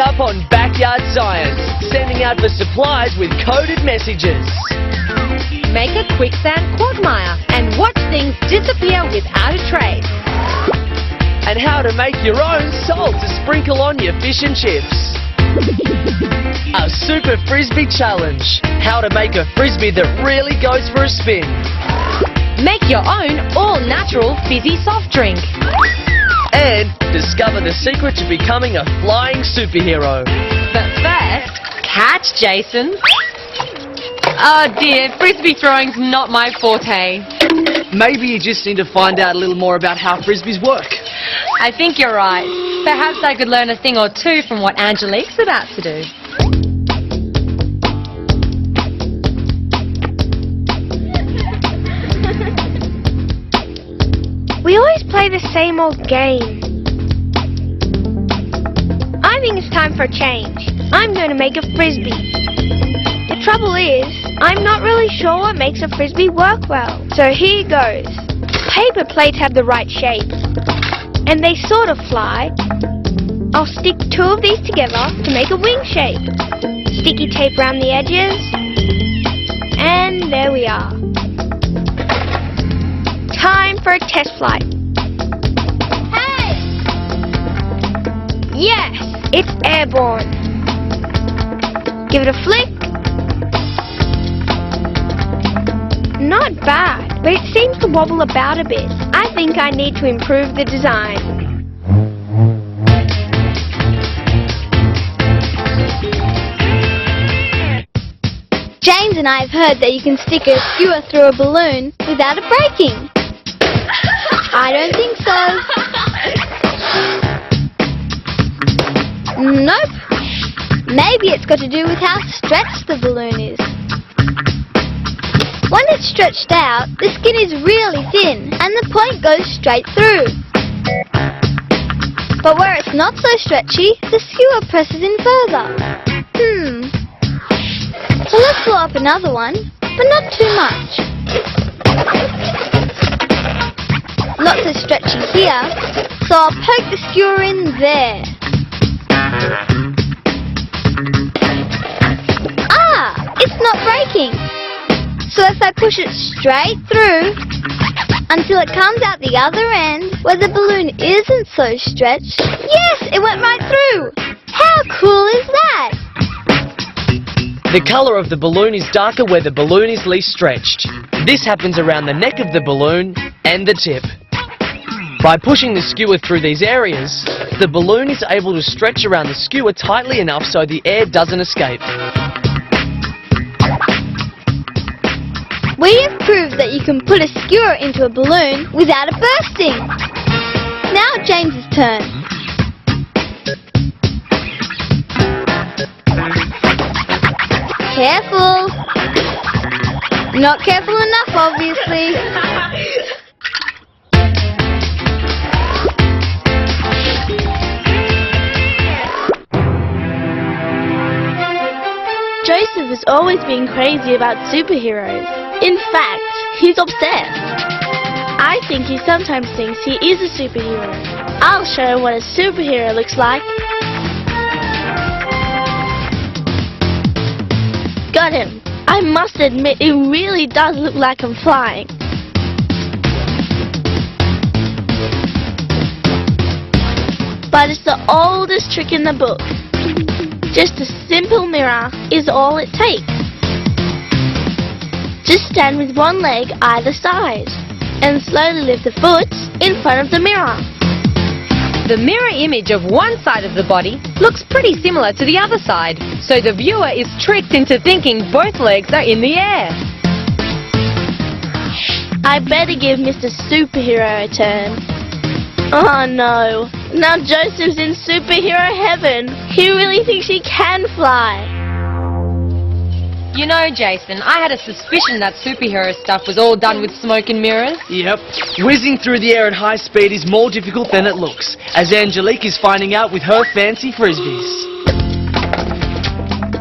up on Backyard Science, sending out the supplies with coded messages. Make a quicksand quagmire and watch things disappear without a trace. And how to make your own salt to sprinkle on your fish and chips. A super frisbee challenge. How to make a frisbee that really goes for a spin. Make your own all-natural fizzy soft drink. And discover the secret to becoming a flying superhero. But first, catch Jason. Oh dear, frisbee throwing's not my forte. Maybe you just need to find out a little more about how frisbees work. I think you're right. Perhaps I could learn a thing or two from what Angelique's about to do. We always play the same old game. I think it's time for a change. I'm going to make a frisbee. The trouble is, I'm not really sure what makes a frisbee work well. So here goes. Paper plates have the right shape, and they sort of fly. I'll stick two of these together to make a wing shape. Sticky tape around the edges, and there we are. Time for a test flight. Hey! Yes, it's airborne. Give it a flick. Not bad, but it seems to wobble about a bit. I think I need to improve the design. James and I have heard that you can stick a skewer through a balloon without it breaking. I don't think so. Nope. Maybe it's got to do with how stretched the balloon is. When it's stretched out, the skin is really thin and the point goes straight through. But where it's not so stretchy, the skewer presses in further. So let's blow up another one, but not too much. Not so stretchy here, so I'll poke the skewer in there. Ah! It's not breaking! So if I push it straight through until it comes out the other end where the balloon isn't so stretched, yes! It went right through! How cool is that? The colour of the balloon is darker where the balloon is least stretched. This happens around the neck of the balloon and the tip. By pushing the skewer through these areas, the balloon is able to stretch around the skewer tightly enough so the air doesn't escape. We have proved that you can put a skewer into a balloon without it bursting. Now James's turn. Careful. Not careful enough, obviously. Joseph has always been crazy about superheroes. In fact, he's obsessed. I think he sometimes thinks he is a superhero. I'll show him what a superhero looks like. Got him. I must admit, it really does look like I'm flying. But it's the oldest trick in the book. Just a simple mirror is all it takes. Just stand with one leg either side and slowly lift the foot in front of the mirror. The mirror image of one side of the body looks pretty similar to the other side, so the viewer is tricked into thinking both legs are in the air. I better give Mr. Superhero a turn. Oh no, now Joseph's in superhero heaven. He really thinks he can fly. You know, Jason, I had a suspicion that superhero stuff was all done with smoke and mirrors. Yep. Whizzing through the air at high speed is more difficult than it looks, as Angelique is finding out with her fancy frisbees.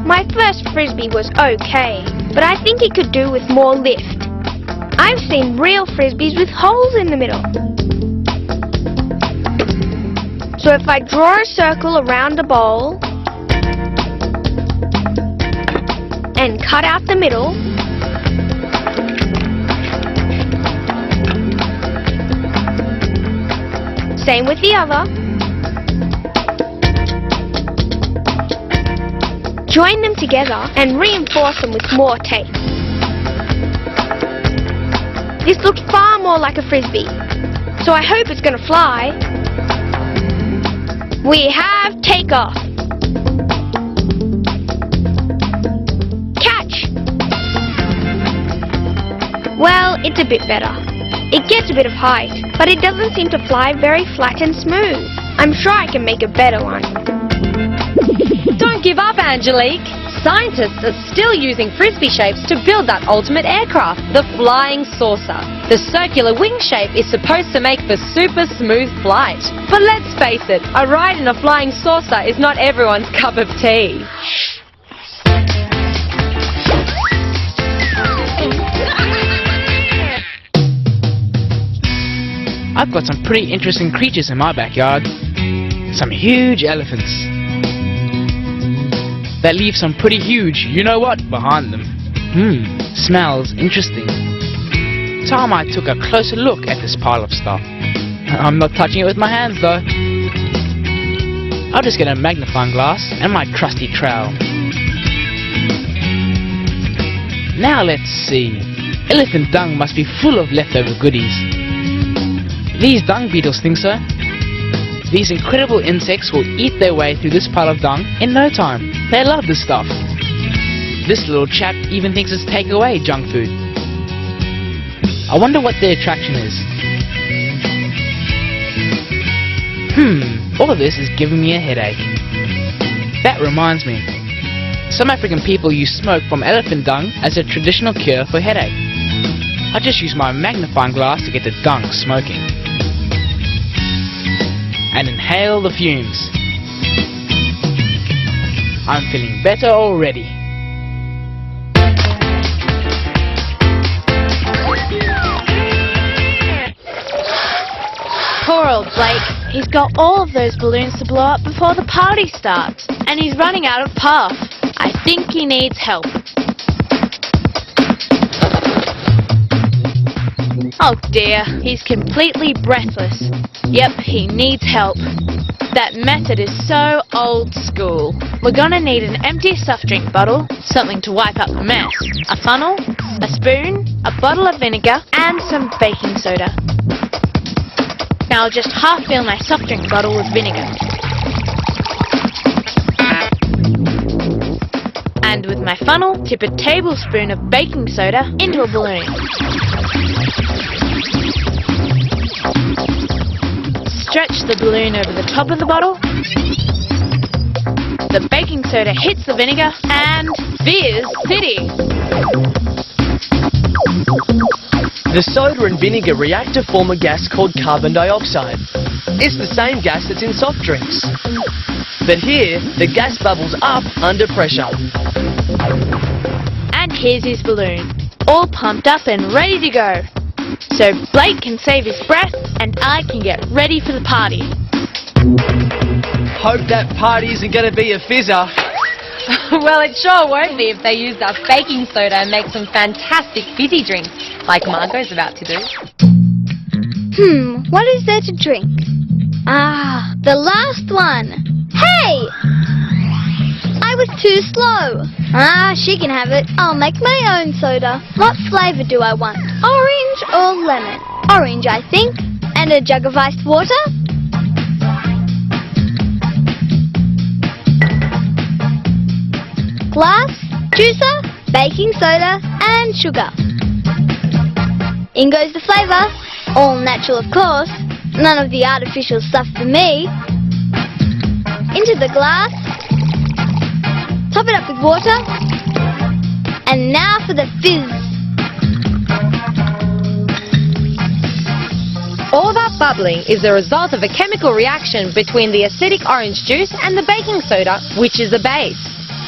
My first frisbee was okay, but I think it could do with more lift. I've seen real frisbees with holes in the middle. So if I draw a circle around a bowl, and cut out the middle. Same with the other. Join them together and reinforce them with more tape. This looks far more like a frisbee, so I hope it's going to fly. We have takeoff. Catch! Well, it's a bit better. It gets a bit of height, but it doesn't seem to fly very flat and smooth. I'm sure I can make a better one. Don't give up, Angelique. Scientists are still using frisbee shapes to build that ultimate aircraft, the flying saucer. The circular wing shape is supposed to make for super smooth flight. But let's face it, a ride in a flying saucer is not everyone's cup of tea. I've got some pretty interesting creatures in my backyard. Some huge elephants that leave some pretty huge you-know-what behind them. Smells interesting. Time I took a closer look at this pile of stuff. I'm not touching it with my hands though. I'll just get a magnifying glass and my trusty trowel. Now let's see. Elephant dung must be full of leftover goodies. These dung beetles think so. These incredible insects will eat their way through this pile of dung in no time. They love this stuff. This little chap even thinks it's takeaway junk food. I wonder what their attraction is. All of this is giving me a headache. That reminds me. Some African people use smoke from elephant dung as a traditional cure for headache. I just use my magnifying glass to get the dung smoking and inhale the fumes. I'm feeling better already. Poor old Blake. He's got all of those balloons to blow up before the party starts. And he's running out of puff. I think he needs help. Oh dear, he's completely breathless. Yep, he needs help. That method is so old school. We're gonna need an empty soft drink bottle, something to wipe up the mess, a funnel, a spoon, a bottle of vinegar, and some baking soda. Now I'll just half fill my soft drink bottle with vinegar. And with my funnel, tip a tablespoon of baking soda into a balloon. Stretch the balloon over the top of the bottle. The baking soda hits the vinegar and fizz city! The soda and vinegar react to form a gas called carbon dioxide. It's the same gas that's in soft drinks. But here, the gas bubbles up under pressure. And here's his balloon, all pumped up and ready to go. So Blake can save his breath and I can get ready for the party. Hope that party isn't going to be a fizzer. Well, it sure won't be if they use that baking soda and make some fantastic fizzy drinks, like Margot's about to do. What is there to drink? Ah, the last one. Hey! I was too slow. Ah, she can have it. I'll make my own soda. What flavour do I want? Orange or lemon? Orange, I think. And a jug of iced water? Glass, juicer, baking soda, and sugar. In goes the flavour. All natural, of course. None of the artificial stuff for me. Into the glass. Top it up with water. And now for the fizz. All that bubbling is the result of a chemical reaction between the acidic orange juice and the baking soda, which is a base.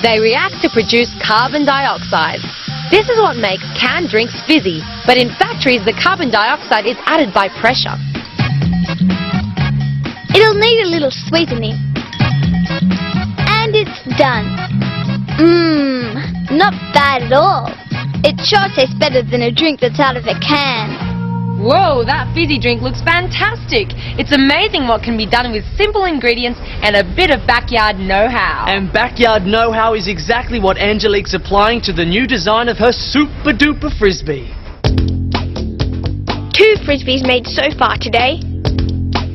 They react to produce carbon dioxide. This is what makes canned drinks fizzy, but in factories the carbon dioxide is added by pressure. It'll need a little sweetening. And it's done. Not bad at all. It sure tastes better than a drink that's out of a can. Whoa, that fizzy drink looks fantastic. It's amazing what can be done with simple ingredients and a bit of backyard know-how. And backyard know-how is exactly what Angelique's applying to the new design of her super duper frisbee. 2 frisbees made so far today.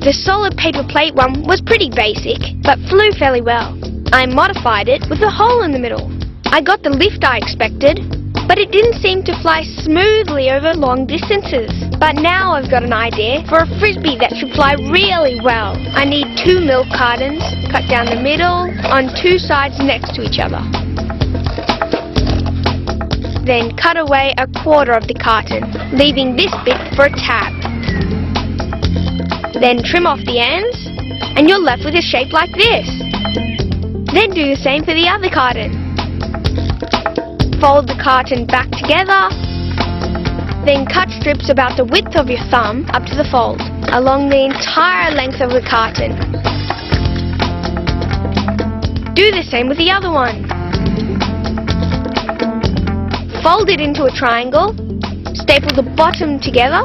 The solid paper plate one was pretty basic, but flew fairly well. I modified it with a hole in the middle. I got the lift I expected, but it didn't seem to fly smoothly over long distances. But now I've got an idea for a frisbee that should fly really well. I need 2 milk cartons, cut down the middle, on 2 sides next to each other. Then cut away 1/4 of the carton, leaving this bit for a tab. Then trim off the ends, and you're left with a shape like this. Then do the same for the other carton. Fold the carton back together, then cut strips about the width of your thumb up to the fold, along the entire length of the carton. Do the same with the other one. Fold it into a triangle, staple the bottom together,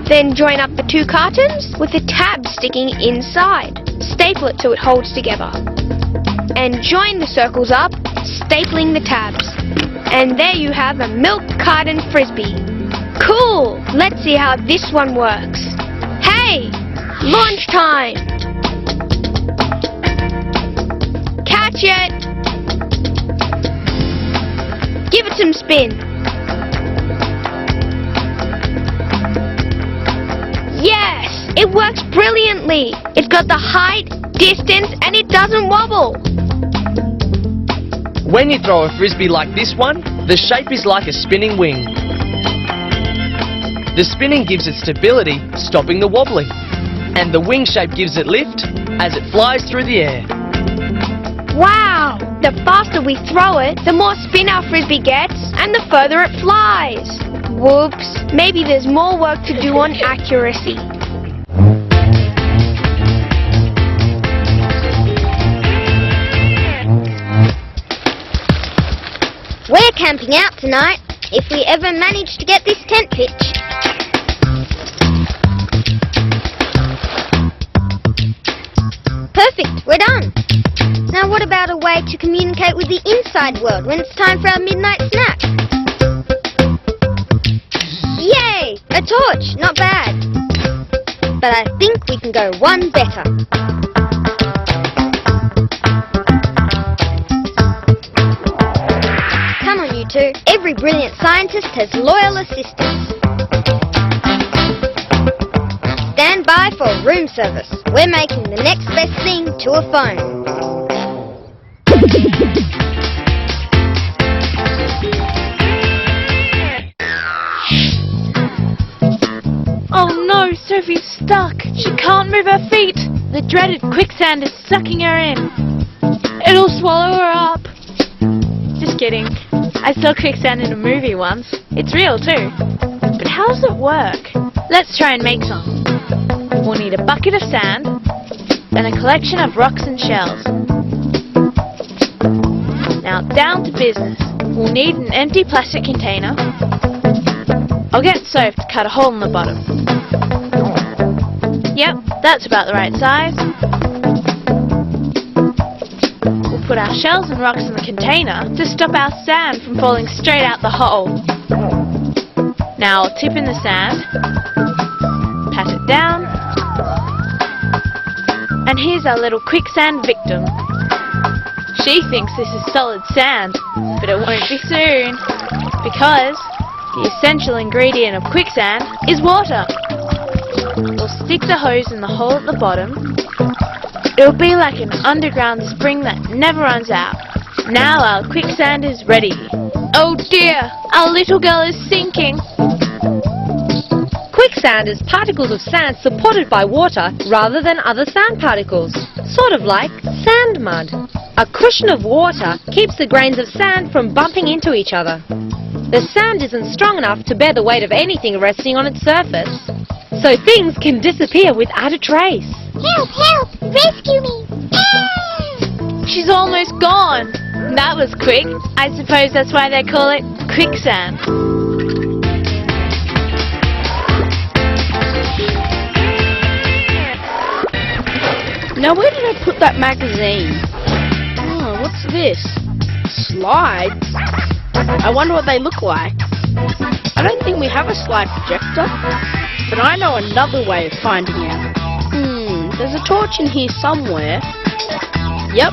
then join up the 2 cartons with the tab sticking inside. Staple it so it holds together. And join the circles up, stapling the tabs. And there you have a milk carton frisbee. Cool! Let's see how this one works. Hey! Launch time! Catch it! Give it some spin. Yes! It works brilliantly! It's got the height, distance, and it doesn't wobble. When you throw a frisbee like this one, the shape is like a spinning wing. The spinning gives it stability, stopping the wobbling. And the wing shape gives it lift as it flies through the air. Wow! The faster we throw it, the more spin our frisbee gets, and the further it flies. Whoops! Maybe there's more work to do on accuracy. We're camping out tonight, if we ever manage to get this tent pitched. Perfect, we're done. Now what about a way to communicate with the inside world when it's time for our midnight snack? Yay! A torch, not bad. But I think we can go one better. Come on, you two. Every brilliant scientist has loyal assistants. Stand by for room service. We're making the next best thing to a phone. Oh no, Sophie's stuck. She can't move her feet. The dreaded quicksand is sucking her in. It'll swallow her up. Just kidding. I saw quicksand in a movie once. It's real too. But how does it work? Let's try and make some. We'll need a bucket of sand, then a collection of rocks and shells. Now down to business. We'll need an empty plastic container. I'll get Soph to cut a hole in the bottom. Yep, that's about the right size. We'll put our shells and rocks in the container to stop our sand from falling straight out the hole. Now I'll tip in the sand, pat it down, and here's our little quicksand victim. She thinks this is solid sand, but it won't be soon, because the essential ingredient of quicksand is water. We'll stick the hose in the hole at the bottom. It'll be like an underground spring that never runs out. Now our quicksand is ready. Oh dear, our little girl is sinking. Quicksand is particles of sand supported by water rather than other sand particles, sort of like sand mud. A cushion of water keeps the grains of sand from bumping into each other. The sand isn't strong enough to bear the weight of anything resting on its surface, so things can disappear without a trace. Help! Help! Rescue me! Ah! She's almost gone. That was quick. I suppose that's why they call it quicksand. Now where did I put that magazine? Oh, what's this? Slides? I wonder what they look like. I don't think we have a slide projector, but I know another way of finding out. There's a torch in here somewhere. Yep.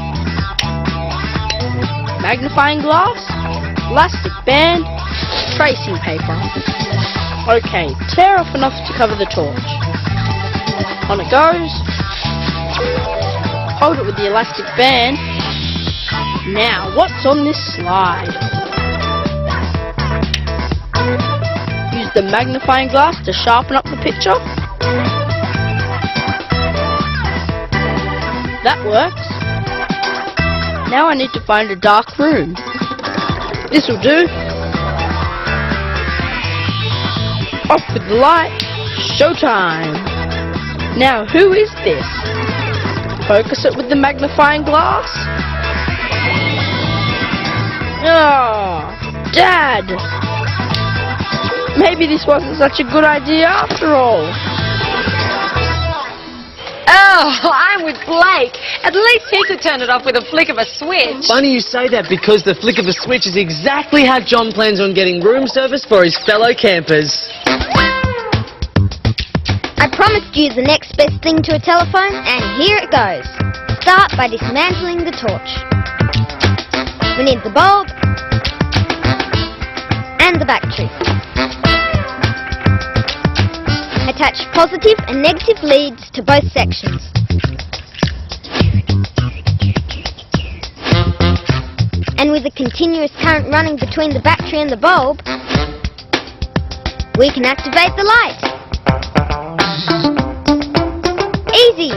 Magnifying glass, elastic band, tracing paper. Okay, tear off enough to cover the torch. On it goes. Hold it with the elastic band. Now, what's on this slide? Use the magnifying glass to sharpen up the picture. That works. Now I need to find a dark room. This will do. Off with the light. Showtime. Now who is this? Focus it with the magnifying glass. Oh, Dad! Maybe this wasn't such a good idea after all. Oh, I'm with Blake. At least he could turn it off with a flick of a switch. Funny you say that, because the flick of a switch is exactly how John plans on getting room service for his fellow campers. I promised you the next best thing to a telephone, and here it goes. Start by dismantling the torch. We need the bulb and the battery. Attach positive and negative leads to both sections. And with a continuous current running between the battery and the bulb, we can activate the light. Easy!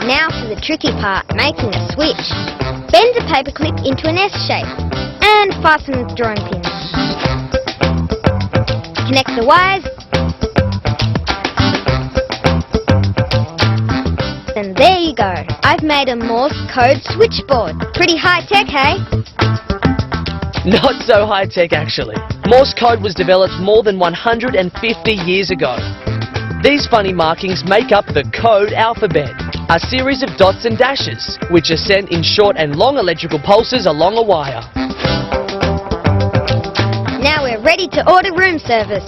Now for the tricky part, making a switch. Bend the paperclip into an S shape and fasten the drawing pins. Connect the wires, and there you go. I've made a Morse code switchboard. Pretty high-tech, hey? Not so high-tech, actually. Morse code was developed more than 150 years ago. These funny markings make up the code alphabet, a series of dots and dashes, which are sent in short and long electrical pulses along a wire. Now we're ready to order room service.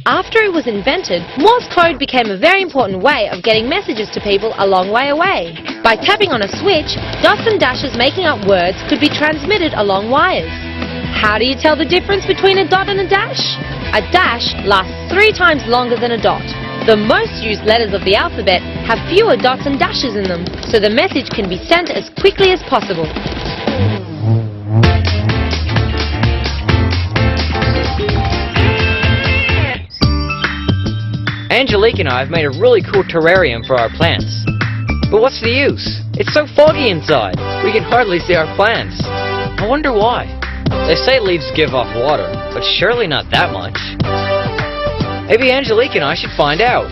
After it was invented, Morse code became a very important way of getting messages to people a long way away. By tapping on a switch, dots and dashes making up words could be transmitted along wires. How do you tell the difference between a dot and a dash? A dash lasts 3 times longer than a dot. The most used letters of the alphabet have fewer dots and dashes in them, so the message can be sent as quickly as possible. Angelique and I have made a really cool terrarium for our plants. But what's the use? It's so foggy inside. We can hardly see our plants. I wonder why. They say leaves give off water, but surely not that much. Maybe Angelique and I should find out.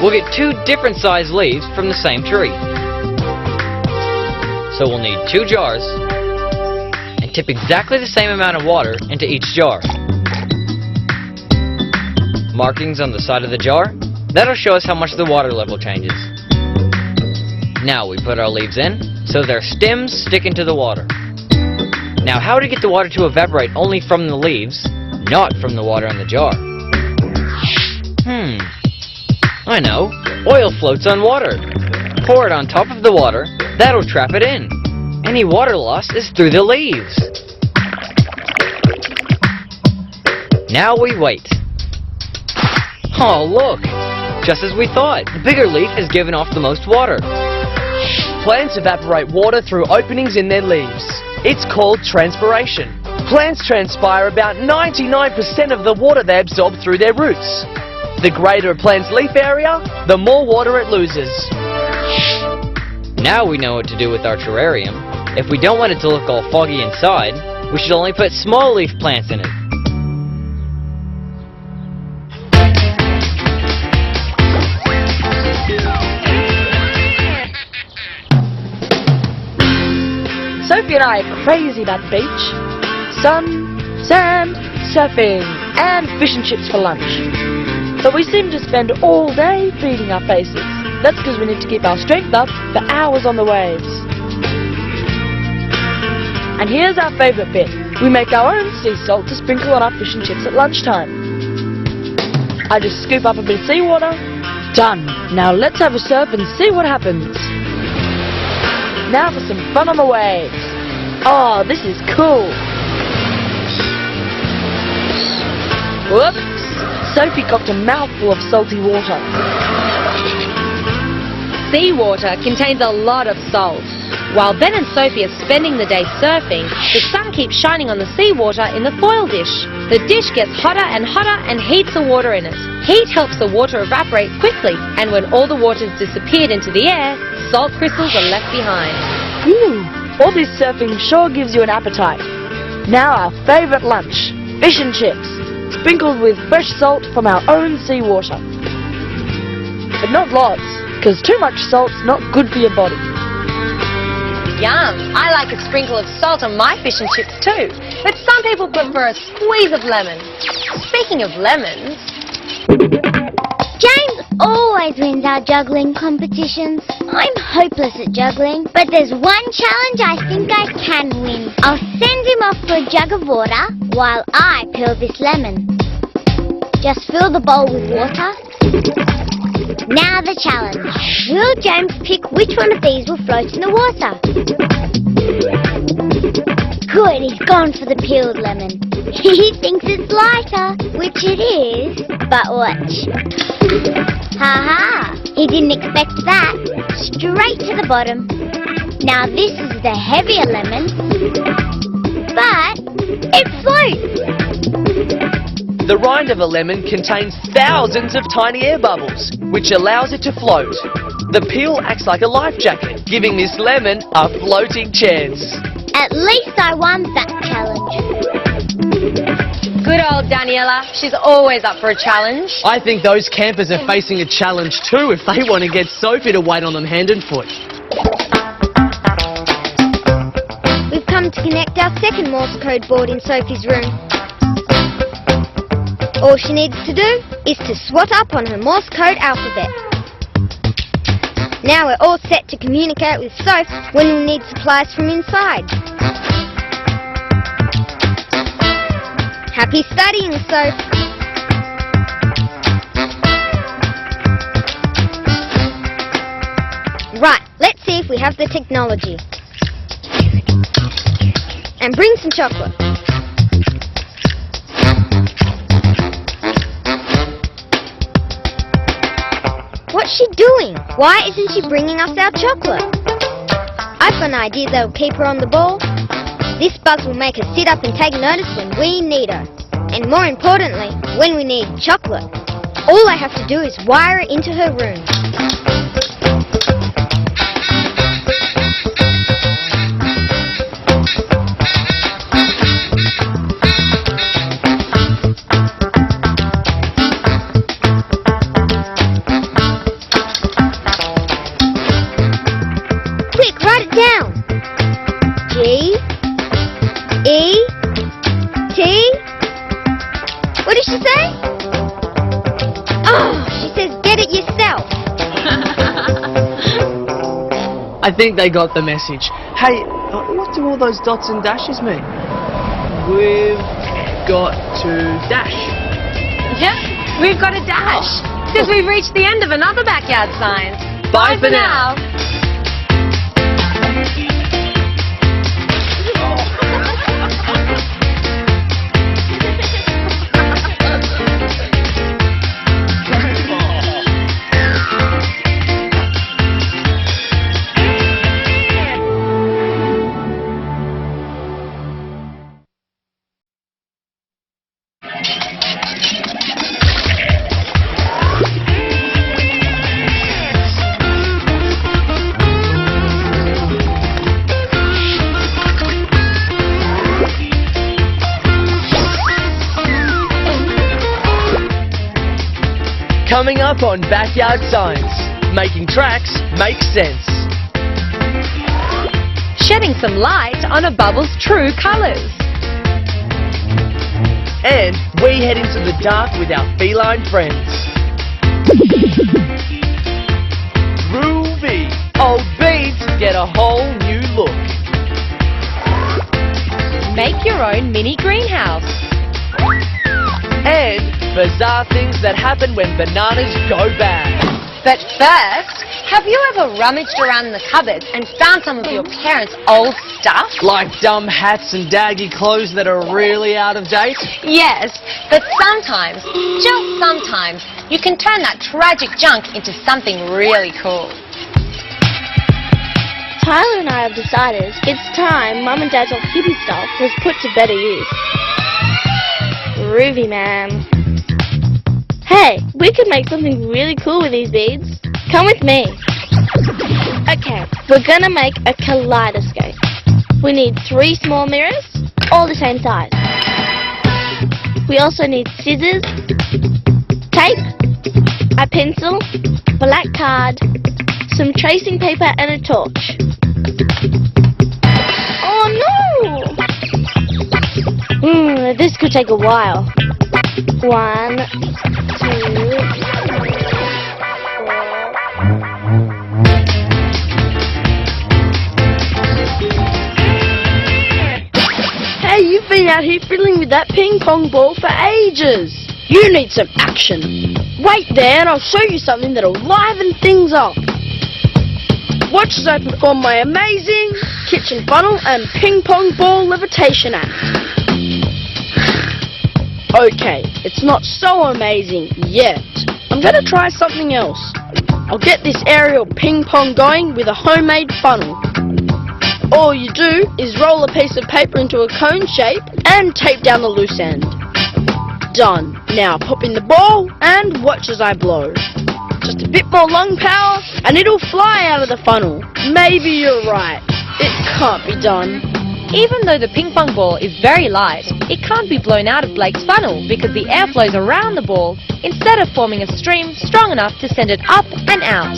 We'll get 2 different sized leaves from the same tree. So we'll need 2 jars and tip exactly the same amount of water into each jar. Markings on the side of the jar, that'll show us how much the water level changes. Now we put our leaves in, so their stems stick into the water. Now how to get the water to evaporate only from the leaves, not from the water in the jar? I know. Oil floats on water. Pour it on top of the water, that'll trap it in. Any water loss is through the leaves. Now we wait. Oh, look! Just as we thought, the bigger leaf has given off the most water. Plants evaporate water through openings in their leaves. It's called transpiration. Plants transpire about 99% of the water they absorb through their roots. The greater a plant's leaf area, the more water it loses. Now we know what to do with our terrarium. If we don't want it to look all foggy inside, we should only put small leaf plants in it. Sophie and I are crazy about the beach. Sun, sand, surfing, and fish and chips for lunch. But we seem to spend all day feeding our faces. That's because we need to keep our strength up for hours on the waves. And here's our favourite bit. We make our own sea salt to sprinkle on our fish and chips at lunchtime. I just scoop up a bit of seawater. Done. Now let's have a surf and see what happens. Now for some fun on the waves. Oh, this is cool. Whoops! Sophie copped a mouthful of salty water. Seawater contains a lot of salt. While Ben and Sophie are spending the day surfing, the sun keeps shining on the seawater in the foil dish. The dish gets hotter and hotter and heats the water in it. Heat helps the water evaporate quickly, and when all the water's disappeared into the air, salt crystals are left behind. Ooh, all this surfing sure gives you an appetite. Now our favourite lunch, fish and chips, sprinkled with fresh salt from our own seawater. But not lots, because too much salt's not good for your body. Yum! I like a sprinkle of salt on my fish and chips too, but some people prefer a squeeze of lemon. Speaking of lemons... James always wins our juggling competitions. I'm hopeless at juggling, but there's one challenge I think I can win. I'll send him off for a jug of water while I peel this lemon. Just fill the bowl with water. Now the challenge. Will James pick which one of these will float in the water? Good, he's gone for the peeled lemon. He thinks it's lighter, which it is, but watch. Ha-ha! He didn't expect that. Straight to the bottom. Now this is the heavier lemon, but it floats. The rind of a lemon contains thousands of tiny air bubbles, which allows it to float. The peel acts like a life jacket, giving this lemon a floating chance. At least I won that challenge. Good old Daniela. She's always up for a challenge. I think those campers are facing a challenge too if they want to get Sophie to wait on them hand and foot. We've come to connect our second Morse code board in Sophie's room. All she needs to do is to swat up on her Morse code alphabet. Now we're all set to communicate with Soph when we need supplies from inside. Happy studying, Soph. Right, let's see if we have the technology. And bring some chocolate. What's she doing? Why isn't she bringing us our chocolate? I've got an idea that'll keep her on the ball. This buzz will make her sit up and take notice when we need her. And more importantly, when we need chocolate. All I have to do is wire it into her room. What did she say? Oh, she says get it yourself. I think they got the message. Hey, what do all those dots and dashes mean? We've got to dash. Yep, we've got a dash. Because we've reached the end of another Backyard Science. Bye for now. Coming up on Backyard Science, making tracks make sense. shedding some light on a bubble's true colours. And we head into the dark with our feline friends. Groovy! Old beads get a whole new look. Make your own mini greenhouse. And bizarre things that happen when bananas go bad. But first, have you ever rummaged around in the cupboard and found some of your parents' old stuff? Like dumb hats and daggy clothes that are really out of date? Yes, but sometimes, just sometimes, you can turn that tragic junk into something really cool. Tyler and I have decided it's time Mum and Dad's old hidden stuff was put to better use. Groovy, man. Hey, we could make something really cool with these beads. Come with me. Okay, we're gonna make a kaleidoscope. We need 3 small mirrors, all the same size. We also need scissors, tape, a pencil, black card, some tracing paper and a torch. Oh no! This could take a while. 1, 2, 3, 4. Hey, you've been out here fiddling with that ping pong ball for ages. You need some action. Wait there and I'll show you something that'll liven things up. Watch as I perform my amazing kitchen funnel and ping pong ball levitation act. Okay, it's not so amazing yet. I'm gonna try something else. I'll get this aerial ping pong going with a homemade funnel. All you do is roll a piece of paper into a cone shape and tape down the loose end. Done. Now pop in the ball and watch as I blow. Just a bit more lung power and it'll fly out of the funnel. Maybe you're right. It can't be done. Even though the ping pong ball is very light, it can't be blown out of Blake's funnel because the air flows around the ball instead of forming a stream strong enough to send it up and out.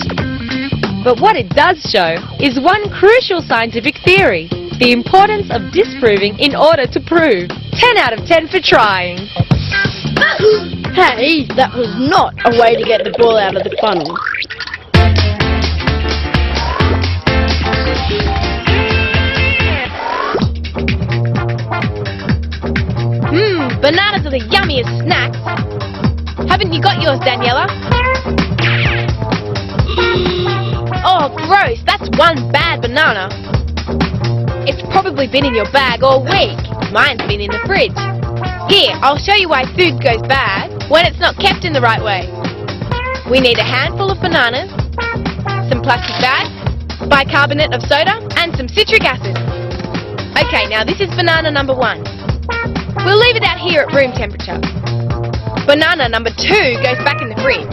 But what it does show is one crucial scientific theory, the importance of disproving in order to prove. 10 out of 10 for trying. Hey, that was not a way to get the ball out of the funnel. Bananas are the yummiest snacks. Haven't you got yours, Daniela? Oh, gross, that's one bad banana. It's probably been in your bag all week. Mine's been in the fridge. Here, I'll show you why food goes bad when it's not kept in the right way. We need a handful of bananas, some plastic bags, bicarbonate of soda, and some citric acid. Okay, now this is banana number 1. We'll leave it out here at room temperature. Banana number 2 goes back in the fridge.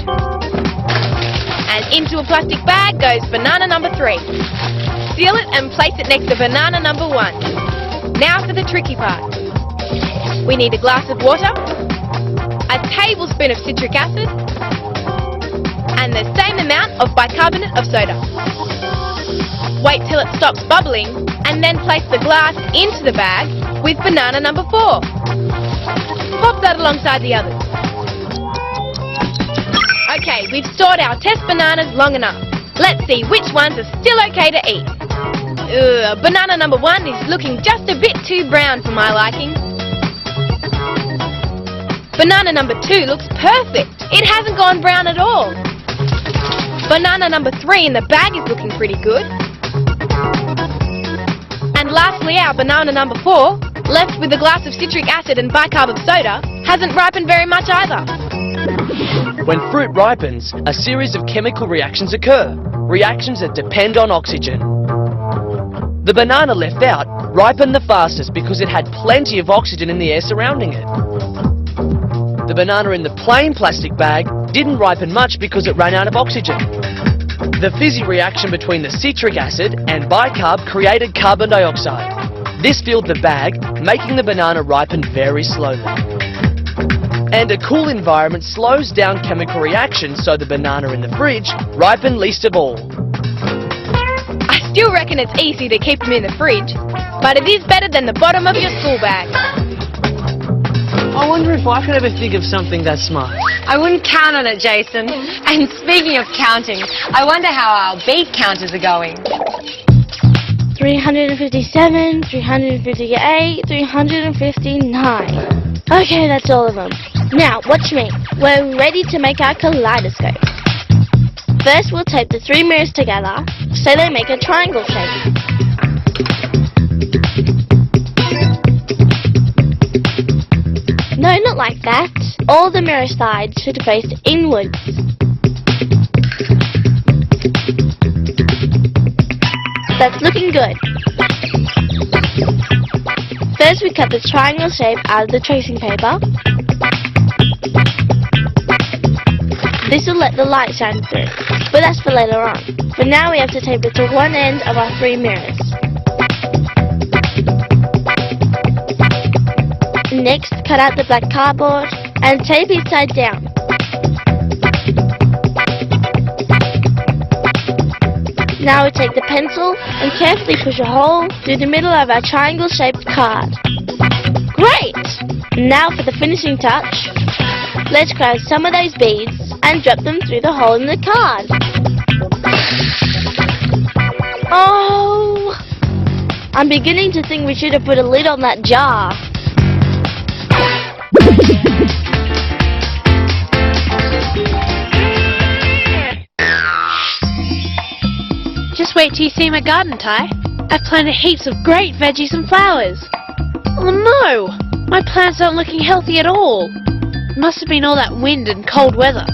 And into a plastic bag goes banana number 3. Seal it and place it next to banana number 1. Now for the tricky part. We need a glass of water, a tablespoon of citric acid, and the same amount of bicarbonate of soda. Wait till it stops bubbling, and then place the glass into the bag with banana number 4. Pop that alongside the others. Okay, we've stored our test bananas long enough. Let's see which ones are still okay to eat. Banana number 1 is looking just a bit too brown for my liking. Banana number 2 looks perfect. It hasn't gone brown at all. Banana number 3 in the bag is looking pretty good. And lastly, our banana number 4, left with a glass of citric acid and bicarb of soda, hasn't ripened very much either. When fruit ripens, a series of chemical reactions occur. Reactions that depend on oxygen. The banana left out ripened the fastest because it had plenty of oxygen in the air surrounding it. The banana in the plain plastic bag didn't ripen much because it ran out of oxygen. The fizzy reaction between the citric acid and bicarb created carbon dioxide. This filled the bag, making the banana ripen very slowly. And a cool environment slows down chemical reactions, so the banana in the fridge ripened least of all. I still reckon it's easy to keep them in the fridge, but it is better than the bottom of your school bag. I wonder if I could ever think of something that smart. I wouldn't count on it, Jason. And speaking of counting, I wonder how our beat counters are going. 357, 358, 359. Okay, that's all of them. Now, watch me. We're ready to make our kaleidoscope. First, we'll tape the 3 mirrors together so they make a triangle shape. No, not like that. All the mirror sides should face inwards. That's looking good. First, we cut the triangle shape out of the tracing paper. This will let the light shine through, but that's for later on. For now, we have to tape it to one end of our 3 mirrors. Next, cut out the black cardboard and tape each side down. Now we take the pencil and carefully push a hole through the middle of our triangle-shaped card. Great! Now for the finishing touch. Let's grab some of those beads and drop them through the hole in the card. Oh! I'm beginning to think we should have put a lid on that jar. Just wait till you see my garden, Ty. I've planted heaps of great veggies and flowers. Oh no! My plants aren't looking healthy at all. It must have been all that wind and cold weather.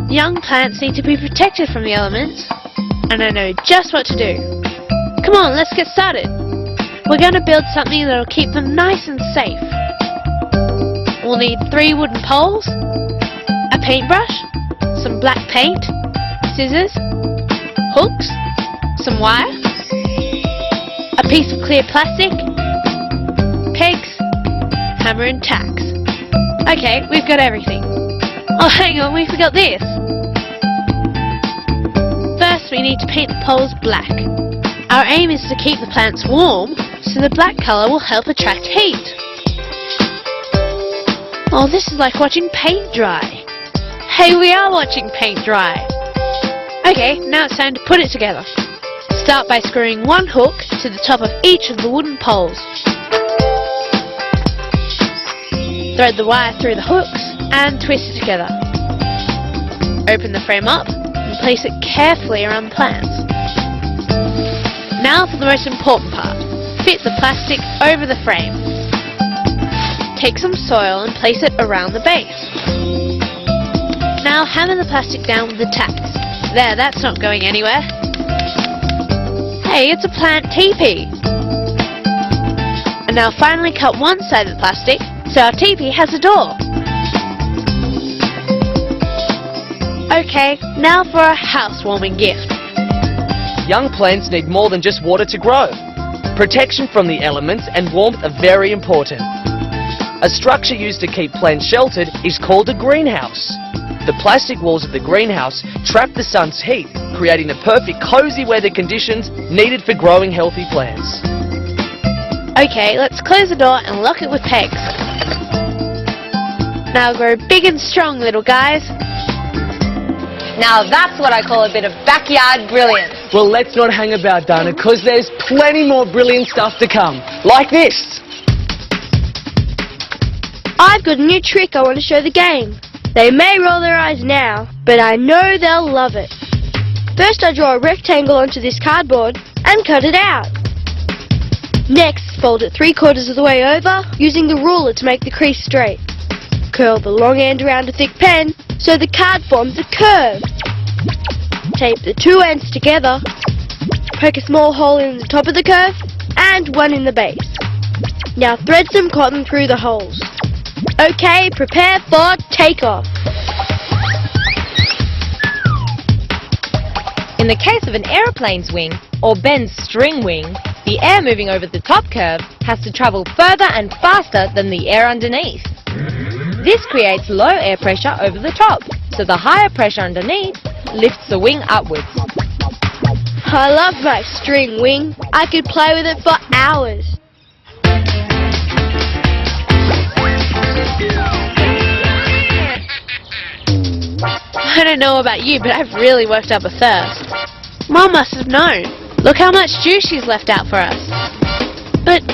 Young plants need to be protected from the elements, and I know just what to do. Come on, let's get started. We're going to build something that'll keep them nice and safe. We'll need 3 wooden poles, a paintbrush, some black paint, scissors, hooks, some wire, a piece of clear plastic, pegs, hammer and tacks. Okay, we've got everything. Oh, hang on, we forgot this. First, we need to paint the poles black. Our aim is to keep the plants warm, so the black colour will help attract heat. Oh, this is like watching paint dry. Hey, we are watching paint dry. Okay, now it's time to put it together. Start by screwing 1 hook to the top of each of the wooden poles. Thread the wire through the hooks and twist it together. Open the frame up and place it carefully around the plants. Now for the most important part. Fit the plastic over the frame. Take some soil and place it around the base. Now hammer the plastic down with the tacks. There, that's not going anywhere. Hey, it's a plant teepee. And now finally cut one side of the plastic so our teepee has a door. Okay, now for a housewarming gift. Young plants need more than just water to grow. Protection from the elements and warmth are very important. A structure used to keep plants sheltered is called a greenhouse. The plastic walls of the greenhouse trap the sun's heat, creating the perfect cozy weather conditions needed for growing healthy plants. Okay, let's close the door and lock it with pegs. Now grow big and strong, little guys. Now that's what I call a bit of backyard brilliance. Well, let's not hang about, Dana, because there's plenty more brilliant stuff to come. Like this. I've got a new trick I want to show the gang. They may roll their eyes now, but I know they'll love it. First I draw a rectangle onto this cardboard and cut it out. Next, fold it 3/4 of the way over, using the ruler to make the crease straight. Curl the long end around a thick pen so the card forms a curve. Tape the 2 ends together, poke a small hole in the top of the curve and one in the base. Now thread some cotton through the holes. Okay, prepare for takeoff. In the case of an aeroplane's wing, or Ben's string wing, the air moving over the top curve has to travel further and faster than the air underneath. This creates low air pressure over the top, so the higher pressure underneath lifts the wing upwards. I love my string wing. I could play with it for hours. I don't know about you, but I've really worked up a thirst. Mom must have known. Look how much juice she's left out for us. But,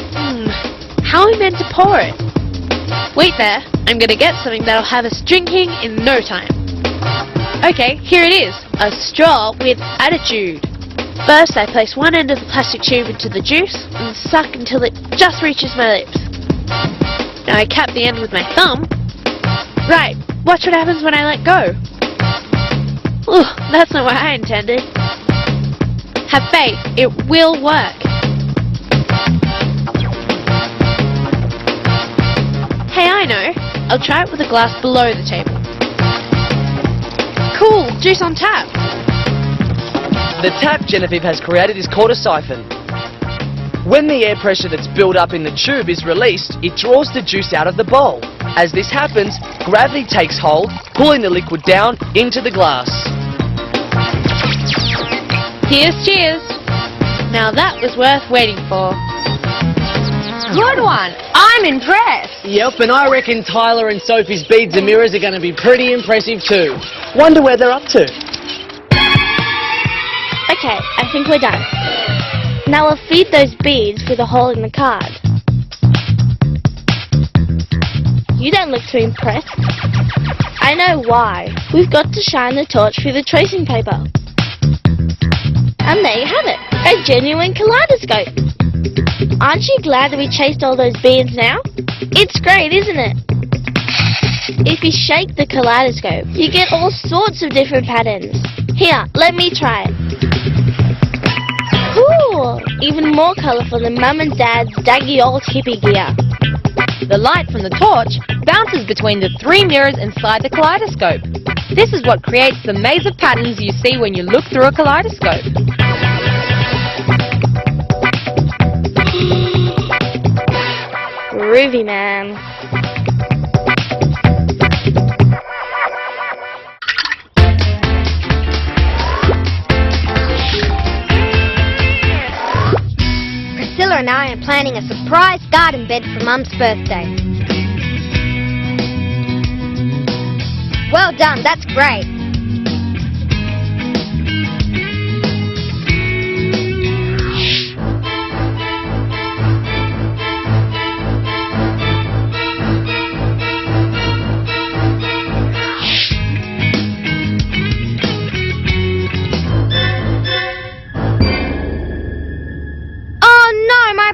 how are we meant to pour it? Wait there, I'm gonna get something that'll have us drinking in no time. Okay, here it is, a straw with attitude. First I place one end of the plastic tube into the juice and suck until it just reaches my lips. Now I cap the end with my thumb. Right, watch what happens when I let go. Ooh, that's not what I intended. Have faith, it will work. Hey, I know. I'll try it with a glass below the table. Cool, juice on tap. The tap Genevieve has created is called a siphon. When the air pressure that's built up in the tube is released, it draws the juice out of the bowl. As this happens, gravity takes hold, pulling the liquid down into the glass. Here's cheers. Now that was worth waiting for. Good one. I'm impressed. Yep, and I reckon Tyler and Sophie's beads and mirrors are going to be pretty impressive too. Wonder where they're up to. Okay, I think we're done. Now we'll feed those beads through the hole in the card. You don't look too impressed. I know why. We've got to shine the torch through the tracing paper. And there you have it, a genuine kaleidoscope. Aren't you glad that we chased all those beads now? It's great, isn't it? If you shake the kaleidoscope, you get all sorts of different patterns. Here, let me try it. Cool! Even more colourful than Mum and Dad's daggy old hippie gear. The light from the torch bounces between the 3 mirrors inside the kaleidoscope. This is what creates the maze of patterns you see when you look through a kaleidoscope. Groovy, man. Priscilla and I are planning a surprise garden bed for Mum's birthday. Well done, that's great.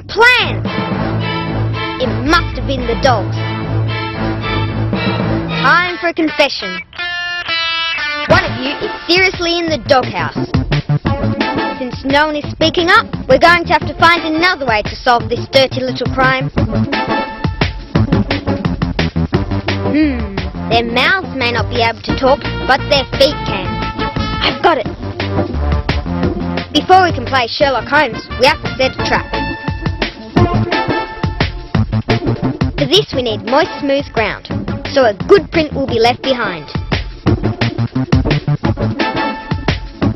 Plan! It must have been the dogs. Time for a confession. One of you is seriously in the doghouse. Since no one is speaking up, we're going to have to find another way to solve this dirty little crime. Their mouths may not be able to talk, but their feet can. I've got it. Before we can play Sherlock Holmes, we have to set a trap. For this we need moist, smooth ground, so a good print will be left behind.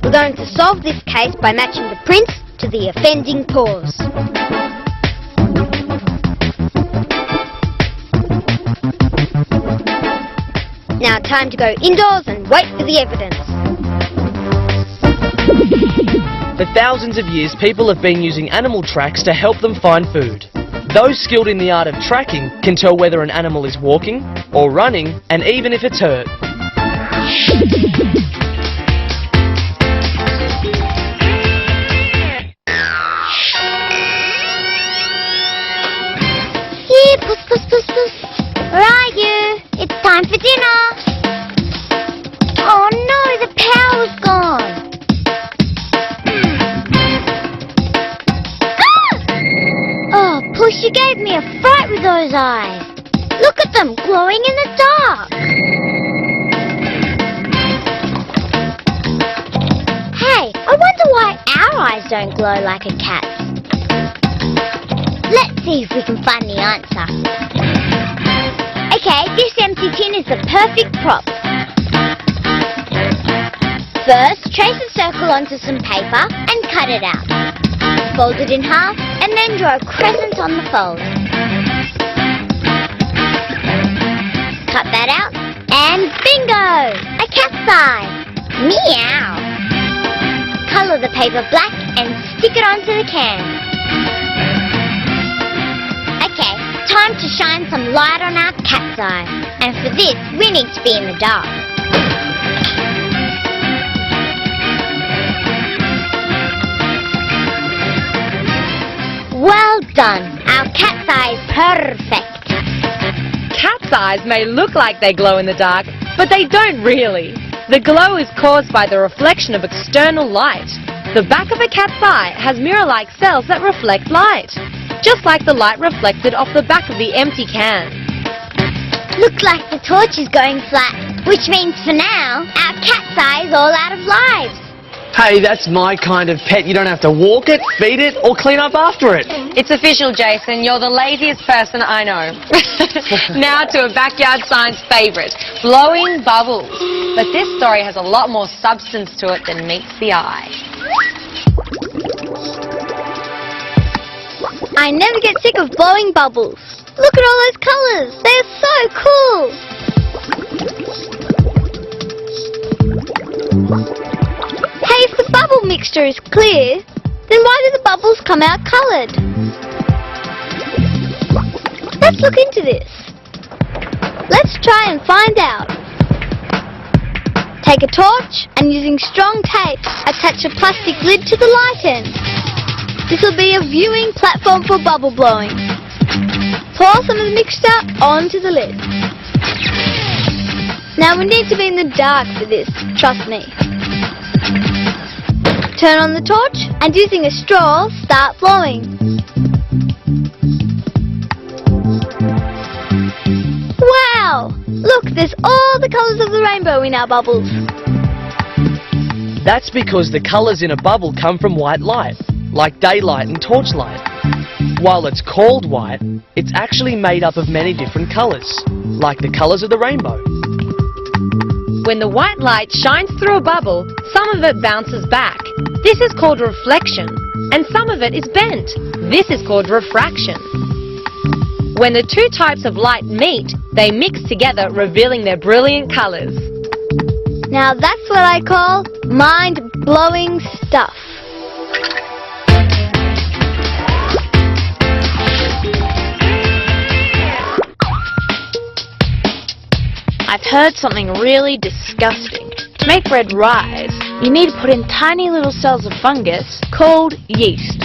We're going to solve this case by matching the prints to the offending paws. Now time to go indoors and wait for the evidence. For thousands of years, people have been using animal tracks to help them find food. Those skilled in the art of tracking can tell whether an animal is walking or running, and even if it's hurt. Here, puss, puss, puss, puss. Where are you? It's time for dinner. Oh no, the power's gone. Oh, Puss, you gave me a fright with those eyes. Look at them, glowing in the dark. Hey, I wonder why our eyes don't glow like a cat's. Let's see if we can find the answer. Okay, this empty tin is the perfect prop. First, trace a circle onto some paper and cut it out. Fold it in half and then draw a crescent on the fold. Cut that out and bingo! A cat's eye! Meow! Colour the paper black and stick it onto the can. Okay, time to shine some light on our cat's eye. And for this, we need to be in the dark. Well done! Our cat's eye is perfect. Cat's eyes may look like they glow in the dark, but they don't really. The glow is caused by the reflection of external light. The back of a cat's eye has mirror-like cells that reflect light, just like the light reflected off the back of the empty can. Looks like the torch is going flat, which means for now, our cat's eye is all out of lives. Hey, that's my kind of pet. You don't have to walk it, feed it, or clean up after it. It's official, Jason. You're the laziest person I know. Now to a Backyard Science favourite, blowing bubbles. But this story has a lot more substance to it than meets the eye. I never get sick of blowing bubbles. Look at all those colours. They're so cool. Hey, if the bubble mixture is clear, then why do the bubbles come out coloured? Let's look into this. Let's try and find out. Take a torch and using strong tape, attach a plastic lid to the light end. This will be a viewing platform for bubble blowing. Pour some of the mixture onto the lid. Now we need to be in the dark for this, trust me. Turn on the torch and using a straw, start blowing. Wow! Look, there's all the colours of the rainbow in our bubbles. That's because the colours in a bubble come from white light, like daylight and torchlight. While it's called white, it's actually made up of many different colours, like the colours of the rainbow. When the white light shines through a bubble, some of it bounces back. This is called reflection, and some of it is bent. This is called refraction. When the two types of light meet, they mix together, revealing their brilliant colours. Now that's what I call mind-blowing stuff. I've heard something really disgusting. To make bread rise, you need to put in tiny little cells of fungus called yeast.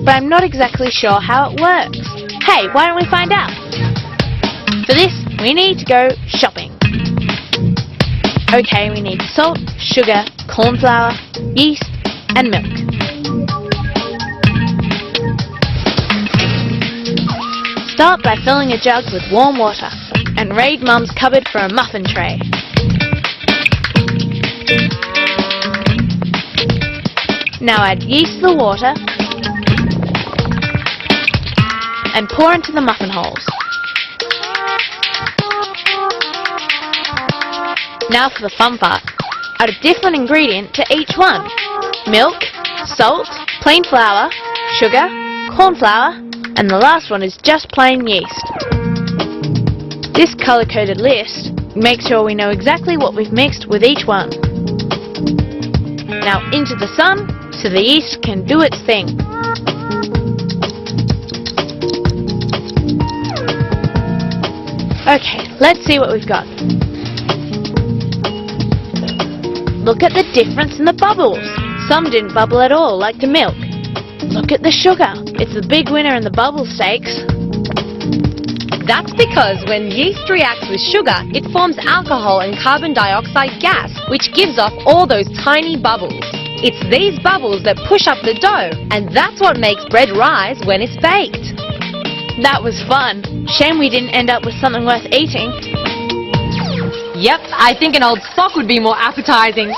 But I'm not exactly sure how it works. Hey, why don't we find out? For this, we need to go shopping. Okay, we need salt, sugar, corn flour, yeast, and milk. Start by filling a jug with warm water and raid Mum's cupboard for a muffin tray. Now add yeast to the water and pour into the muffin holes. Now for the fun part. Add a different ingredient to each one. Milk, salt, plain flour, sugar, corn flour, and the last one is just plain yeast. This colour-coded list makes sure we know exactly what we've mixed with each one. Now into the sun so the yeast can do its thing. Okay, let's see what we've got. Look at the difference in the bubbles. Some didn't bubble at all, like the milk. Look at the sugar. It's the big winner in the bubble stakes. That's because when yeast reacts with sugar, it forms alcohol and carbon dioxide gas, which gives off all those tiny bubbles. It's these bubbles that push up the dough, and that's what makes bread rise when it's baked. That was fun. Shame we didn't end up with something worth eating. Yep, I think an old sock would be more appetizing.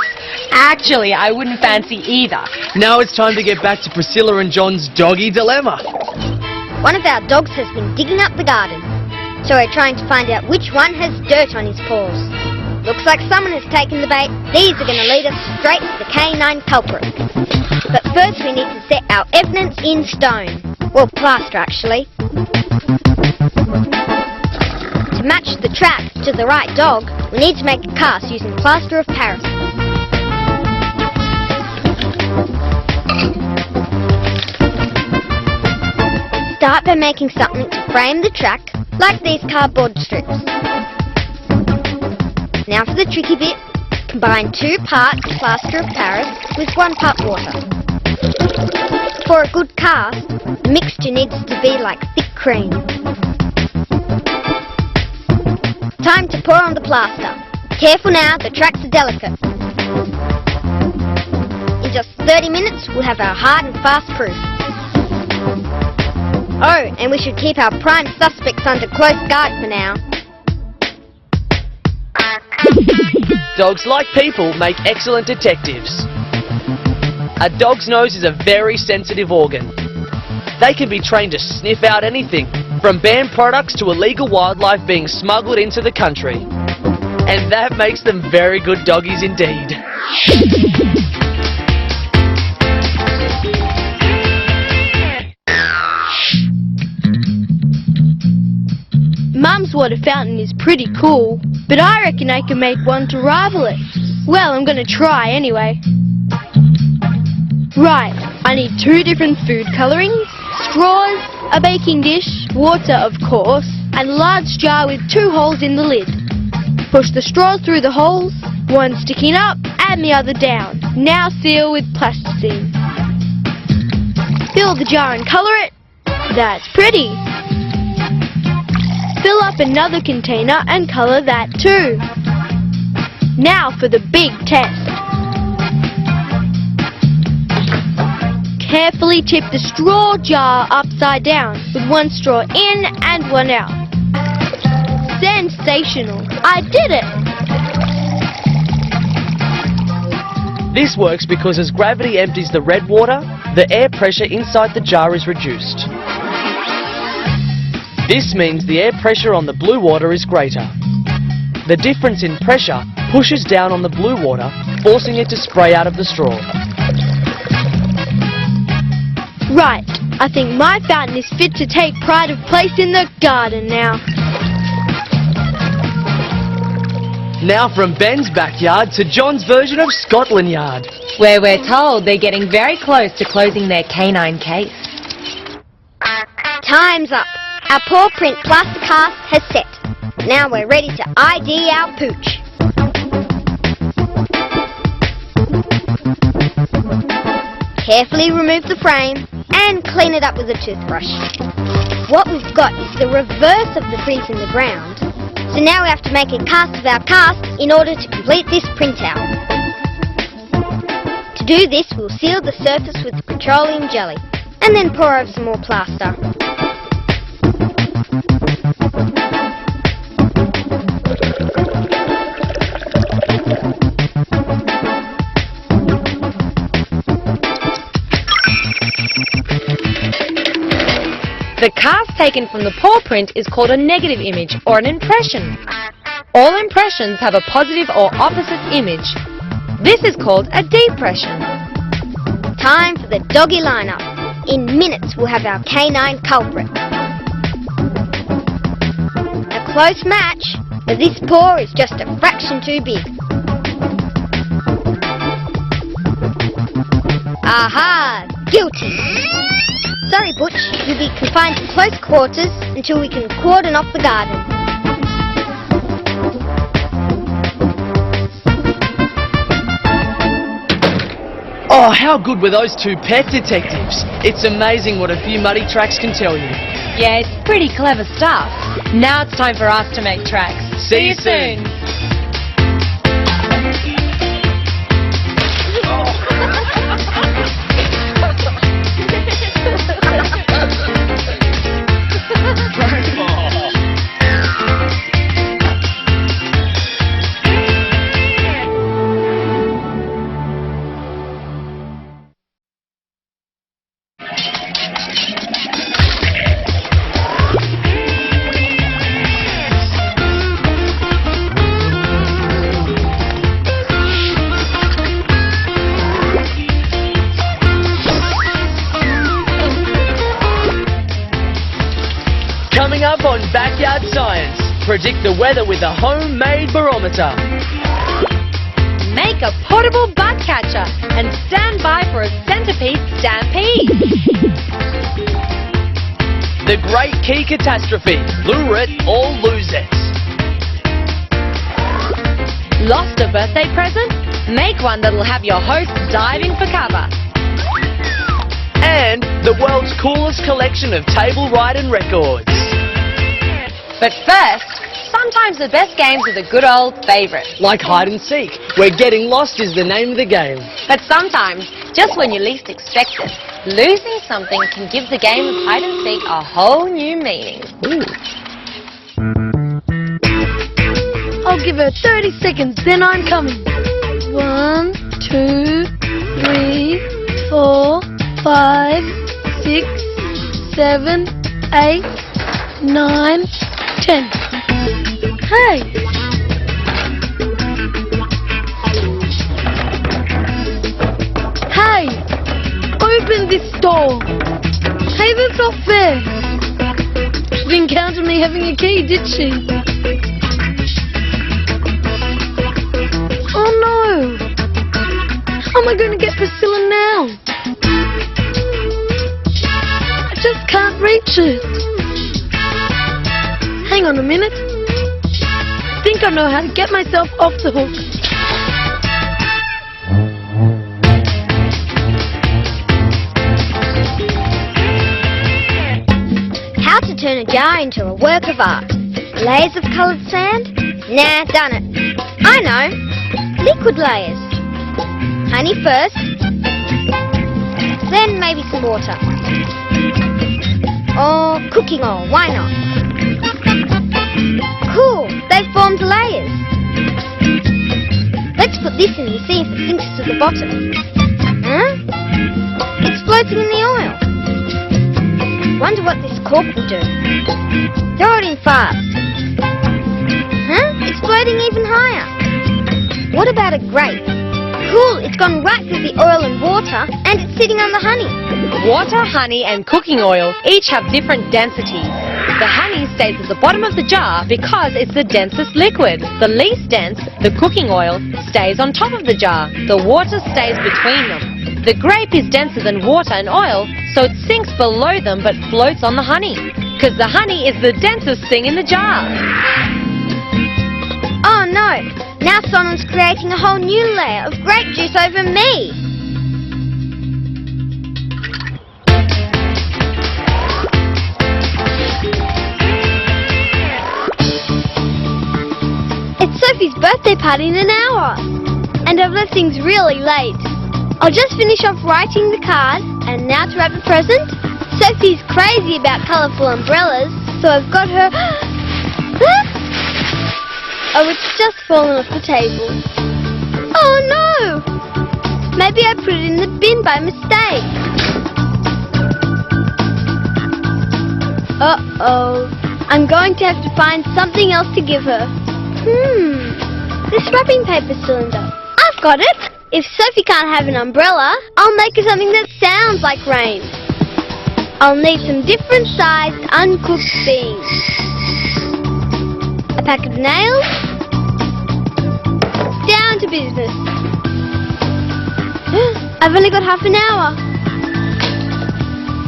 Actually, I wouldn't fancy either. Now it's time to get back to Priscilla and John's doggy dilemma. One of our dogs has been digging up the garden, so we're trying to find out which one has dirt on his paws. Looks like someone has taken the bait. These are going to lead us straight to the canine culprit. But first we need to set our evidence in stone. Well, plaster actually. To match the track to the right dog, we need to make a cast using plaster of Paris. Start by making something to frame the track, like these cardboard strips. Now for the tricky bit, combine 2 parts plaster of Paris with 1 part water. For a good cast, the mixture needs to be like thick cream. Time to pour on the plaster. Careful now, the tracks are delicate. In just 30 minutes, we'll have our hard and fast proof. Oh, and we should keep our prime suspects under close guard for now. Dogs, like people, make excellent detectives. A dog's nose is a very sensitive organ. They can be trained to sniff out anything, from banned products to illegal wildlife being smuggled into the country. And that makes them very good doggies indeed. Mum's water fountain is pretty cool, but I reckon I can make one to rival it. Well, I'm gonna try anyway. Right, I need 2 different food colourings, straws, a baking dish, water of course, and a large jar with 2 holes in the lid. Push the straws through the holes, one sticking up and the other down. Now seal with plasticine. Fill the jar and colour it. That's pretty. Fill up another container and colour that too. Now for the big test. Carefully tip the straw jar upside down with 1 straw in and 1 out. Sensational! I did it! This works because as gravity empties the red water, the air pressure inside the jar is reduced. This means the air pressure on the blue water is greater. The difference in pressure pushes down on the blue water, forcing it to spray out of the straw. Right, I think my fountain is fit to take pride of place in the garden now. Now from Ben's backyard to John's version of Scotland Yard. Where we're told they're getting very close to closing their canine case. Time's up. Our paw print plaster cast has set. Now we're ready to ID our pooch. Carefully remove the frame and clean it up with a toothbrush. What we've got is the reverse of the print in the ground. So now we have to make a cast of our cast in order to complete this printout. To do this, we'll seal the surface with petroleum jelly and then pour over some more plaster. The cast taken from the paw print is called a negative image or an impression. All impressions have a positive or opposite image. This is called a depression. Time for the doggy lineup. In minutes we'll have our canine culprit. A close match, but this paw is just a fraction too big. Aha! Guilty! Sorry, Butch, you'll be confined to close quarters until we can cordon off the garden. Oh, how good were those 2 pet detectives? It's amazing what a few muddy tracks can tell you. Yeah, it's pretty clever stuff. Now it's time for us to make tracks. See you soon. predict the weather with a homemade barometer. Make a portable bug catcher and stand by for a centipede stampede. The Great Key Catastrophe. Lure it or lose it. Lost a birthday present? Make one that'll have your host diving for cover. And the world's coolest collection of table riding records. But first, sometimes the best games are the good old favourite. Like hide and seek, where getting lost is the name of the game. But sometimes, just when you least expect it, losing something can give the game of hide and seek a whole new meaning. I'll give her 30 seconds, then I'm coming. 1, 2, 3, 4, 5, 6, 7, 8, 9, 10. Hey! Hey! Open this door! Hey, that's not fair! She didn't count on me having a key, did she? Oh no! How am I going to get Priscilla now? I just can't reach it. Hang on a minute. I think I know how to get myself off the hook. How to turn a jar into a work of art. Layers of coloured sand? Nah, done it. I know. Liquid layers. Honey first. Then maybe some water. Or cooking oil, why not? Cool, they've formed layers. Let's put this in and see if it sinks to the bottom. Huh? It's floating in the oil. Wonder what this cork will do. Throw it in fast. Huh? It's floating even higher. What about a grape? Cool, it's gone right through the oil and water, and it's sitting on the honey. Water, honey and cooking oil each have different densities. The honey stays at the bottom of the jar because it's the densest liquid. The least dense, the cooking oil, stays on top of the jar. The water stays between them. The grape is denser than water and oil, so it sinks below them but floats on the honey. Because the honey is the densest thing in the jar. Oh no! Now someone's creating a whole new layer of grape juice over me. It's Sophie's birthday party in an hour, and I've left things really late. I'll just finish off writing the card, and now to wrap the present. Sophie's crazy about colourful umbrellas, so I've got her... Oh, it's just fallen off the table. Oh no! Maybe I put it in the bin by mistake. Uh-oh. I'm going to have to find something else to give her. This wrapping paper cylinder. I've got it! If Sophie can't have an umbrella, I'll make her something that sounds like rain. I'll need some different sized uncooked beans. A pack of nails. Down to business. I've only got half an hour.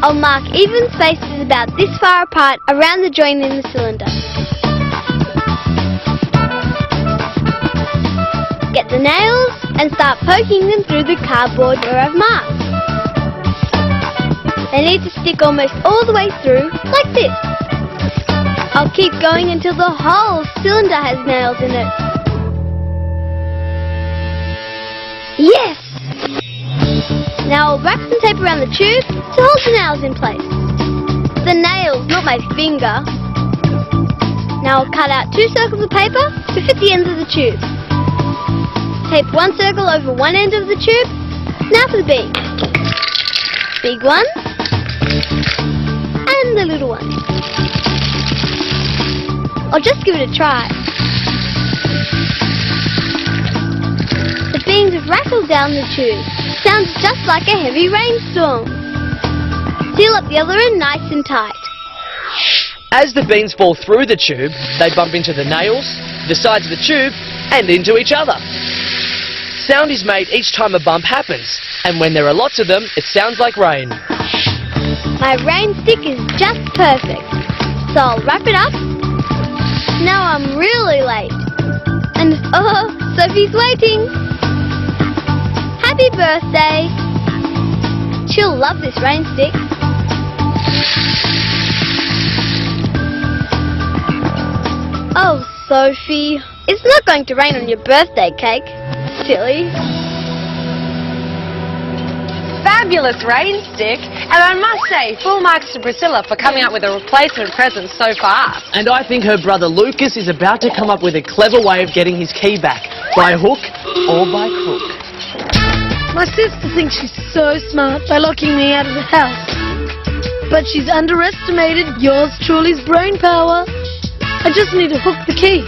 I'll mark even spaces about this far apart around the joint in the cylinder. Get the nails and start poking them through the cardboard where I've marked. They need to stick almost all the way through, like this. I'll keep going until the whole cylinder has nails in it. Yes! Now I'll wrap some tape around the tube to hold the nails in place. The nails, not my finger. Now I'll cut out 2 circles of paper to fit the ends of the tube. Tape 1 circle over one end of the tube. Now for the beak. Big one. And the little one. I'll just give it a try. The beans have rattled down the tube. Sounds just like a heavy rainstorm. Seal up the other end nice and tight. As the beans fall through the tube, they bump into the nails, the sides of the tube, and into each other. Sound is made each time a bump happens, and when there are lots of them, it sounds like rain. My rain stick is just perfect. So I'll wrap it up. Now I'm really late. And oh, Sophie's waiting. Happy birthday. She'll love this rain stick. Oh, Sophie. It's not going to rain on your birthday cake. Silly. Fabulous rain stick, and I must say, full marks to Priscilla for coming up with a replacement present so fast. And I think her brother Lucas is about to come up with a clever way of getting his key back, by hook or by crook. My sister thinks she's so smart by locking me out of the house. But she's underestimated yours truly's brain power. I just need to hook the key.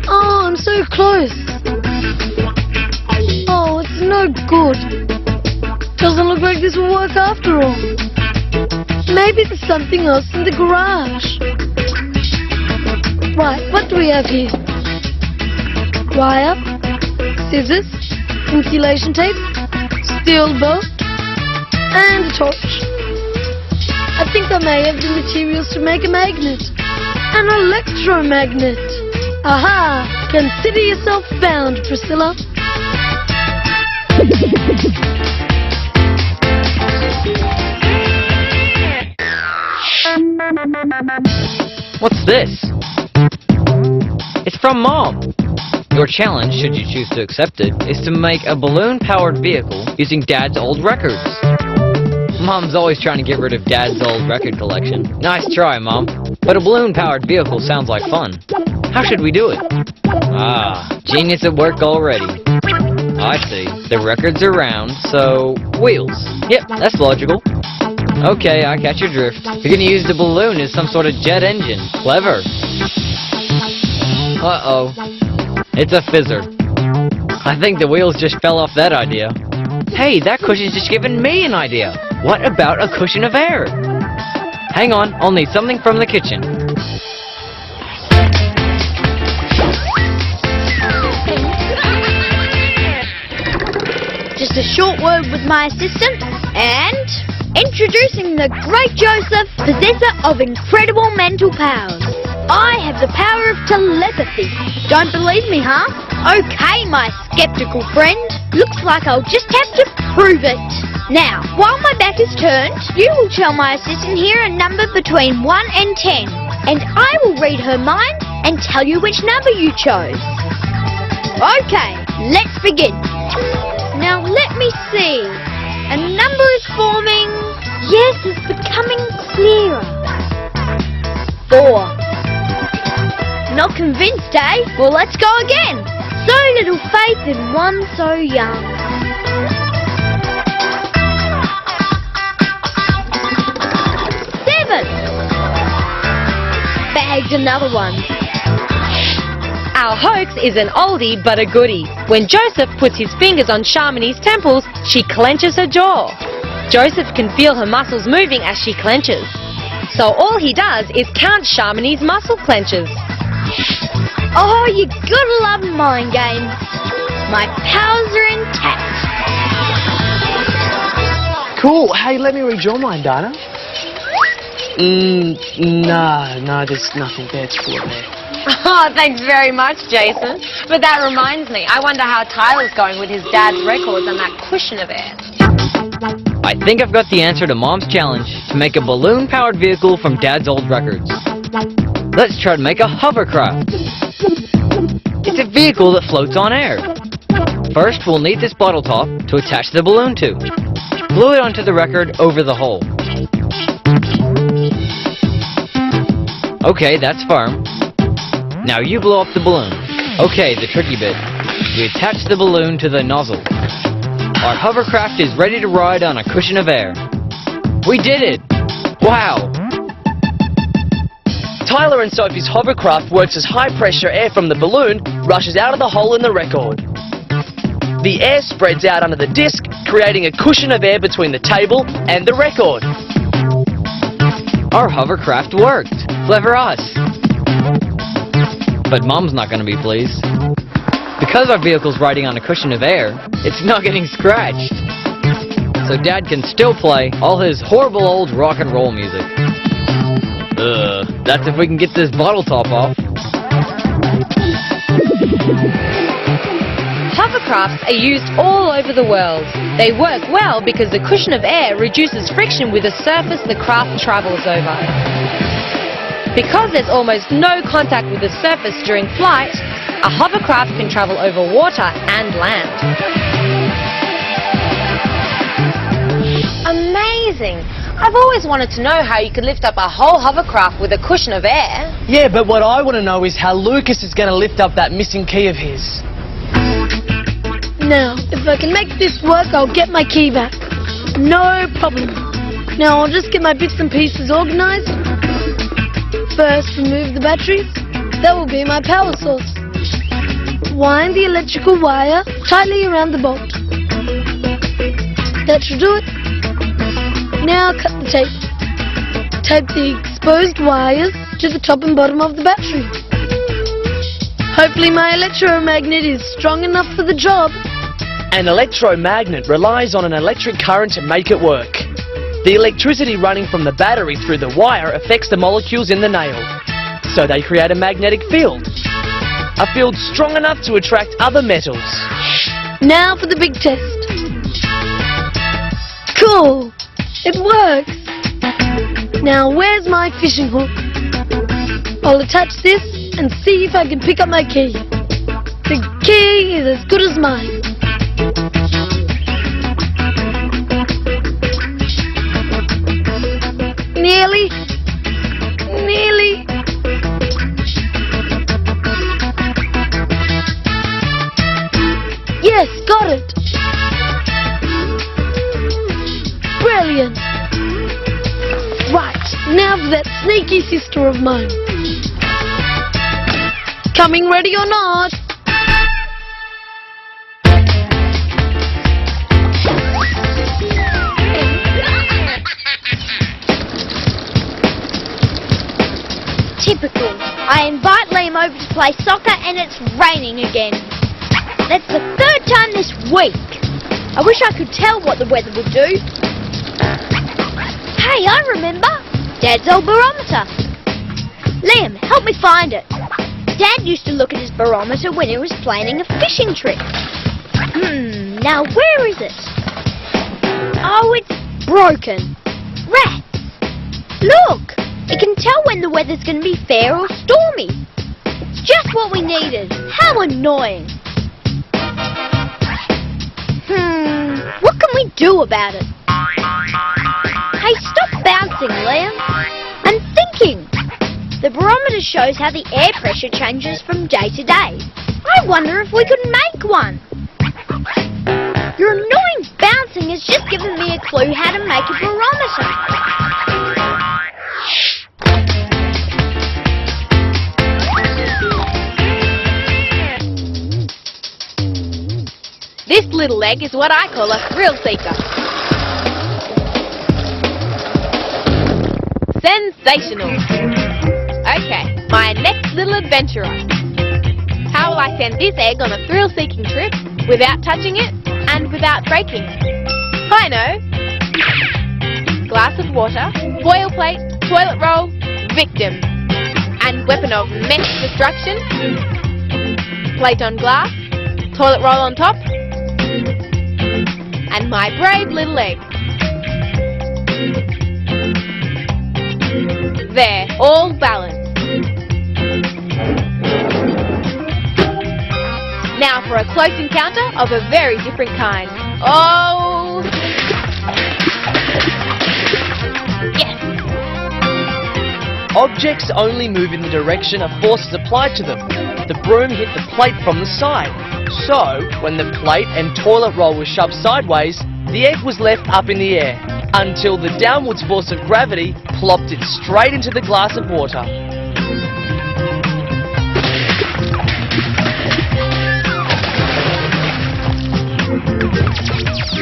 Oh, I'm so close. Oh, it's no good. Doesn't look like this will work after all. Maybe there's something else in the garage. Right, what do we have here? Wire, scissors, insulation tape, steel bolt, and a torch. I think I may have the materials to make a magnet. An electromagnet. Aha! Consider yourself found, Priscilla. What's this? It's from Mom. Your challenge, should you choose to accept it, is to make a balloon-powered vehicle using Dad's old records. Mom's always trying to get rid of Dad's old record collection. Nice try, Mom. But a balloon-powered vehicle sounds like fun. How should we do it? Ah, genius at work already. I see. The records are round, so wheels. Yep, that's logical. Okay, I catch your drift. You're gonna use the balloon as some sort of jet engine. Clever. Uh-oh. It's a fizzer. I think the wheels just fell off that idea. Hey, that cushion's just given me an idea. What about a cushion of air? Hang on, I'll need something from the kitchen. Just a short word with my assistant, and introducing the great Joseph, possessor of incredible mental powers. I have the power of telepathy. Don't believe me, huh? Okay, my skeptical friend. Looks like I'll just have to prove it. Now, while my back is turned, you will tell my assistant here a number between 1 and 10. And I will read her mind and tell you which number you chose. Okay, let's begin. Now let me see. A number is forming. Yes, it's becoming clearer. 4. Not convinced, eh? Well, let's go again. So little faith in one so young. 7. Bagged another one. Our hoax is an oldie but a goodie. When Joseph puts his fingers on Sharmini's temples, she clenches her jaw. Joseph can feel her muscles moving as she clenches. So all he does is count Sharmini's muscle clenches. Oh, you gotta love mind games. My powers are intact. Cool. Hey, let me read your mind, Dana. No, there's nothing there. It's full of air. Oh, thanks very much, Jason. But that reminds me, I wonder how Tyler's going with his dad's records and that cushion of air. I think I've got the answer to Mom's challenge to make a balloon-powered vehicle from Dad's old records. Let's try to make a hovercraft. It's a vehicle that floats on air. First, we'll need this bottle top to attach the balloon to. Glue it onto the record over the hole. Okay, that's firm. Now you blow up the balloon. Okay, the tricky bit. We attach the balloon to the nozzle. Our hovercraft is ready to ride on a cushion of air. We did it! Wow! Tyler and Sophie's hovercraft works as high-pressure air from the balloon rushes out of the hole in the record. the air spreads out under the disc, creating a cushion of air between the table and the record. Our hovercraft worked. Clever us. But Mom's not going to be pleased. Because our vehicle's riding on a cushion of air, it's not getting scratched. So Dad can still play all his horrible old rock and roll music. That's if we can get this bottle top off. Hovercrafts are used all over the world. They work well because the cushion of air reduces friction with the surface the craft travels over. Because there's almost no contact with the surface during flight, a hovercraft can travel over water and land. Amazing! I've always wanted to know how you could lift up a whole hovercraft with a cushion of air. Yeah, but what I want to know is how Lucas is going to lift up that missing key of his. Now, if I can make this work, I'll get my key back. No problem. Now I'll just get my bits and pieces organized. First, remove the batteries. That will be my power source. Wind the electrical wire tightly around the bolt. That should do it. Now cut the tape. Tape the exposed wires to the top and bottom of the battery. Hopefully my electromagnet is strong enough for the job. An electromagnet relies on an electric current to make it work. The electricity running from the battery through the wire affects the molecules in the nail, so they create a magnetic field. A field strong enough to attract other metals. Now for the big test. Cool! It works! Now where's my fishing hook? I'll attach this and see if I can pick up my key. The key is as good as mine. Nearly. Nearly. Yes, got it. Brilliant. Right, now for that sneaky sister of mine. Coming ready or not? Typical. I invite Liam over to play soccer and it's raining again. That's the third time this week. I wish I could tell what the weather would do. Hey, I remember. Dad's old barometer. Liam, help me find it. Dad used to look at his barometer when he was planning a fishing trip. Now where is it? Oh, it's broken. Rats. Look, it can tell when the weather's going to be fair or stormy. It's just what we needed. How annoying. What can we do about it? Hey, stop bouncing, Liam. I'm thinking. The barometer shows how the air pressure changes from day to day. I wonder if we could make one. Your annoying bouncing has just given me a clue how to make a barometer. This little egg is what I call a thrill seeker. Sensational. Okay, my next little adventurer. How will I send this egg on a thrill-seeking trip without touching it and without breaking it? I know. Glass of water, foil plate, toilet roll, victim. And weapon of mass destruction. Plate on glass, toilet roll on top, and my brave little egg. There, all balanced. Now for a close encounter of a very different kind. Oh! Yes! Objects only move in the direction of forces applied to them. The broom hit the plate from the side. So, when the plate and toilet roll were shoved sideways, the egg was left up in the air, until the downwards force of gravity plopped it straight into the glass of water.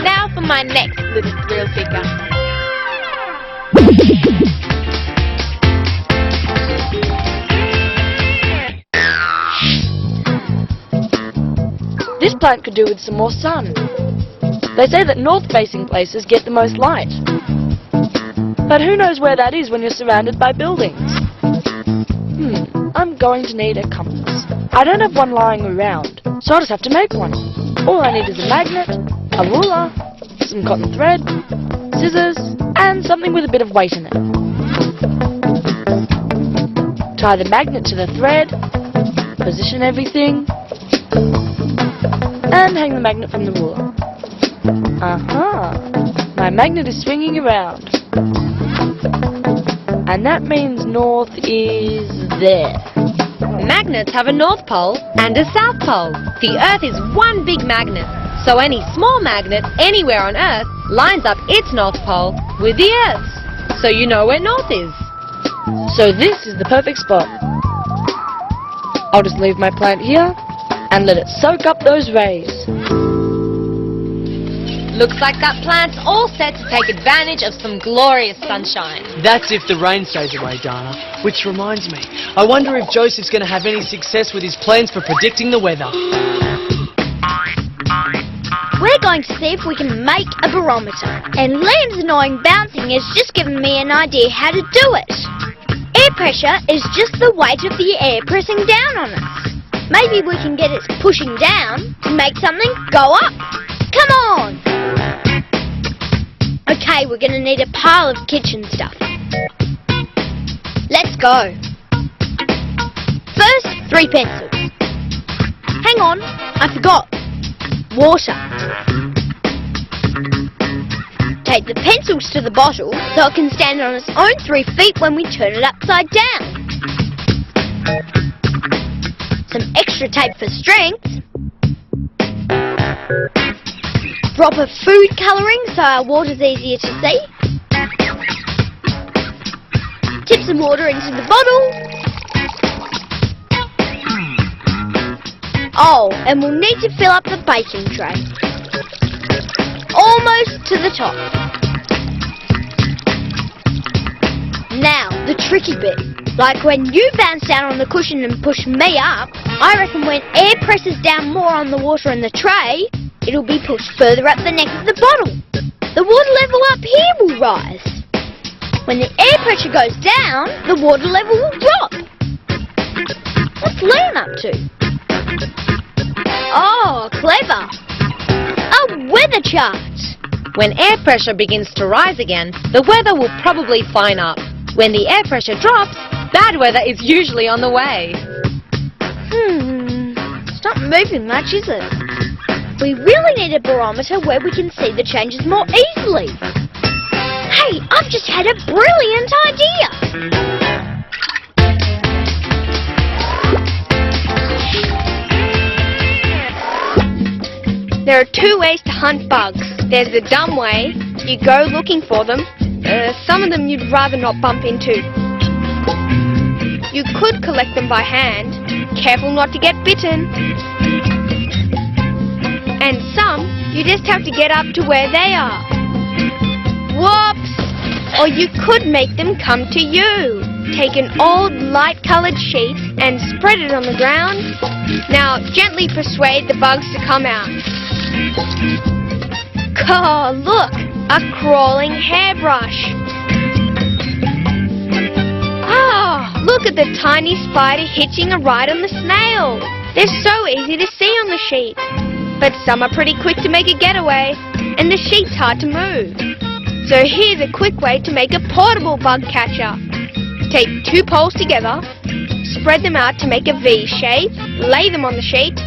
Now for my next little thrill seeker. This plant could do with some more sun. They say that north-facing places get the most light. But who knows where that is when you're surrounded by buildings? I'm going to need a compass. I don't have one lying around, so I'll just have to make one. All I need is a magnet, a ruler, some cotton thread, scissors, and something with a bit of weight in it. Tie the magnet to the thread, position everything, and hang the magnet from the ruler. My magnet is swinging around. And that means north is there. Magnets have a north pole and a south pole. The Earth is one big magnet, so any small magnet anywhere on Earth lines up its north pole with the Earth's, so you know where north is. So this is the perfect spot. I'll just leave my plant here and let it soak up those rays. Looks like that plant's all set to take advantage of some glorious sunshine. That's if the rain stays away, Dana. Which reminds me, I wonder if Joseph's going to have any success with his plans for predicting the weather. We're going to see if we can make a barometer. And Liam's annoying bouncing has just given me an idea how to do it. Air pressure is just the weight of the air pressing down on us. Maybe we can get it pushing down to make something go up. Come on! Okay, we're going to need a pile of kitchen stuff. Let's go. First, 3 pencils. Hang on, I forgot. Water. Take the pencils to the bottle so it can stand on its own 3 feet when we turn it upside down. Some extra tape for strength. Drop of food colouring so our water's easier to see. Tip some water into the bottle. Oh, and we'll need to fill up the baking tray. Almost to the top. Now, the tricky bit. Like when you bounce down on the cushion and push me up, I reckon when air presses down more on the water in the tray, it'll be pushed further up the neck of the bottle. The water level up here will rise. When the air pressure goes down, the water level will drop. What's Liam up to? Oh, clever. A weather chart. When air pressure begins to rise again, the weather will probably fine up. When the air pressure drops, bad weather is usually on the way. It's not moving much, is it? We really need a barometer where we can see the changes more easily. Hey, I've just had a brilliant idea! There are 2 ways to hunt bugs. There's the dumb way. You go looking for them. Some of them you'd rather not bump into. You could collect them by hand. Careful not to get bitten. And some, you just have to get up to where they are. Whoops! Or you could make them come to you. Take an old light-coloured sheet and spread it on the ground. Now gently persuade the bugs to come out. Oh, look! A crawling hairbrush. Oh, look at the tiny spider hitching a ride on the snail. They're so easy to see on the sheet. But some are pretty quick to make a getaway, and the sheet's hard to move. So here's a quick way to make a portable bug catcher. Take 2 poles together, spread them out to make a V shape, lay them on the sheet,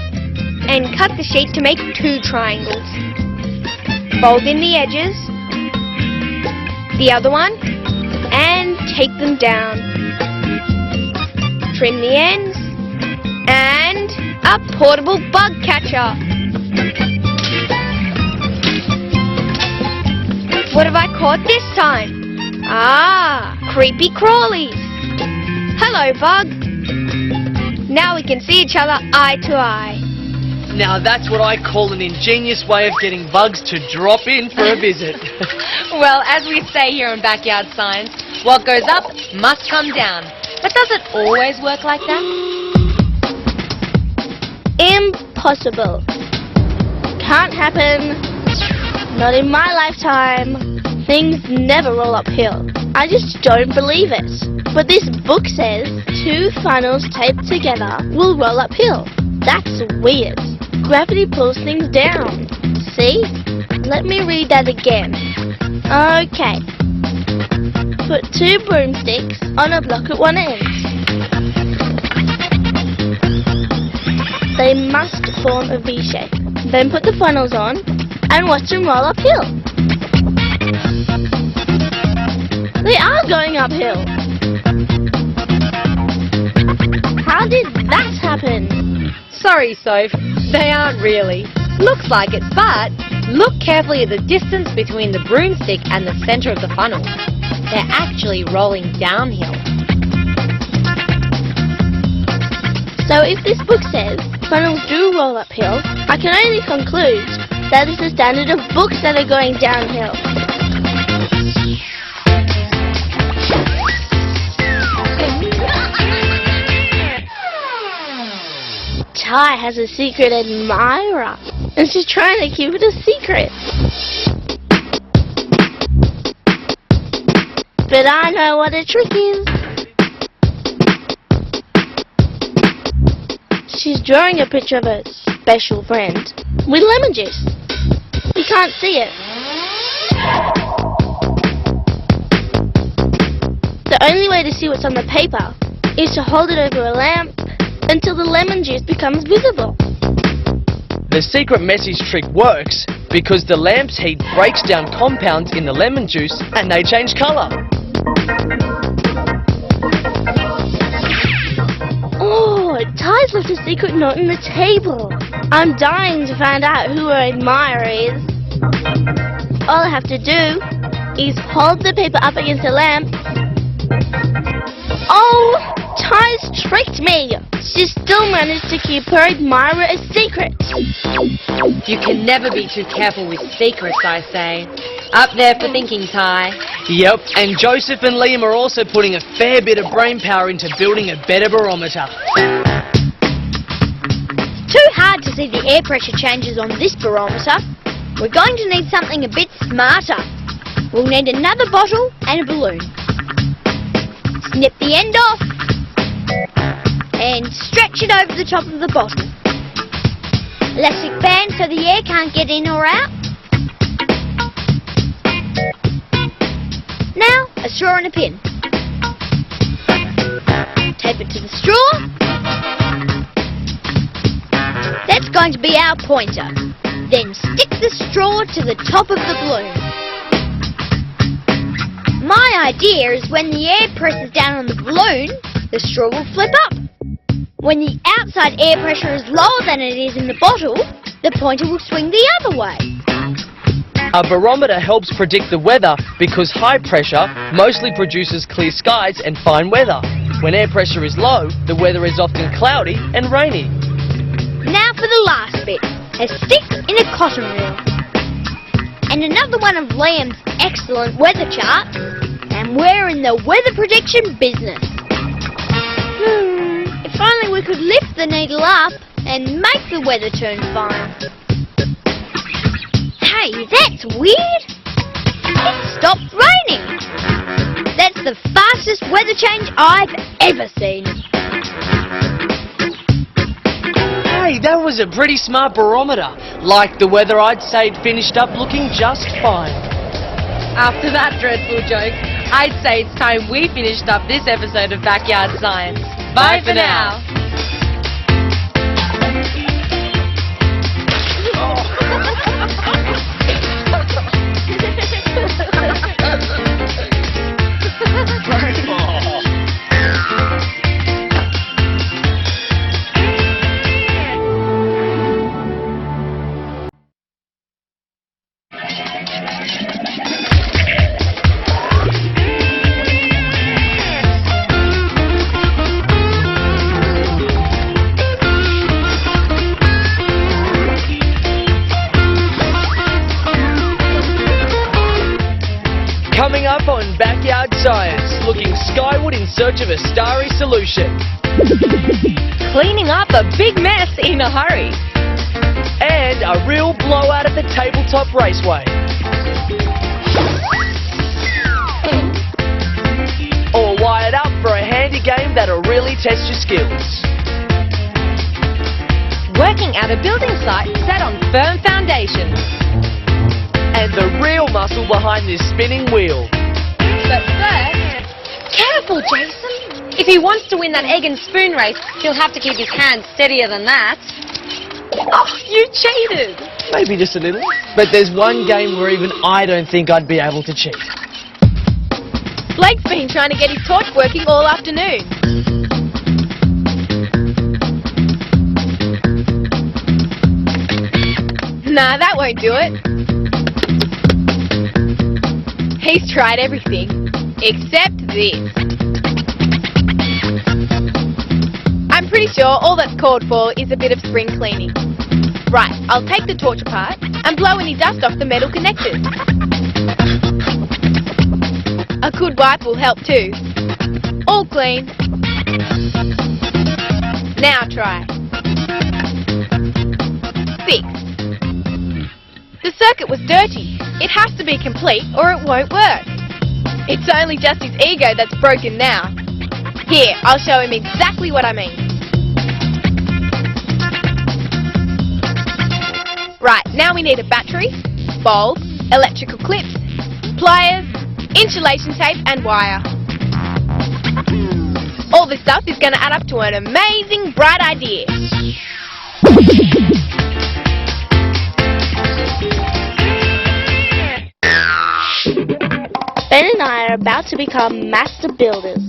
and cut the sheet to make 2 triangles. Fold in the edges, the other one, and take them down. Trim the ends, and a portable bug catcher. What have I caught this time? Ah, creepy crawlies. Hello, bug. Now we can see each other eye to eye. Now that's what I call an ingenious way of getting bugs to drop in for a visit. Well, as we say here in Backyard Science, what goes up must come down. But does it always work like that? Impossible. Can't happen. Not in my lifetime. Things never roll uphill. I just don't believe it. But this book says 2 funnels taped together will roll uphill. That's weird. Gravity pulls things down. See? Let me read that again. Okay. Put 2 broomsticks on a block at one end. They must form a V shape. Then put the funnels on and watch them roll uphill. They are going uphill. How did that happen? Sorry, Soph, they aren't really. Looks like it, but look carefully at the distance between the broomstick and the center of the funnel. They're actually rolling downhill. So if this book says funnels do roll uphill, I can only conclude that is the standard of books that are going downhill. Ty has a secret admirer, and she's trying to keep it a secret. But I know what the trick is. She's drawing a picture of a special friend with lemon juice. You can't see it. The only way to see what's on the paper is to hold it over a lamp until the lemon juice becomes visible. The secret message trick works because the lamp's heat breaks down compounds in the lemon juice and they change colour. Oh, Ty's left a secret note on the table. I'm dying to find out who her admirer is. All I have to do is hold the paper up against the lamp. Oh, Ty's tricked me. She still managed to keep her admirer a secret. You can never be too careful with secrets, I say. Up there for thinking, Ty. Yep, and Joseph and Liam are also putting a fair bit of brain power into building a better barometer. Too hard to see the air pressure changes on this barometer. We're going to need something a bit smarter. We'll need another bottle and a balloon. Snip the end off and stretch it over the top of the bottle. Elastic band so the air can't get in or out. Now, a straw and a pin. Tape it to the straw. That's going to be our pointer. Then stick the straw to the top of the balloon. My idea is when the air presses down on the balloon, the straw will flip up. When the outside air pressure is lower than it is in the bottle, the pointer will swing the other way. A barometer helps predict the weather because high pressure mostly produces clear skies and fine weather. When air pressure is low, the weather is often cloudy and rainy. Now for the last bit, a stick in a cotton reel. And another one of Liam's excellent weather charts, and we're in the weather prediction business. If only we could lift the needle up and make the weather turn fine. Hey, that's weird. It stopped raining. That's the fastest weather change I've ever seen. Hey, that was a pretty smart barometer. Like the weather, I'd say it finished up looking just fine. After that dreadful joke, I'd say it's time we finished up this episode of Backyard Science. Bye for now. in search of a starry solution. Cleaning up a big mess in a hurry. And a real blowout at the tabletop raceway. All wired up for a handy game that'll really test your skills. Working at a building site set on firm foundations. And the real muscle behind this spinning wheel. But first, careful, Jason. If he wants to win that egg and spoon race, he'll have to keep his hands steadier than that. Oh, you cheated! Maybe just a little. But there's one game where even I don't think I'd be able to cheat. Blake's been trying to get his torch working all afternoon. Nah, that won't do it. He's tried everything, except this. I'm pretty sure all that's called for is a bit of spring cleaning. Right, I'll take the torch apart and blow any dust off the metal connectors. A good wipe will help too. All clean. Now try. 6. The circuit was dirty. It has to be complete or it won't work. It's only just his ego that's broken now. Here, I'll show him exactly what I mean. Right, now we need a battery, bulb, electrical clips, pliers, insulation tape and wire. All this stuff is going to add up to an amazing bright idea. Ben and I are about to become master builders.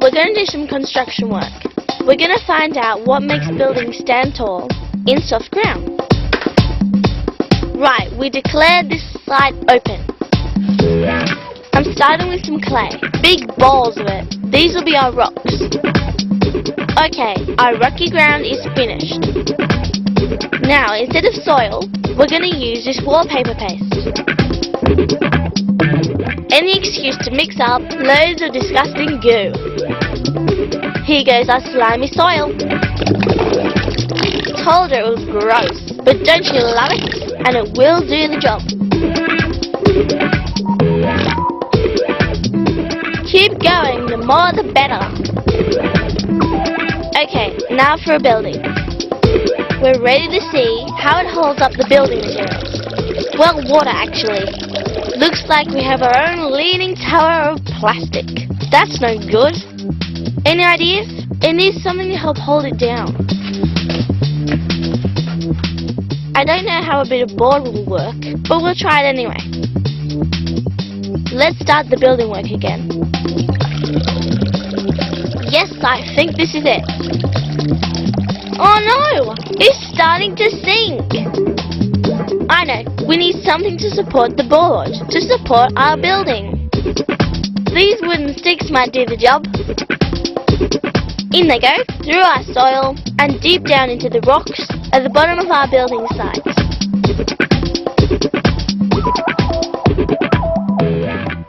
We're going to do some construction work. We're going to find out what makes buildings stand tall in soft ground. Right, we declare this site open. I'm starting with some clay, big balls of it. These will be our rocks. Okay, our rocky ground is finished. Now, instead of soil, we're going to use this wallpaper paste. Any excuse to mix up loads of disgusting goo. Here goes our slimy soil. Told her it was gross, but don't you love it? And it will do the job. Keep going, the more the better. Okay, now for a building. We're ready to see how it holds up the building materials. Well, water actually. Looks like we have our own leaning tower of plastic. That's no good. Any ideas? It needs something to help hold it down. I don't know how a bit of board will work, but we'll try it anyway. Let's start the building work again. Yes, I think this is it. Oh no! It's starting to sink! I know, we need something to support the board, to support our building. These wooden sticks might do the job. In they go, through our soil, and deep down into the rocks at the bottom of our building site.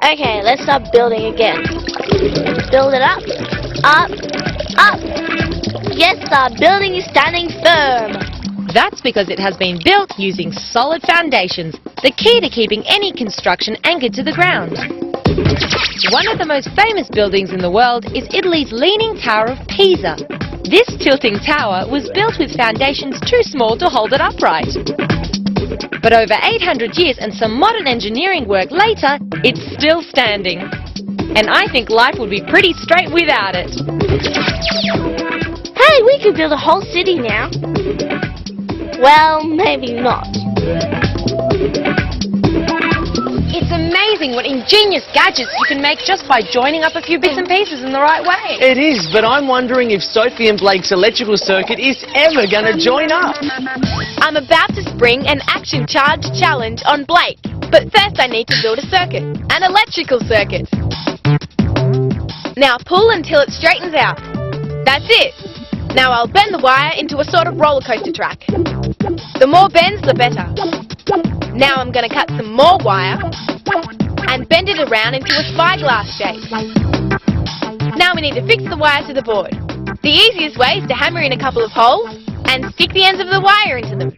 Okay, let's start building again. Build it up, up, up. Yes, our building is standing firm. That's because it has been built using solid foundations, the key to keeping any construction anchored to the ground. One of the most famous buildings in the world is Italy's Leaning Tower of Pisa. This tilting tower was built with foundations too small to hold it upright. But over 800 years and some modern engineering work later, it's still standing. And I think life would be pretty straight without it. Hey, we could build a whole city now. Well, maybe not. It's amazing what ingenious gadgets you can make just by joining up a few bits and pieces in the right way. It is, but I'm wondering if Sophie and Blake's electrical circuit is ever going to join up. I'm about to spring an action charge challenge on Blake. But first I need to build a circuit, an electrical circuit. Now pull until it straightens out. That's it. Now I'll bend the wire into a sort of roller coaster track. The more bends, the better. Now I'm going to cut some more wire and bend it around into a spyglass shape. Now we need to fix the wire to the board. The easiest way is to hammer in a couple of holes and stick the ends of the wire into them.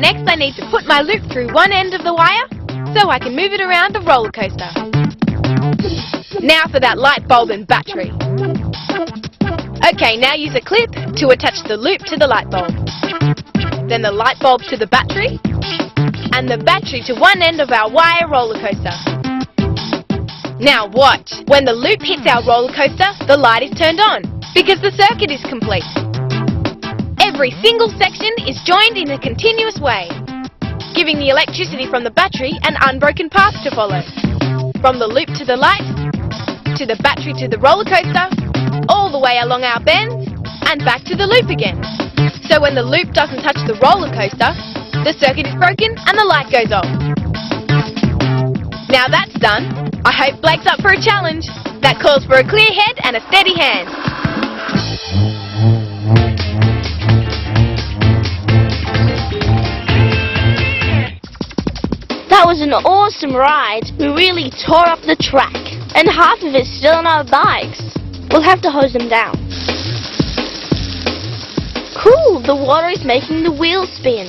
Next I need to put my loop through one end of the wire so I can move it around the roller coaster. Now for that light bulb and battery. Okay, now use a clip to attach the loop to the light bulb. Then the light bulb to the battery, and the battery to one end of our wire roller coaster. Now watch. When the loop hits our roller coaster, the light is turned on, because the circuit is complete. Every single section is joined in a continuous way, giving the electricity from the battery an unbroken path to follow. From the loop to the light, to the battery to the roller coaster, all the way along our bends, and back to the loop again. So when the loop doesn't touch the roller coaster, the circuit is broken and the light goes off. Now that's done, I hope Blake's up for a challenge that calls for a clear head and a steady hand. That was an awesome ride. We really tore up the track, and half of it's still on our bikes. We'll have to hose them down. Cool, the water is making the wheels spin.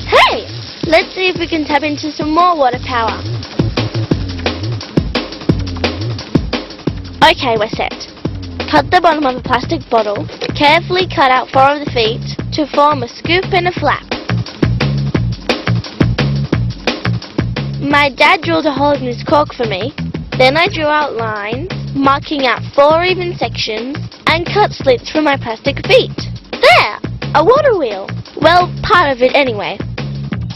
Hey, let's see if we can tap into some more water power. Okay, we're set. Cut the bottom of a plastic bottle, carefully cut out 4 of the feet to form a scoop and a flap. My dad drilled a hole in his cork for me. Then I drew out lines, marking out 4 even sections, and cut slits for my plastic feet. There! A water wheel! Well, part of it anyway.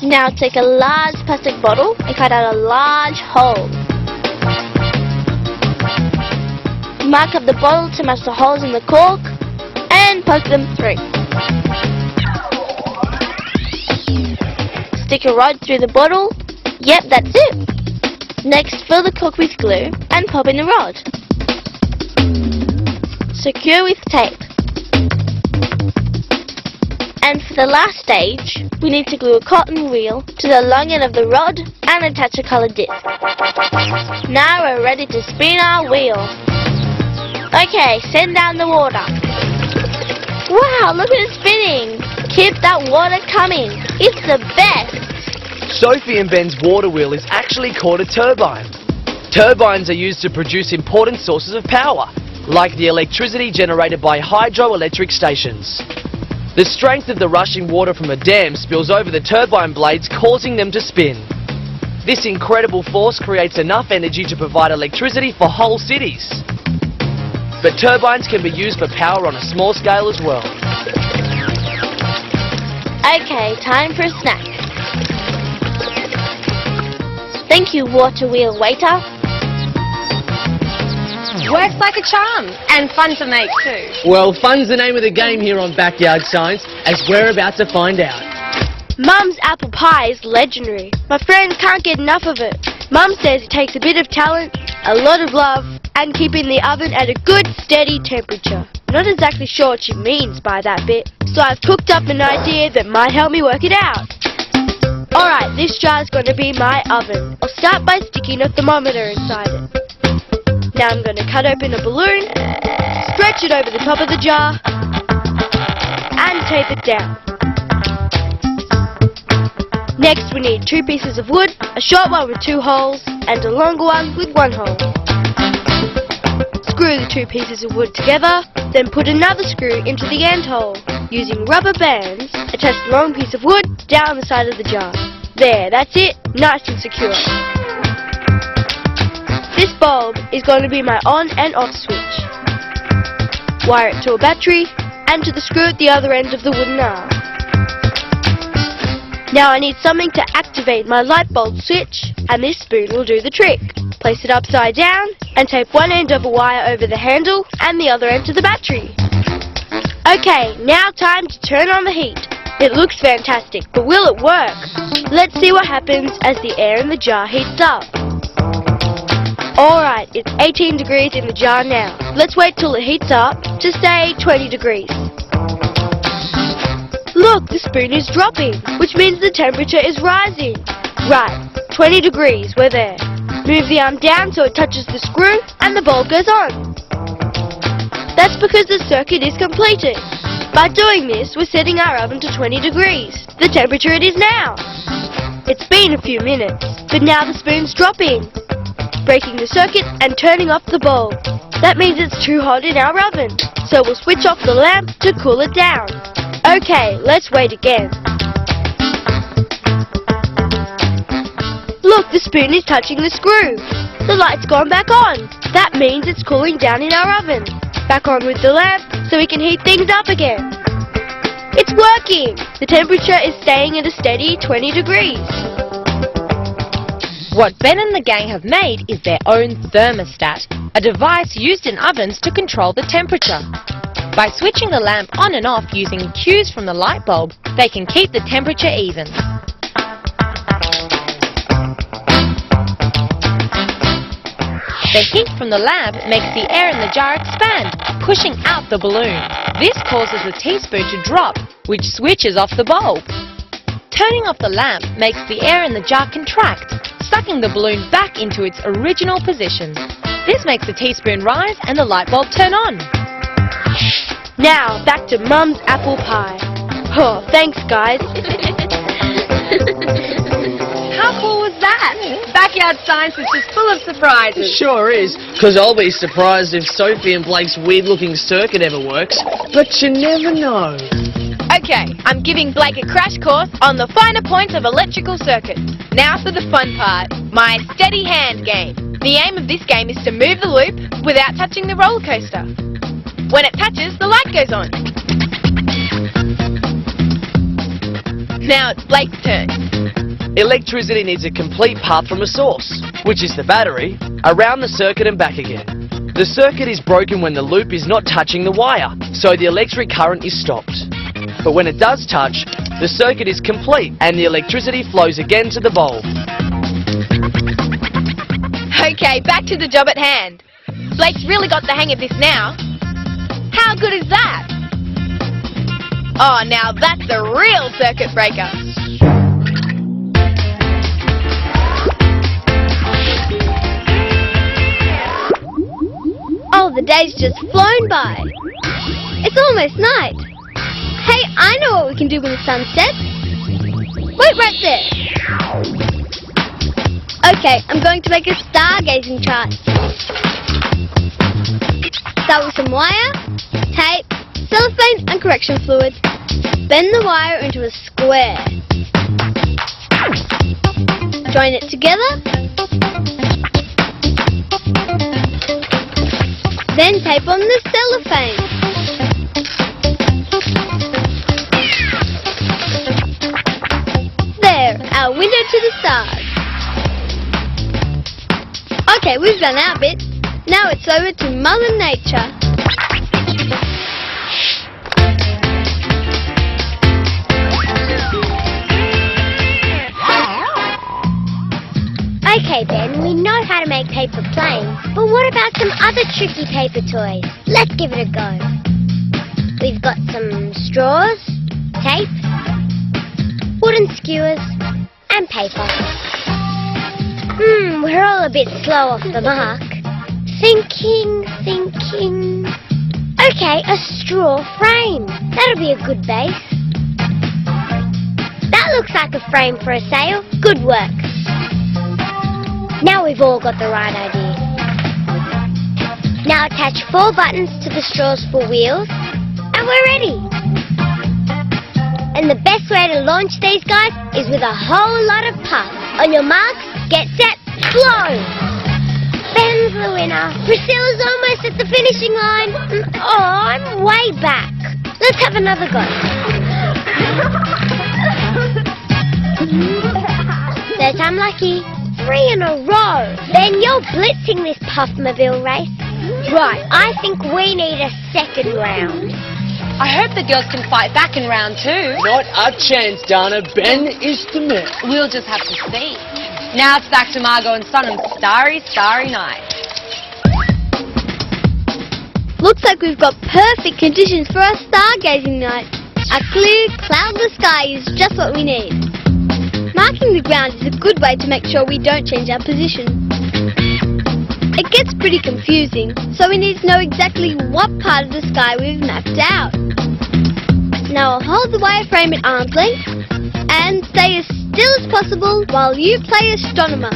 Now take a large plastic bottle and cut out a large hole. Mark up the bottle to match the holes in the cork, and poke them through. Stick a rod through the bottle. Yep, that's it. Next, fill the cork with glue and pop in the rod. Secure with tape. And for the last stage, we need to glue a cotton wheel to the long end of the rod and attach a coloured disc. Now we're ready to spin our wheel. Okay, send down the water. Wow, look at it spinning. Keep that water coming. It's the best. Sophie and Ben's water wheel is actually called a turbine. Turbines are used to produce important sources of power, like the electricity generated by hydroelectric stations. The strength of the rushing water from a dam spills over the turbine blades, causing them to spin. This incredible force creates enough energy to provide electricity for whole cities. But turbines can be used for power on a small scale as well. Okay, time for a snack. Thank you, water wheel waiter. Works like a charm, and fun to make too. Well, fun's the name of the game here on Backyard Science, as we're about to find out. Mum's apple pie is legendary. My friends can't get enough of it. Mum says it takes a bit of talent, a lot of love, and keeping the oven at a good, steady temperature. Not exactly sure what she means by that bit, so I've cooked up an idea that might help me work it out. Alright, this jar's going to be my oven. I'll start by sticking a thermometer inside it. Now I'm going to cut open a balloon, stretch it over the top of the jar, and tape it down. Next we need 2 pieces of wood, a short one with 2 holes, and a longer one with 1 hole. Screw the 2 pieces of wood together, then put another screw into the end hole. Using rubber bands, attach the long piece of wood down the side of the jar. There, that's it, nice and secure. This bulb is going to be my on and off switch. Wire it to a battery and to the screw at the other end of the wooden arm. Now I need something to activate my light bulb switch, and this spoon will do the trick. Place it upside down and tape one end of a wire over the handle and the other end to the battery. Okay, now time to turn on the heat. It looks fantastic, but will it work? Let's see what happens as the air in the jar heats up. Alright, it's 18 degrees in the jar now. Let's wait till it heats up to say 20 degrees. Look, the spoon is dropping, which means the temperature is rising. Right, 20 degrees, we're there. Move the arm down so it touches the screw and the bulb goes on. That's because the circuit is completed. By doing this, we're setting our oven to 20 degrees, the temperature it is now. It's been a few minutes, but now the spoon's dropping, breaking the circuit and turning off the bulb. That means it's too hot in our oven, so we'll switch off the lamp to cool it down. Okay, let's wait again. Look, the spoon is touching the screw. The light's gone back on. That means it's cooling down in our oven. Back on with the lamp so we can heat things up again. It's working! The temperature is staying at a steady 20 degrees. What Ben and the gang have made is their own thermostat, a device used in ovens to control the temperature. By switching the lamp on and off using cues from the light bulb, they can keep the temperature even. The heat from the lamp makes the air in the jar expand, pushing out the balloon. This causes the teaspoon to drop, which switches off the bulb. Turning off the lamp makes the air in the jar contract, sucking the balloon back into its original position. This makes the teaspoon rise and the light bulb turn on. Now, back to Mum's apple pie. Oh, thanks guys. How cool was that? Backyard Science is just full of surprises. Sure is, because I'll be surprised if Sophie and Blake's weird-looking circuit ever works. But you never know. Okay, I'm giving Blake a crash course on the finer points of electrical circuits. Now for the fun part, my steady hand game. The aim of this game is to move the loop without touching the roller coaster. When it touches, the light goes on. Now it's Blake's turn. Electricity needs a complete path from a source, which is the battery, around the circuit and back again. The circuit is broken when the loop is not touching the wire, so the electric current is stopped. But when it does touch, the circuit is complete and the electricity flows again to the bulb. Okay, back to the job at hand. Blake's really got the hang of this now. How good is that? Oh, now that's a real circuit breaker. Oh, the day's just flown by. It's almost night. Hey, I know what we can do when the sun sets. Wait right there. Okay, I'm going to make a stargazing chart. Start with some wire, tape, cellophane and correction fluid. Bend the wire into a square. Join it together. Then tape on the cellophane. There, our window to the stars. Okay, we've done our bit. Now it's over to Mother Nature. Okay, Ben, we know how to make paper planes, but what about some other tricky paper toys? Let's give it a go. We've got some straws, tape, wooden skewers, and paper. We're all a bit slow off the mark. Thinking. Okay, a straw frame. That'll be a good base. That looks like a frame for a sail. Good work. Now we've all got the right idea. Now attach 4 buttons to the straws for wheels, and we're ready. And the best way to launch these guys is with a whole lot of puff. On your marks, get set, blow! Ben's the winner. Priscilla's almost at the finishing line. Oh, I'm way back. Let's have another go. That I'm lucky. 3 in a row. Ben, you're blitzing this Puffmobile race. Right, I think we need a second round. I hope the girls can fight back in round 2. Not a chance, Dana. Ben is the man. We'll just have to see. Now it's back to Margot and Son and Starry, Starry Night. Looks like we've got perfect conditions for our stargazing night. A clear, cloudless sky is just what we need. Marking the ground is a good way to make sure we don't change our position. It gets pretty confusing, so we need to know exactly what part of the sky we've mapped out. Now I'll hold the wireframe at arm's length and stay as still as possible while you play astronomer.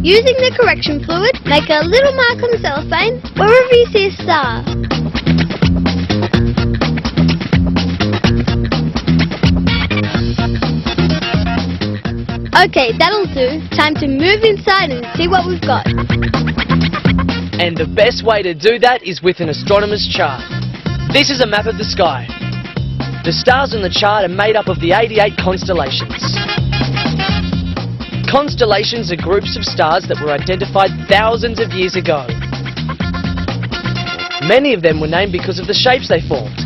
Using the correction fluid, make a little mark on the cellophane wherever you see a star. Okay, that'll do. Time to move inside and see what we've got. And the best way to do that is with an astronomer's chart. This is a map of the sky. The stars on the chart are made up of the 88 constellations. Constellations are groups of stars that were identified thousands of years ago. Many of them were named because of the shapes they formed,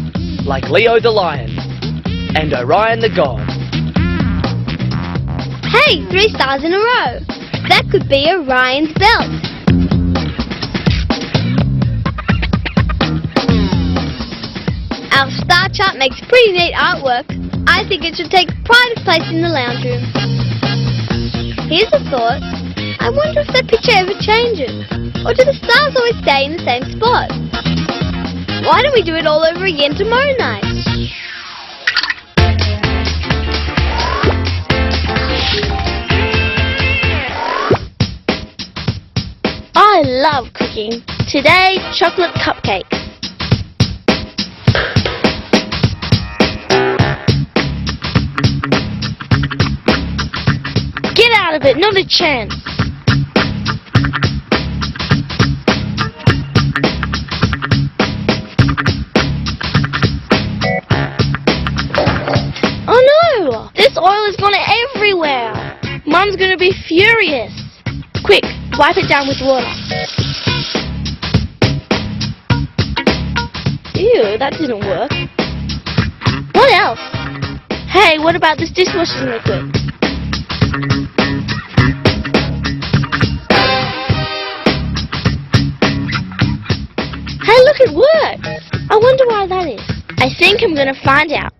like Leo the lion and Orion the god. Hey, 3 stars in a row. That could be Orion's belt. Our star chart makes pretty neat artwork. I think it should take pride of place in the lounge room. Here's a thought. I wonder if that picture ever changes. Or do the stars always stay in the same spot? Why don't we do it all over again tomorrow night? I love cooking. Today, chocolate cupcakes. Get out of it, not a chance. Oh no! This oil has gone everywhere. Mum's gonna be furious. Quick, wipe it down with water. Ew, that didn't work. What else? Hey, what about this dishwashing liquid? Hey, look, it works! I wonder why that is. I think I'm gonna find out.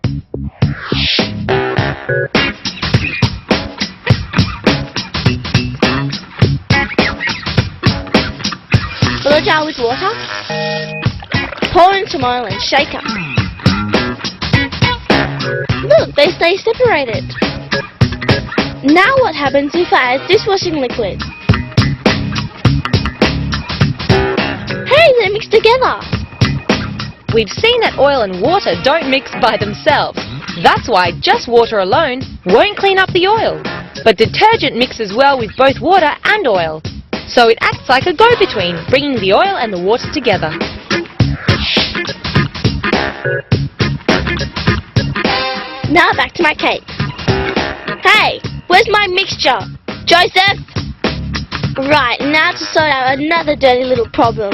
Fill a jar with water. Pour in some oil and shake up. Look, they stay separated. Now what happens if I add dishwashing liquid? Hey, they mix together. We've seen that oil and water don't mix by themselves. That's why just water alone won't clean up the oil. But detergent mixes well with both water and oil. So it acts like a go-between, bringing the oil and the water together. Now back to my cake. Hey, where's my mixture? Joseph? Right, now to sort out another dirty little problem.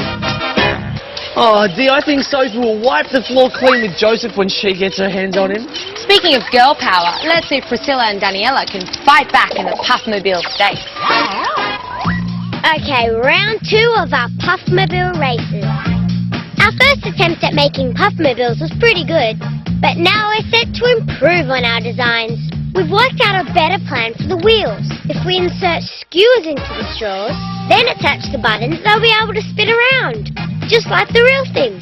Oh, Dee, I think Sophie will wipe the floor clean with Joseph when she gets her hands on him. Speaking of girl power, let's see if Priscilla and Daniela can fight back in the Puffmobile stakes. Okay, round 2 of our Puffmobile races. Our first attempt at making Puffmobiles was pretty good, but now we're set to improve on our designs. We've worked out a better plan for the wheels. If we insert skewers into the straws, then attach the buttons, they'll be able to spin around, just like the real thing.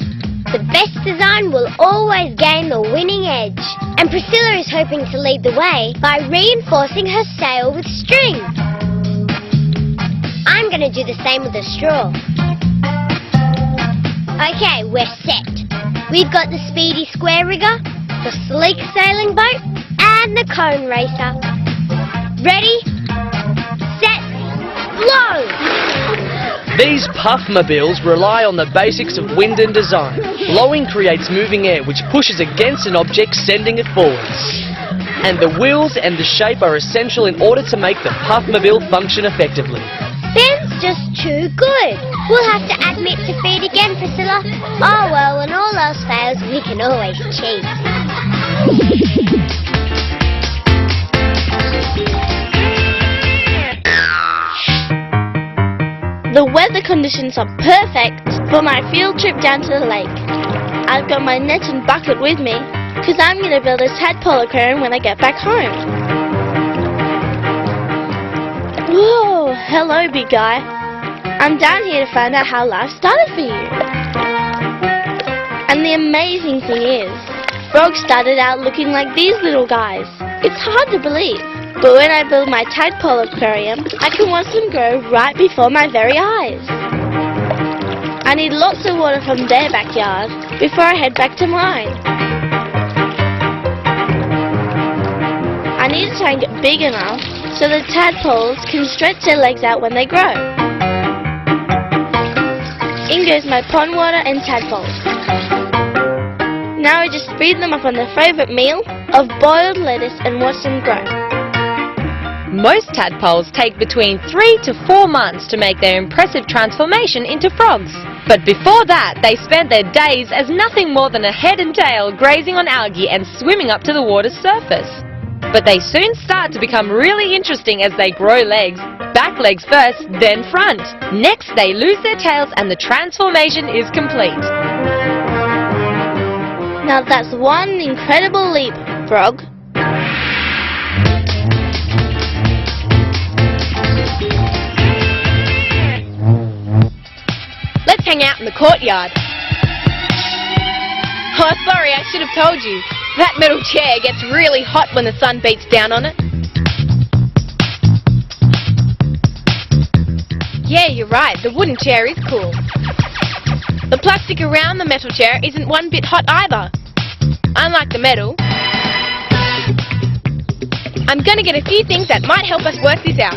The best design will always gain the winning edge, and Priscilla is hoping to lead the way by reinforcing her sail with string. I'm going to do the same with the straw. Okay, we're set. We've got the speedy square rigger, the sleek sailing boat, and the cone racer. Ready, set, blow! These Puffmobiles rely on the basics of wind and design. Blowing creates moving air which pushes against an object, sending it forwards. And the wheels and the shape are essential in order to make the Puffmobile function effectively. Ben's just too good. We'll have to admit defeat again, Priscilla. Oh well, when all else fails, we can always cheat. The weather conditions are perfect for my field trip down to the lake. I've got my net and bucket with me, because I'm going to build a tadpole aquarium when I get back home. Whoa, hello, big guy. I'm down here to find out how life started for you. And the amazing thing is, frogs started out looking like these little guys. It's hard to believe. But when I build my tadpole aquarium, I can watch them grow right before my very eyes. I need lots of water from their backyard before I head back to mine. I need a tank big enough so the tadpoles can stretch their legs out when they grow. In goes my pond water and tadpoles. Now I just feed them up on their favourite meal of boiled lettuce and watch them grow. Most tadpoles take between 3 to 4 months to make their impressive transformation into frogs. But before that, they spent their days as nothing more than a head and tail grazing on algae and swimming up to the water's surface. But they soon start to become really interesting as they grow legs. Back legs first, then front. Next, they lose their tails and the transformation is complete. Now that's one incredible leap, frog. Let's hang out in the courtyard. Oh, sorry, I should have told you. That metal chair gets really hot when the sun beats down on it. Yeah, you're right, the wooden chair is cool. The plastic around the metal chair isn't one bit hot either. Unlike the metal. I'm gonna get a few things that might help us work this out.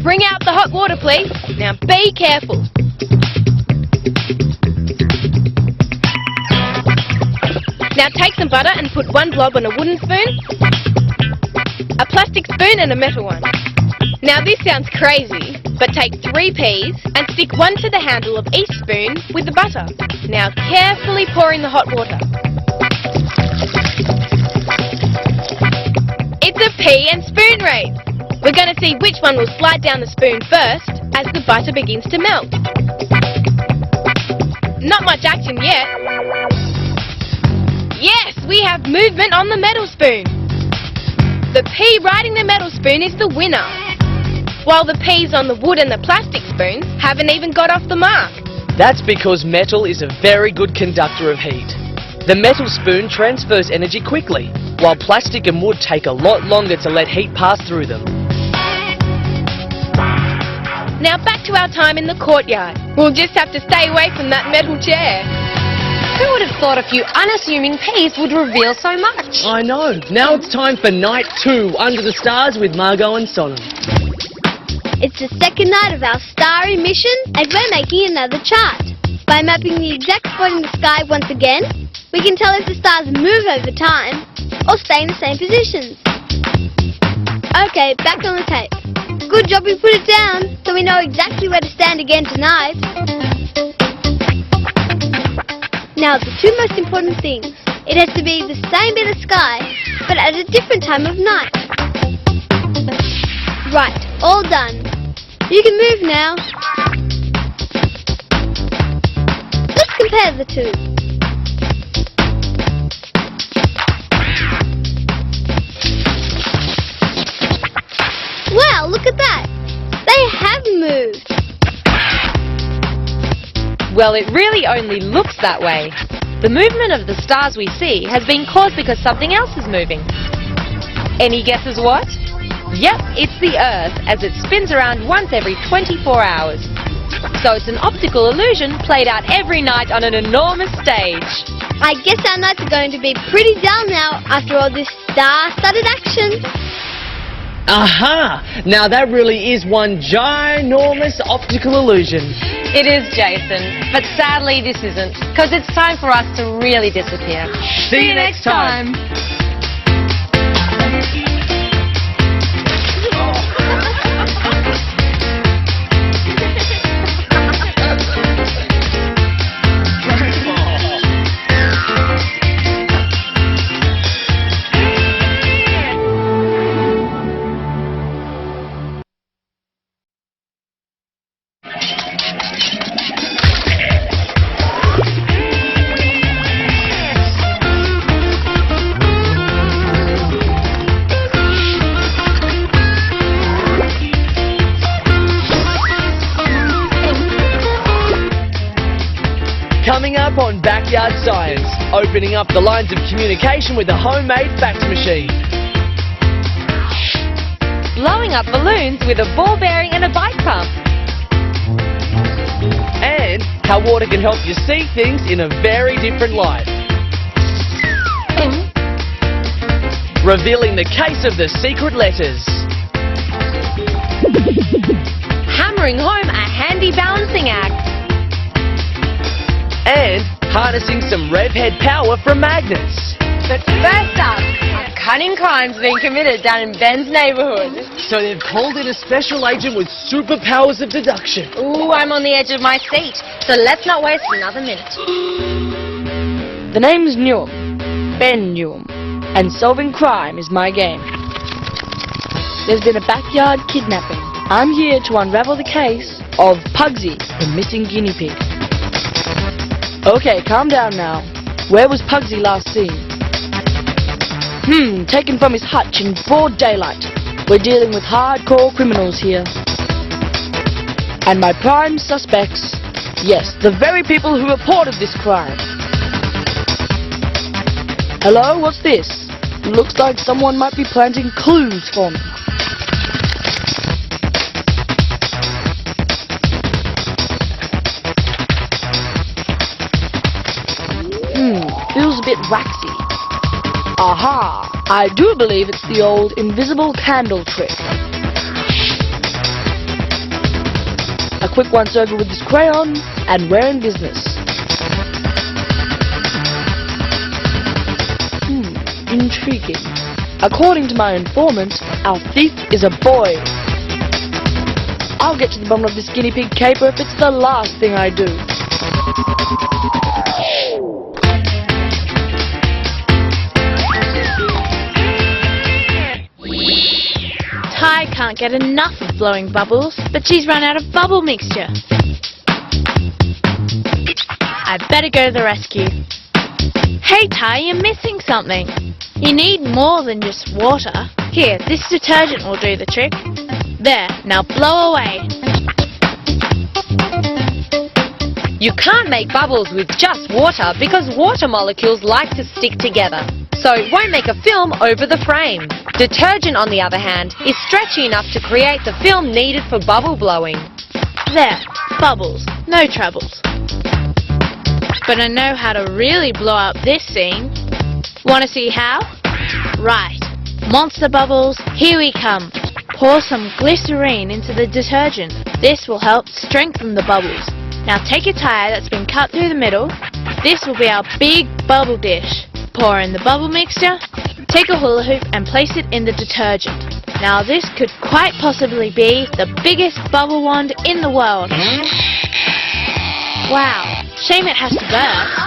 Bring out the hot water, please. Now be careful. Now take some butter and put one blob on a wooden spoon, a plastic spoon and a metal one. Now this sounds crazy, but take 3 peas and stick one to the handle of each spoon with the butter. Now carefully pour in the hot water. It's a pea and spoon race. We're going to see which one will slide down the spoon first as the butter begins to melt. Not much action yet. Yes, we have movement on the metal spoon. The pea riding the metal spoon is the winner, while the peas on the wood and the plastic spoons haven't even got off the mark. That's because metal is a very good conductor of heat. The metal spoon transfers energy quickly, while plastic and wood take a lot longer to let heat pass through them. Now back to our time in the courtyard. We'll just have to stay away from that metal chair. Who would have thought a few unassuming peas would reveal so much? I know. Now it's time for night 2 under the stars with Margot and Sonam. It's the second night of our starry mission, and we're making another chart. By mapping the exact spot in the sky once again, we can tell if the stars move over time or stay in the same positions. Okay, back on the tape. Good job we put it down, so we know exactly where to stand again tonight. Now, the 2 most important things. It has to be the same bit of sky, but at a different time of night. Right, all done. You can move now. Let's compare the 2. Wow, look at that! They have moved! Well, it really only looks that way. The movement of the stars we see has been caused because something else is moving. Any guesses what? Yep, it's the Earth, as it spins around once every 24 hours. So it's an optical illusion played out every night on an enormous stage. I guess our nights are going to be pretty dull now after all this star-studded action. Aha! Now that really is one ginormous optical illusion. It is, Jason, but sadly this isn't, because it's time for us to really disappear. See you next time. Coming up on Backyard Science, opening up the lines of communication with a homemade fax machine. Blowing up balloons with a ball bearing and a bike pump. And how water can help you see things in a very different light. Revealing the case of the secret letters. Hammering home a handy balancing act. And harnessing some rev head power from magnets. But first up, a cunning crime's been committed down in Ben's neighbourhood. So they've called in a special agent with superpowers of deduction. Ooh, I'm on the edge of my seat, so let's not waste another minute. The name's Newham, Ben Newham, and solving crime is my game. There's been a backyard kidnapping. I'm here to unravel the case of Pugsy, the missing guinea pig. Okay, calm down now. Where was Pugsy last seen? Taken from his hutch in broad daylight. We're dealing with hardcore criminals here. And my prime suspects, yes, the very people who reported this crime. Hello, what's this? Looks like someone might be planting clues for me. Feels a bit waxy. Aha! I do believe it's the old invisible candle trick. A quick once over with this crayon, and we're in business. Intriguing. According to my informant, our thief is a boy. I'll get to the bottom of this guinea pig caper if it's the last thing I do. Ty can't get enough of blowing bubbles, but she's run out of bubble mixture. I'd better go to the rescue. Hey Ty, you're missing something. You need more than just water. Here, this detergent will do the trick. There, now blow away. You can't make bubbles with just water because water molecules like to stick together, so it won't make a film over the frame. Detergent, on the other hand, is stretchy enough to create the film needed for bubble blowing. There, bubbles, no troubles. But I know how to really blow up this scene. Want to see how? Right, monster bubbles, here we come. Pour some glycerine into the detergent. This will help strengthen the bubbles. Now take a tire that's been cut through the middle. This will be our big bubble dish. Pour in the bubble mixture. Take a hula hoop and place it in the detergent. Now this could quite possibly be the biggest bubble wand in the world. Wow, shame it has to burst.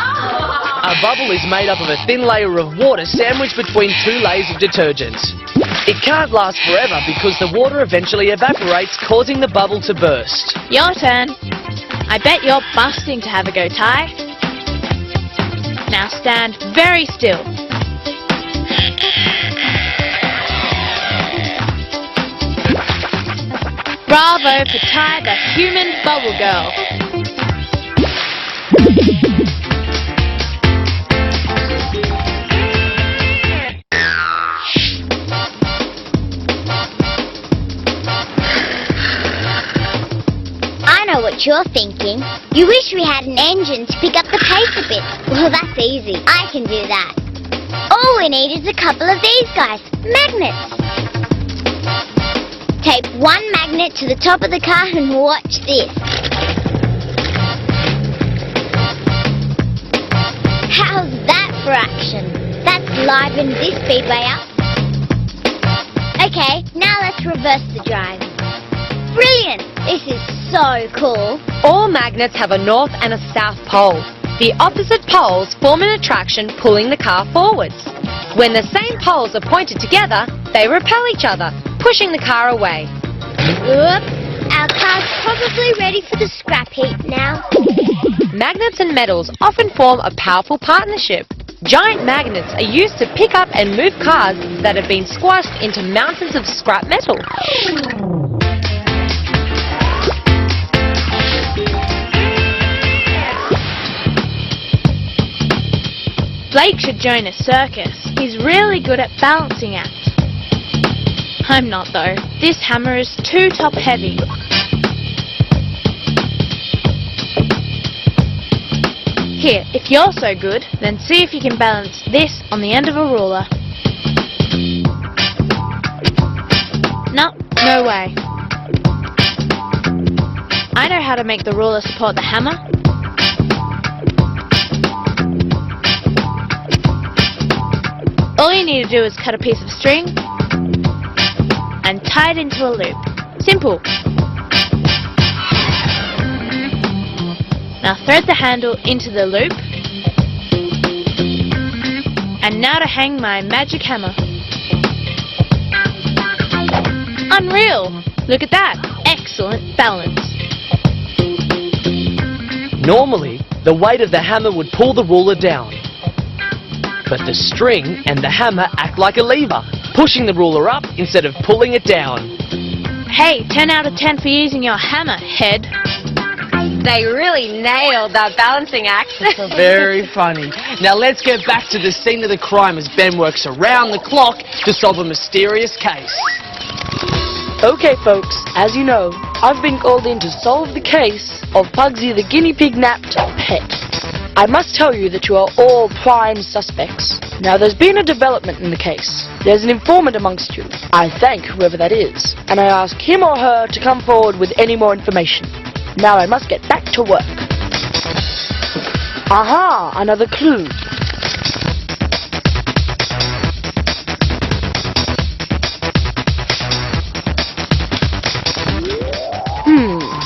A bubble is made up of a thin layer of water sandwiched between two layers of detergent. It can't last forever because the water eventually evaporates, causing the bubble to burst. Your turn. I bet you're busting to have a go, Ty. Now stand very still. Bravo for Ty, the human bubble girl. I know what you're thinking. You wish we had an engine to pick up the paper bits. Well, that's easy. I can do that. All we need is a couple of these guys, magnets. Tape one magnet to the top of the car and watch this. How's that for action? That's livened this speedway up. Okay, now let's reverse the drive. Brilliant! This is so cool. All magnets have a north and a south pole. The opposite poles form an attraction pulling the car forwards. When the same poles are pointed together, they repel each other, pushing the car away. Oop, our car's probably ready for the scrap heap now. Magnets and metals often form a powerful partnership. Giant magnets are used to pick up and move cars that have been squashed into mountains of scrap metal. Blake should join a circus. He's really good at balancing acts. I'm not though. This hammer is too top heavy. Here, if you're so good, then see if you can balance this on the end of a ruler. No way. I know how to make the ruler support the hammer. All you need to do is cut a piece of string and tie it into a loop. Simple. Now thread the handle into the loop. And now to hang my magic hammer. Unreal! Look at that! Excellent balance. Normally, the weight of the hammer would pull the ruler down. But the string and the hammer act like a lever, pushing the ruler up instead of pulling it down. Hey, 10 out of 10 for using your hammer, head. They really nailed that balancing act. Very funny. Now let's get back to the scene of the crime as Ben works around the clock to solve a mysterious case. Okay folks, as you know, I've been called in to solve the case of Pugsy the guinea pig napped pet. I must tell you that you are all prime suspects. Now there's been a development in the case. There's an informant amongst you. I thank whoever that is, and I ask him or her to come forward with any more information. Now I must get back to work. Aha, another clue.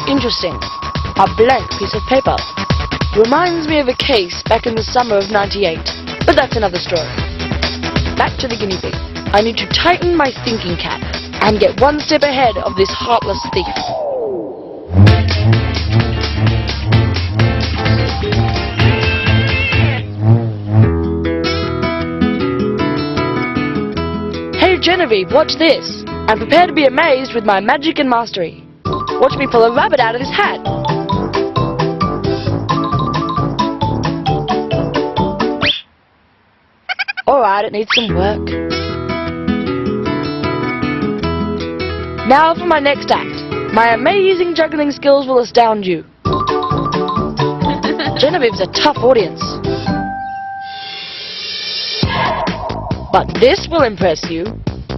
Interesting. A blank piece of paper. Reminds me of a case back in the summer of '98. But that's another story. Back to the guinea pig. I need to tighten my thinking cap and get one step ahead of this heartless thief. Hey Genevieve, watch this. I'm prepared to be amazed with my magic and mastery. Watch me pull a rabbit out of this hat. Alright, it needs some work. Now for my next act. My amazing juggling skills will astound you. Genevieve's a tough audience. But this will impress you.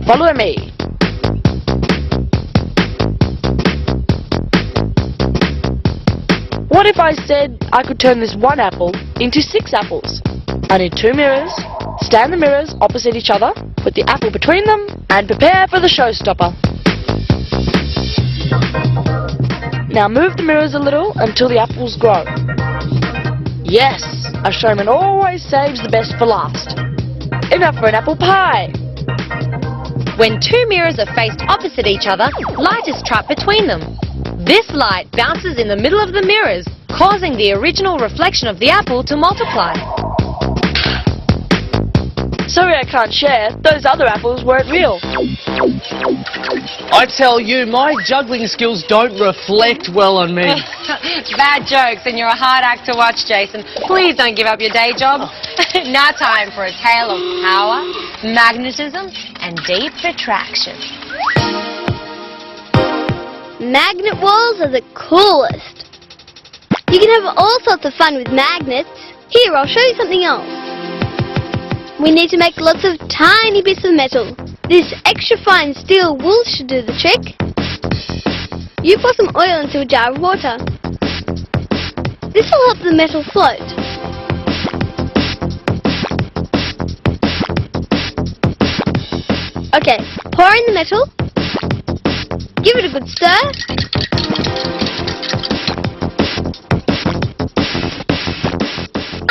Follow me. What if I said I could turn this one apple into 6 apples? I need 2 mirrors. Stand the mirrors opposite each other, put the apple between them, and prepare for the showstopper. Now move the mirrors a little until the apples grow. Yes, a showman always saves the best for last. Enough for an apple pie. When 2 mirrors are faced opposite each other, light is trapped between them. This light bounces in the middle of the mirrors, causing the original reflection of the apple to multiply. Sorry I can't share, those other apples weren't real. I tell you, my juggling skills don't reflect well on me. Bad jokes, and you're a hard act to watch, Jason. Please don't give up your day job. Now time for a tale of power, magnetism, and deep attraction. Magnet walls are the coolest. You can have all sorts of fun with magnets. Here, I'll show you something else. We need to make lots of tiny bits of metal. This extra fine steel wool should do the trick. You pour some oil into a jar of water. This will help the metal float. Okay, pour in the metal. Give it a good stir.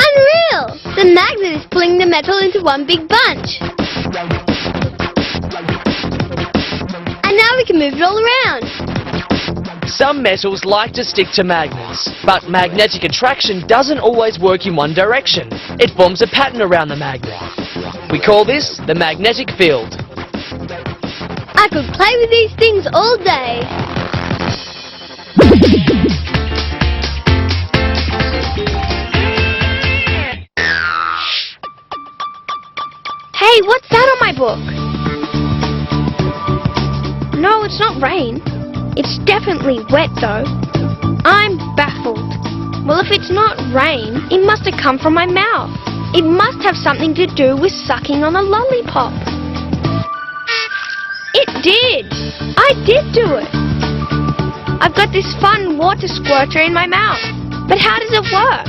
Unreal! The magnet is pulling the metal into one big bunch. And now we can move it all around. Some metals like to stick to magnets, but magnetic attraction doesn't always work in one direction. It forms a pattern around the magnet. We call this the magnetic field. I could play with these things all day. Hey, what's that on my book? No, it's not rain. It's definitely wet though. I'm baffled. Well, if it's not rain, it must have come from my mouth. It must have something to do with sucking on a lollipop. It did! I did do it! I've got this fun water squirter in my mouth. But how does it work?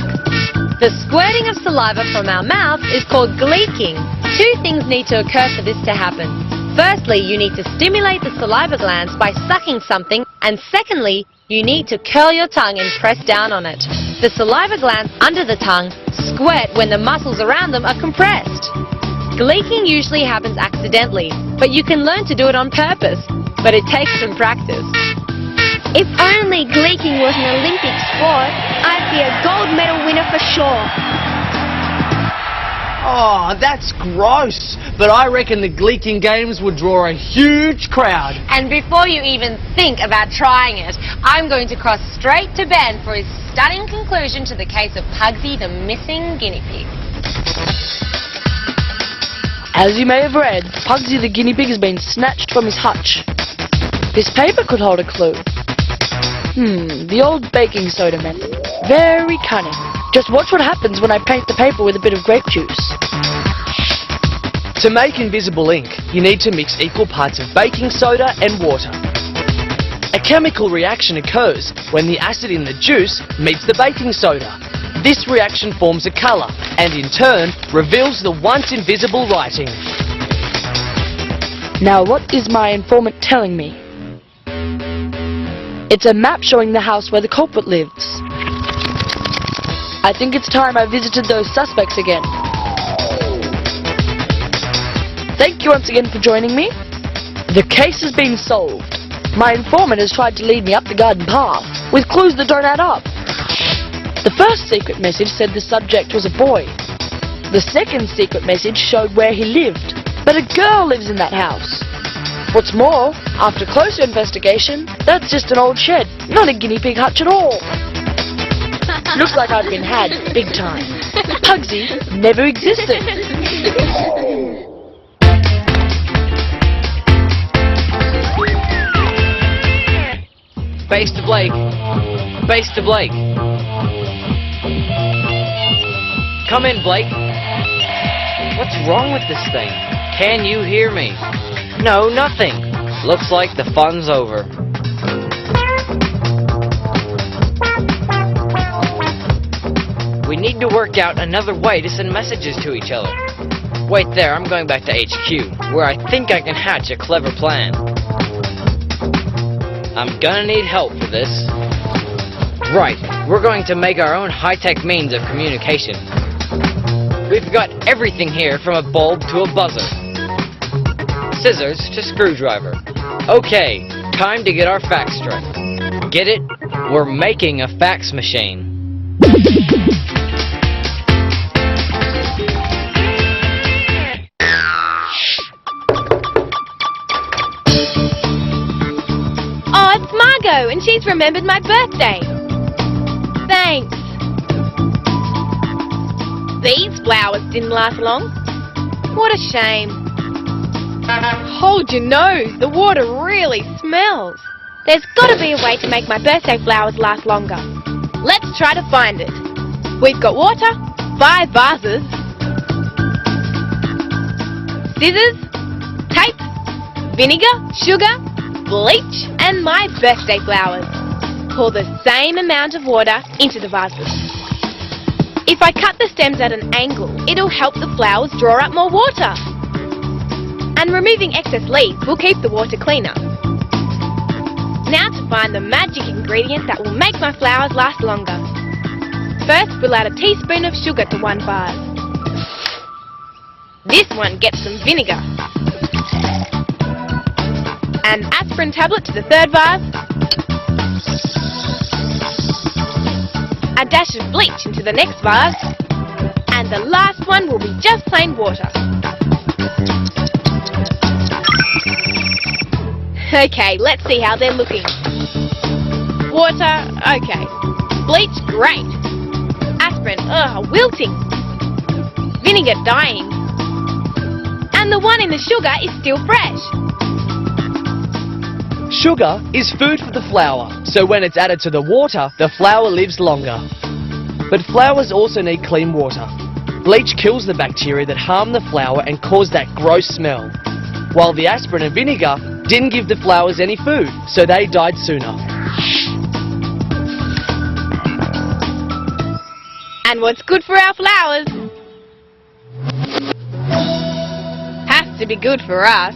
The squirting of saliva from our mouth is called gleeking. Two things need to occur for this to happen. Firstly, you need to stimulate the saliva glands by sucking something, and secondly, you need to curl your tongue and press down on it. The saliva glands under the tongue squirt when the muscles around them are compressed. Gleeking usually happens accidentally, but you can learn to do it on purpose. But it takes some practice. If only gleeking was an Olympic sport, I'd be a gold medal winner for sure. Oh, that's gross. But I reckon the gleeking games would draw a huge crowd. And before you even think about trying it, I'm going to cross straight to Ben for his stunning conclusion to the case of Pugsy the missing guinea pig. As you may have read, Pugsy the guinea pig has been snatched from his hutch. This paper could hold a clue. The old baking soda method. Very cunning. Just watch what happens when I paint the paper with a bit of grape juice. To make invisible ink, you need to mix equal parts of baking soda and water. A chemical reaction occurs when the acid in the juice meets the baking soda. This reaction forms a colour and in turn reveals the once invisible writing. Now what is my informant telling me? It's a map showing the house where the culprit lives. I think it's time I visited those suspects again. Thank you once again for joining me. The case has been solved. My informant has tried to lead me up the garden path with clues that don't add up. The first secret message said the subject was a boy. The second secret message showed where he lived, but a girl lives in that house. What's more, after closer investigation, that's just an old shed, not a guinea pig hutch at all. Looks like I've been had big time. Pugsy never existed. Base to Blake. Base to Blake. Come in, Blake. What's wrong with this thing? Can you hear me? No, nothing. Looks like the fun's over. We need to work out another way to send messages to each other. Wait there, I'm going back to HQ, where I think I can hatch a clever plan. I'm gonna need help for this. Right, we're going to make our own high-tech means of communication. We've got everything here from a bulb to a buzzer. Scissors to screwdriver. Okay, time to get our facts straight. Get it? We're making a fax machine. Oh, it's Margot, and she's remembered my birthday. Thanks. These flowers didn't last long. What a shame. Hold your nose, the water really smells. There's got to be a way to make my birthday flowers last longer. Let's try to find it. We've got water, 5 vases, scissors, tape, vinegar, sugar, bleach, and my birthday flowers. Pour the same amount of water into the vases. If I cut the stems at an angle, it'll help the flowers draw up more water. And removing excess leaves will keep the water cleaner. Now to find the magic ingredient that will make my flowers last longer. First, we'll add a teaspoon of sugar to one vase. This one gets some vinegar. An aspirin tablet to the third vase. A dash of bleach into the next vase. And the last one will be just plain water. Okay, let's see how they're looking. Water, okay. Bleach, great. Aspirin, wilting. Vinegar, dying. And and the one in the sugar is still fresh. Sugar is food for the flower, so when it's added to the water, the flower lives longer. But flowers also need clean water. Bleach kills the bacteria that harm the flower and cause that gross smell, while the aspirin and vinegar didn't give the flowers any food, so they died sooner. And what's good for our flowers has to be good for us.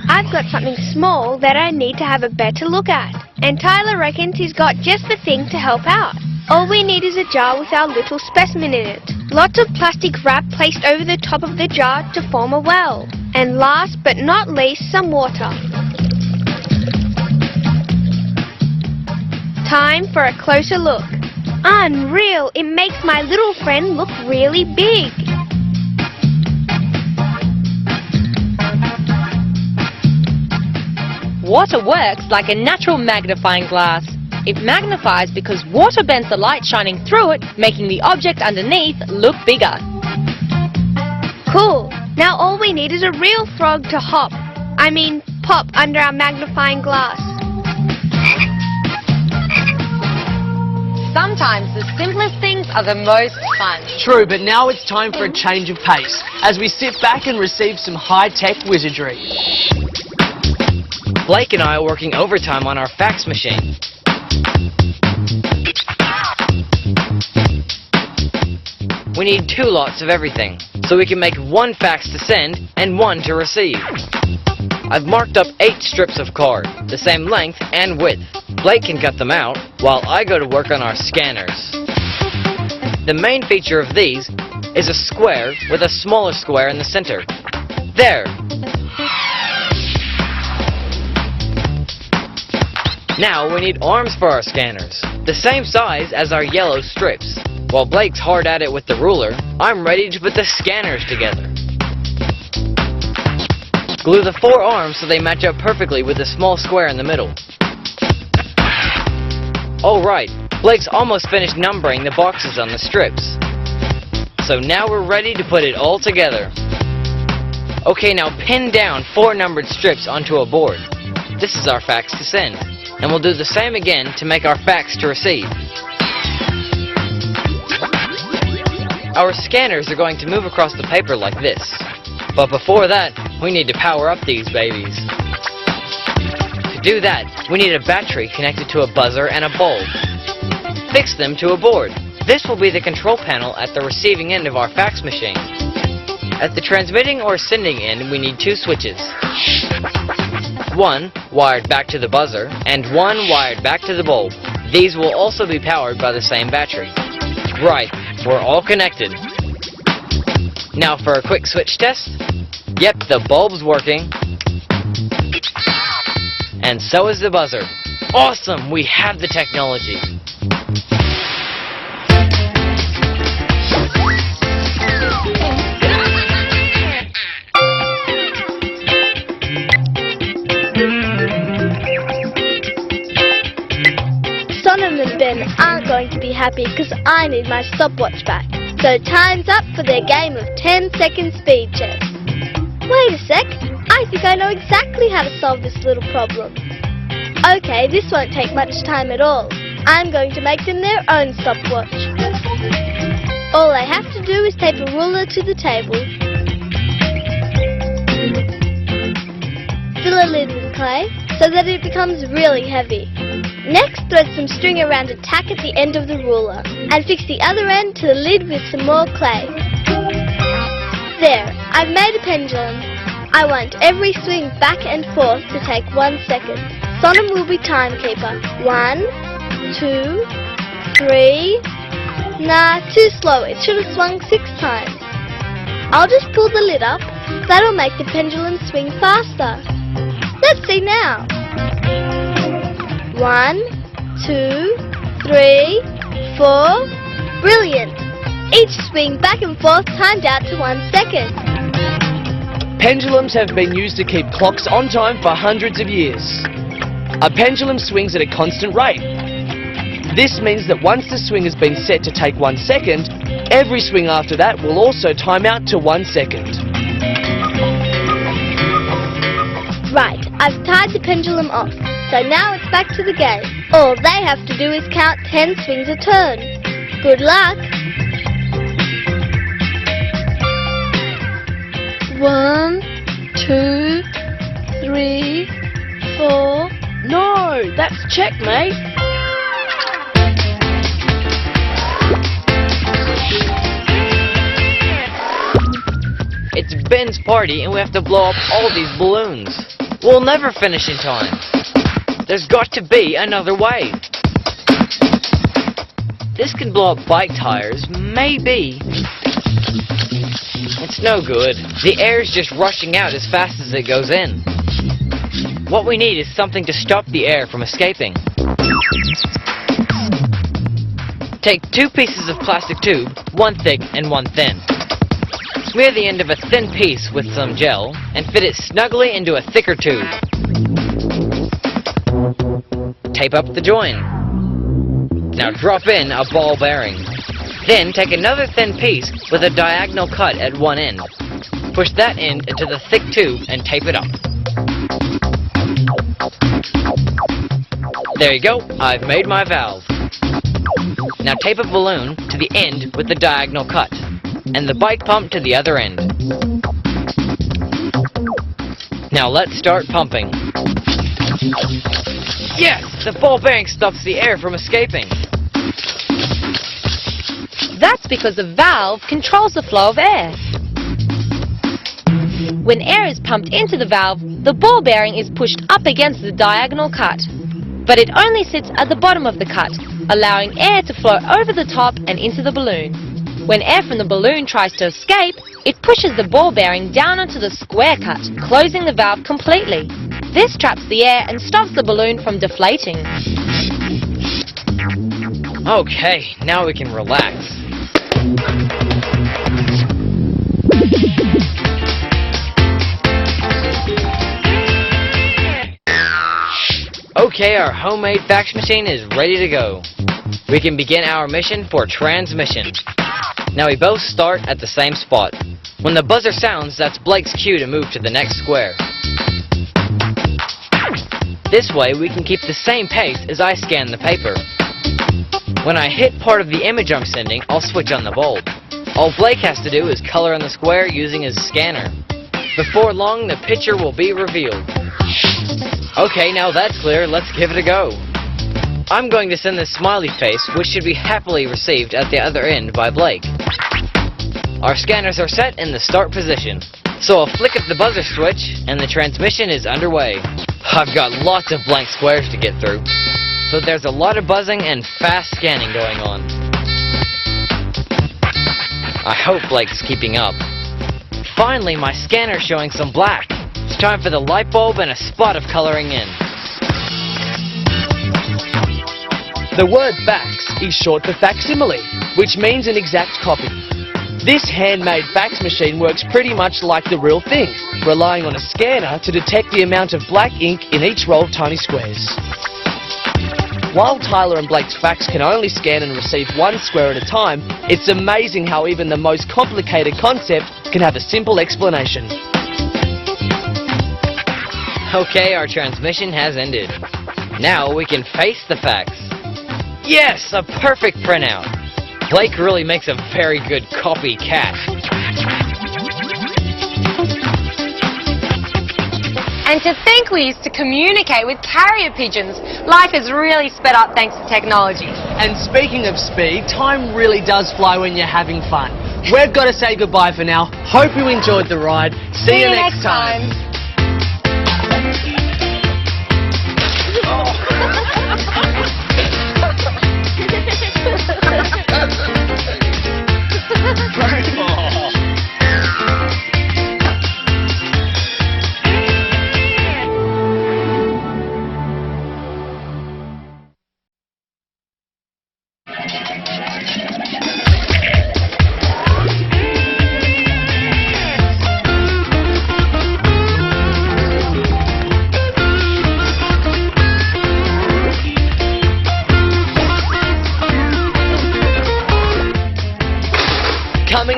I've got something small that I need to have a better look at. And Tyler reckons he's got just the thing to help out. All we need is a jar with our little specimen in it. Lots of plastic wrap placed over the top of the jar to form a well. And last but not least, some water. Time for a closer look. Unreal! It makes my little friend look really big. Water works like a natural magnifying glass. It magnifies because water bends the light shining through it, making the object underneath look bigger. Cool. Now all we need is a real frog to pop under our magnifying glass. Sometimes the simplest things are the most fun. True, but now it's time for a change of pace, as we sit back and receive some high-tech wizardry. Blake and I are working overtime on our fax machine. We need 2 lots of everything, so we can make 1 fax to send and 1 to receive. I've marked up 8 strips of card, the same length and width. Blake can cut them out, while I go to work on our scanners. The main feature of these is a square with a smaller square in the center. There! Now we need arms for our scanners, the same size as our yellow strips. While Blake's hard at it with the ruler, I'm ready to put the scanners together. Glue the 4 arms so they match up perfectly with the small square in the middle. Alright, Blake's almost finished numbering the boxes on the strips. So now we're ready to put it all together. Okay, now pin down 4 numbered strips onto a board. This is our fax to send. And we'll do the same again to make our fax to receive. Our scanners are going to move across the paper like this. But before that, we need to power up these babies. To do that, we need a battery connected to a buzzer and a bulb. Fix them to a board. This will be the control panel at the receiving end of our fax machine. At the transmitting or sending end, we need 2 switches. 1 wired back to the buzzer, and 1 wired back to the bulb. These will also be powered by the same battery. Right, we're all connected. Now for a quick switch test. Yep, the bulb's working. And so is the buzzer. Awesome, we have the technology. Ben aren't going to be happy because I need my stopwatch back. So time's up for their game of 10-second speed chess. Wait a sec, I think I know exactly how to solve this little problem. Okay, this won't take much time at all. I'm going to make them their own stopwatch. All I have to do is tape a ruler to the table. Fill a lid with clay so that it becomes really heavy. Next, thread some string around a tack at the end of the ruler and fix the other end to the lid with some more clay. There, I've made a pendulum. I want every swing back and forth to take 1 second. Sonam will be timekeeper. 1, 2, 3... Nah, too slow. It should have swung 6 times. I'll just pull the lid up. That'll make the pendulum swing faster. Let's see now. 1, 2, 3, 4. Brilliant! Each swing back and forth timed out to 1 second. Pendulums have been used to keep clocks on time for hundreds of years. A pendulum swings at a constant rate. This means that once the swing has been set to take 1 second, every swing after that will also time out to 1 second. Right, I've tied the pendulum off, so now it's back to the game. All they have to do is count 10 swings a turn. Good luck! 1, 2, 3, 4. No, that's checkmate. It's Ben's party and we have to blow up all these balloons. We'll never finish in time. There's got to be another way. This can blow up bike tires, maybe. It's no good. The air's just rushing out as fast as it goes in. What we need is something to stop the air from escaping. Take 2 pieces of plastic tube, one thick and one thin. Smear the end of a thin piece with some gel and fit it snugly into a thicker tube. Tape up the join. Now drop in a ball bearing. Then take another thin piece with a diagonal cut at one end. Push that end into the thick tube and tape it up. There you go, I've made my valve. Now tape a balloon to the end with the diagonal cut, and the bike pump to the other end. Now let's start pumping. Yes! The ball bearing stops the air from escaping. That's because the valve controls the flow of air. When air is pumped into the valve, the ball bearing is pushed up against the diagonal cut. But it only sits at the bottom of the cut, allowing air to flow over the top and into the balloon. When air from the balloon tries to escape, it pushes the ball bearing down onto the square cut, closing the valve completely. This traps the air and stops the balloon from deflating. Okay, now we can relax. Okay, our homemade fax machine is ready to go. We can begin our mission for transmission. Now we both start at the same spot. When the buzzer sounds, that's Blake's cue to move to the next square. This way we can keep the same pace as I scan the paper. When I hit part of the image I'm sending, I'll switch on the bulb. All Blake has to do is color on the square using his scanner. Before long, the picture will be revealed. Okay, now that's clear, let's give it a go. I'm going to send this smiley face, which should be happily received at the other end by Blake. Our scanners are set in the start position. So a flick of the buzzer switch, and the transmission is underway. I've got lots of blank squares to get through. So there's a lot of buzzing and fast scanning going on. I hope Blake's keeping up. Finally, my scanner's showing some black. It's time for the light bulb and a spot of coloring in. The word fax is short for facsimile, which means an exact copy. This handmade fax machine works pretty much like the real thing, relying on a scanner to detect the amount of black ink in each row of tiny squares. While Tyler and Blake's fax can only scan and receive one square at a time, it's amazing how even the most complicated concept can have a simple explanation. Okay, our transmission has ended. Now we can face the fax. Yes, a perfect printout. Blake really makes a very good copycat. And to think we used to communicate with carrier pigeons. Life has really sped up thanks to technology. And speaking of speed, time really does fly when you're having fun. We've got to say goodbye for now. Hope you enjoyed the ride. See you next time.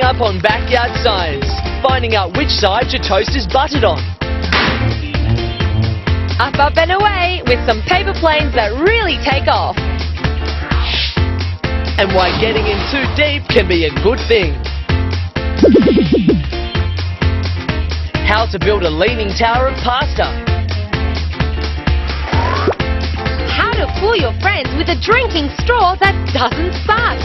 up on Backyard Science, finding out which side your toast is buttered on. Up, up and away with some paper planes that really take off. And why getting in too deep can be a good thing. How to build a leaning tower of pasta. How to fool your friends with a drinking straw that doesn't suck.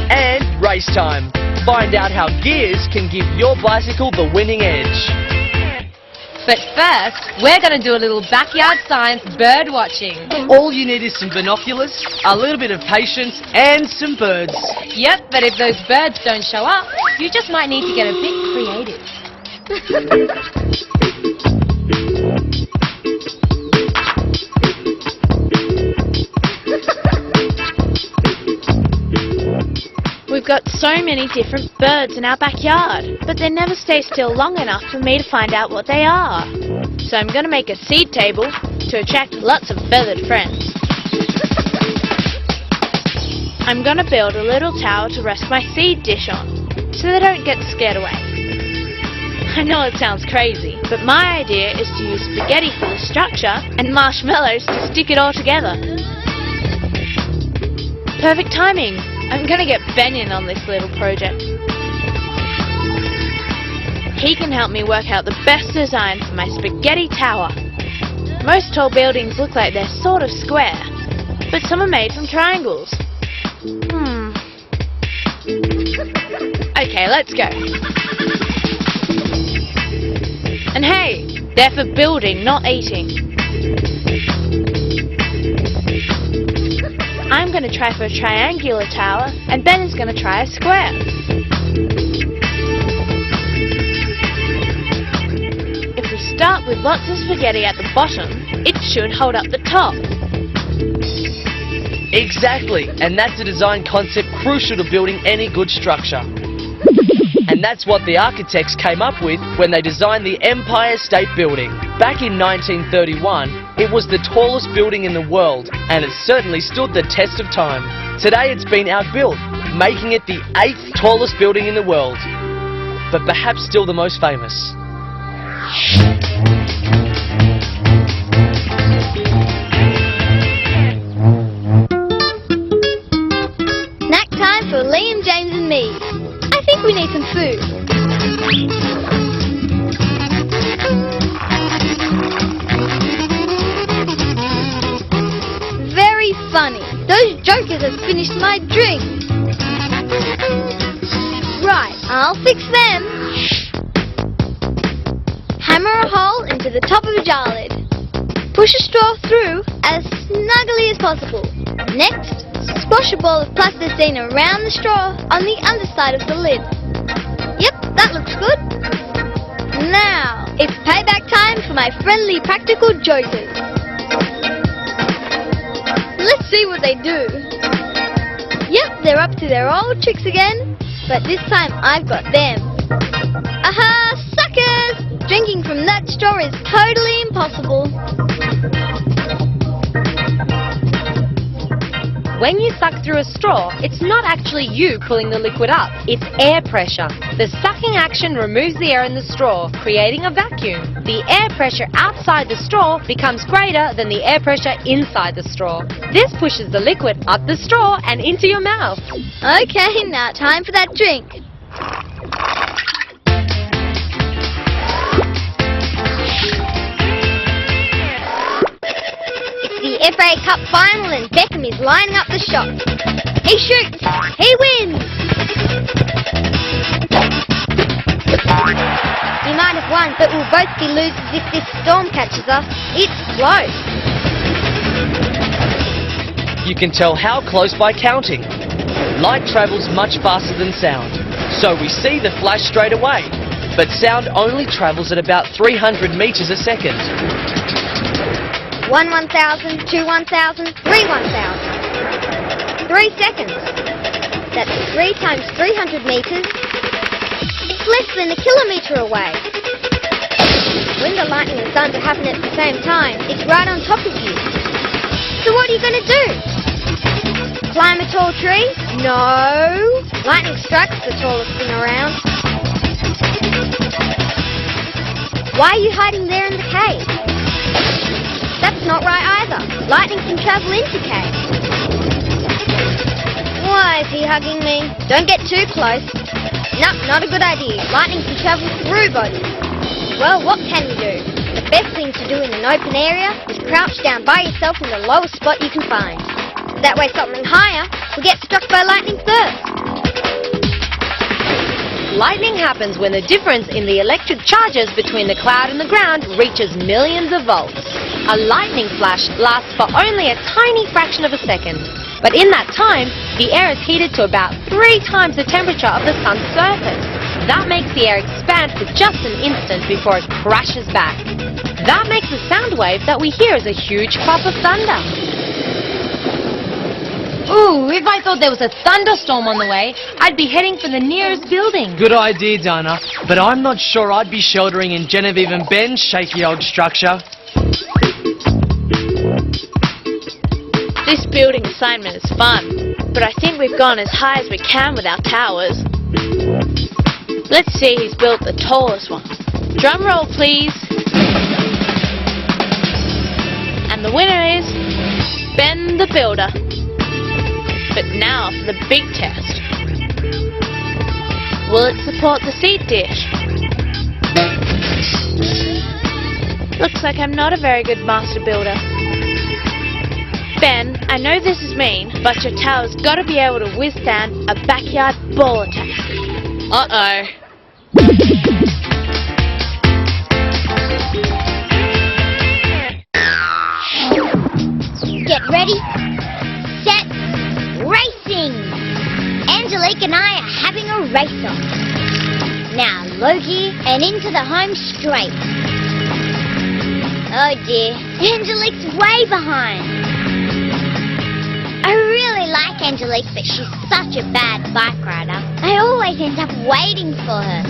And race time. Find out how gears can give your bicycle the winning edge. But first, we're going to do a little backyard science bird watching. All you need is some binoculars, a little bit of patience, and some birds. Yep, but if those birds don't show up, you just might need to get a bit creative. We've got so many different birds in our backyard, but they never stay still long enough for me to find out what they are. So I'm going to make a seed table to attract lots of feathered friends. I'm going to build a little tower to rest my seed dish on, so they don't get scared away. I know it sounds crazy, but my idea is to use spaghetti for the structure and marshmallows to stick it all together. Perfect timing! I'm going to get Ben in on this little project. He can help me work out the best design for my spaghetti tower. Most tall buildings look like they're sort of square, but some are made from triangles. Okay, let's go. And hey, they're for building, not eating. I'm going to try for a triangular tower, and Ben is going to try a square. If we start with lots of spaghetti at the bottom, it should hold up the top. Exactly, and that's a design concept crucial to building any good structure. And that's what the architects came up with when they designed the Empire State Building. Back in 1931, it was the tallest building in the world, and it certainly stood the test of time. Today it's been outbuilt, making it the 8th tallest building in the world, but perhaps still the most famous. Snack time for Liam, James and me. I think we need some food. Very funny. Those jokers have finished my drink. Right, I'll fix them. Hammer a hole into the top of a jar lid. Push a straw through as snugly as possible. Next, squash a ball of plasticine around the straw on the underside of the lid. Yep, that looks good. Now, it's payback time for my friendly practical jokers. Let's see what they do. Yep, they're up to their old tricks again, but this time I've got them. Aha, suckers! Drinking from that straw is totally impossible. When you suck through a straw, it's not actually you pulling the liquid up, it's air pressure. The sucking action removes the air in the straw, creating a vacuum. The air pressure outside the straw becomes greater than the air pressure inside the straw. This pushes the liquid up the straw and into your mouth. Okay, now time for that drink. The FA Cup final and Beckham is lining up the shots. He shoots, he wins! He might have won, but we'll both be losers if this storm catches us. It's close. You can tell how close by counting. Light travels much faster than sound, so we see the flash straight away, but sound only travels at about 300 meters a second. 1 1,000, 2 1,000, 3 1,000. 3 seconds. That's 3 times 300 meters. It's less than a kilometer away. When the lightning and thunder happen at the same time, it's right on top of you. So what are you going to do? Climb a tall tree? No. Lightning strikes the tallest thing around. Why are you hiding there in the cave? That's not right either. Lightning can travel into caves. Why is he hugging me? Don't get too close. No, not a good idea. Lightning can travel through bodies. Well, what can you do? The best thing to do in an open area is crouch down by yourself in the lowest spot you can find. That way something higher will get struck by lightning first. Lightning happens when the difference in the electric charges between the cloud and the ground reaches millions of volts. A lightning flash lasts for only a tiny fraction of a second. But in that time, the air is heated to about 3 times the temperature of the sun's surface. That makes the air expand for just an instant before it crashes back. That makes a sound wave that we hear as a huge clap of thunder. Ooh, if I thought there was a thunderstorm on the way, I'd be heading for the nearest building. Good idea, Dana, but I'm not sure I'd be sheltering in Genevieve and Ben's shaky old structure. This building assignment is fun, but I think we've gone as high as we can with our towers. Let's see who's built the tallest one. Drum roll, please. And the winner is Ben the Builder. But now for the big test. Will it support the seed dish? Looks like I'm not a very good master builder. Ben, I know this is mean, but your tower's got to be able to withstand a backyard ball attack. Uh-oh. Get ready, set, racing! Angelique and I are having a race-off. Now, low gear and into the home straight. Oh dear, Angelique's way behind. I really like Angelique, but she's such a bad bike rider. I always end up waiting for her.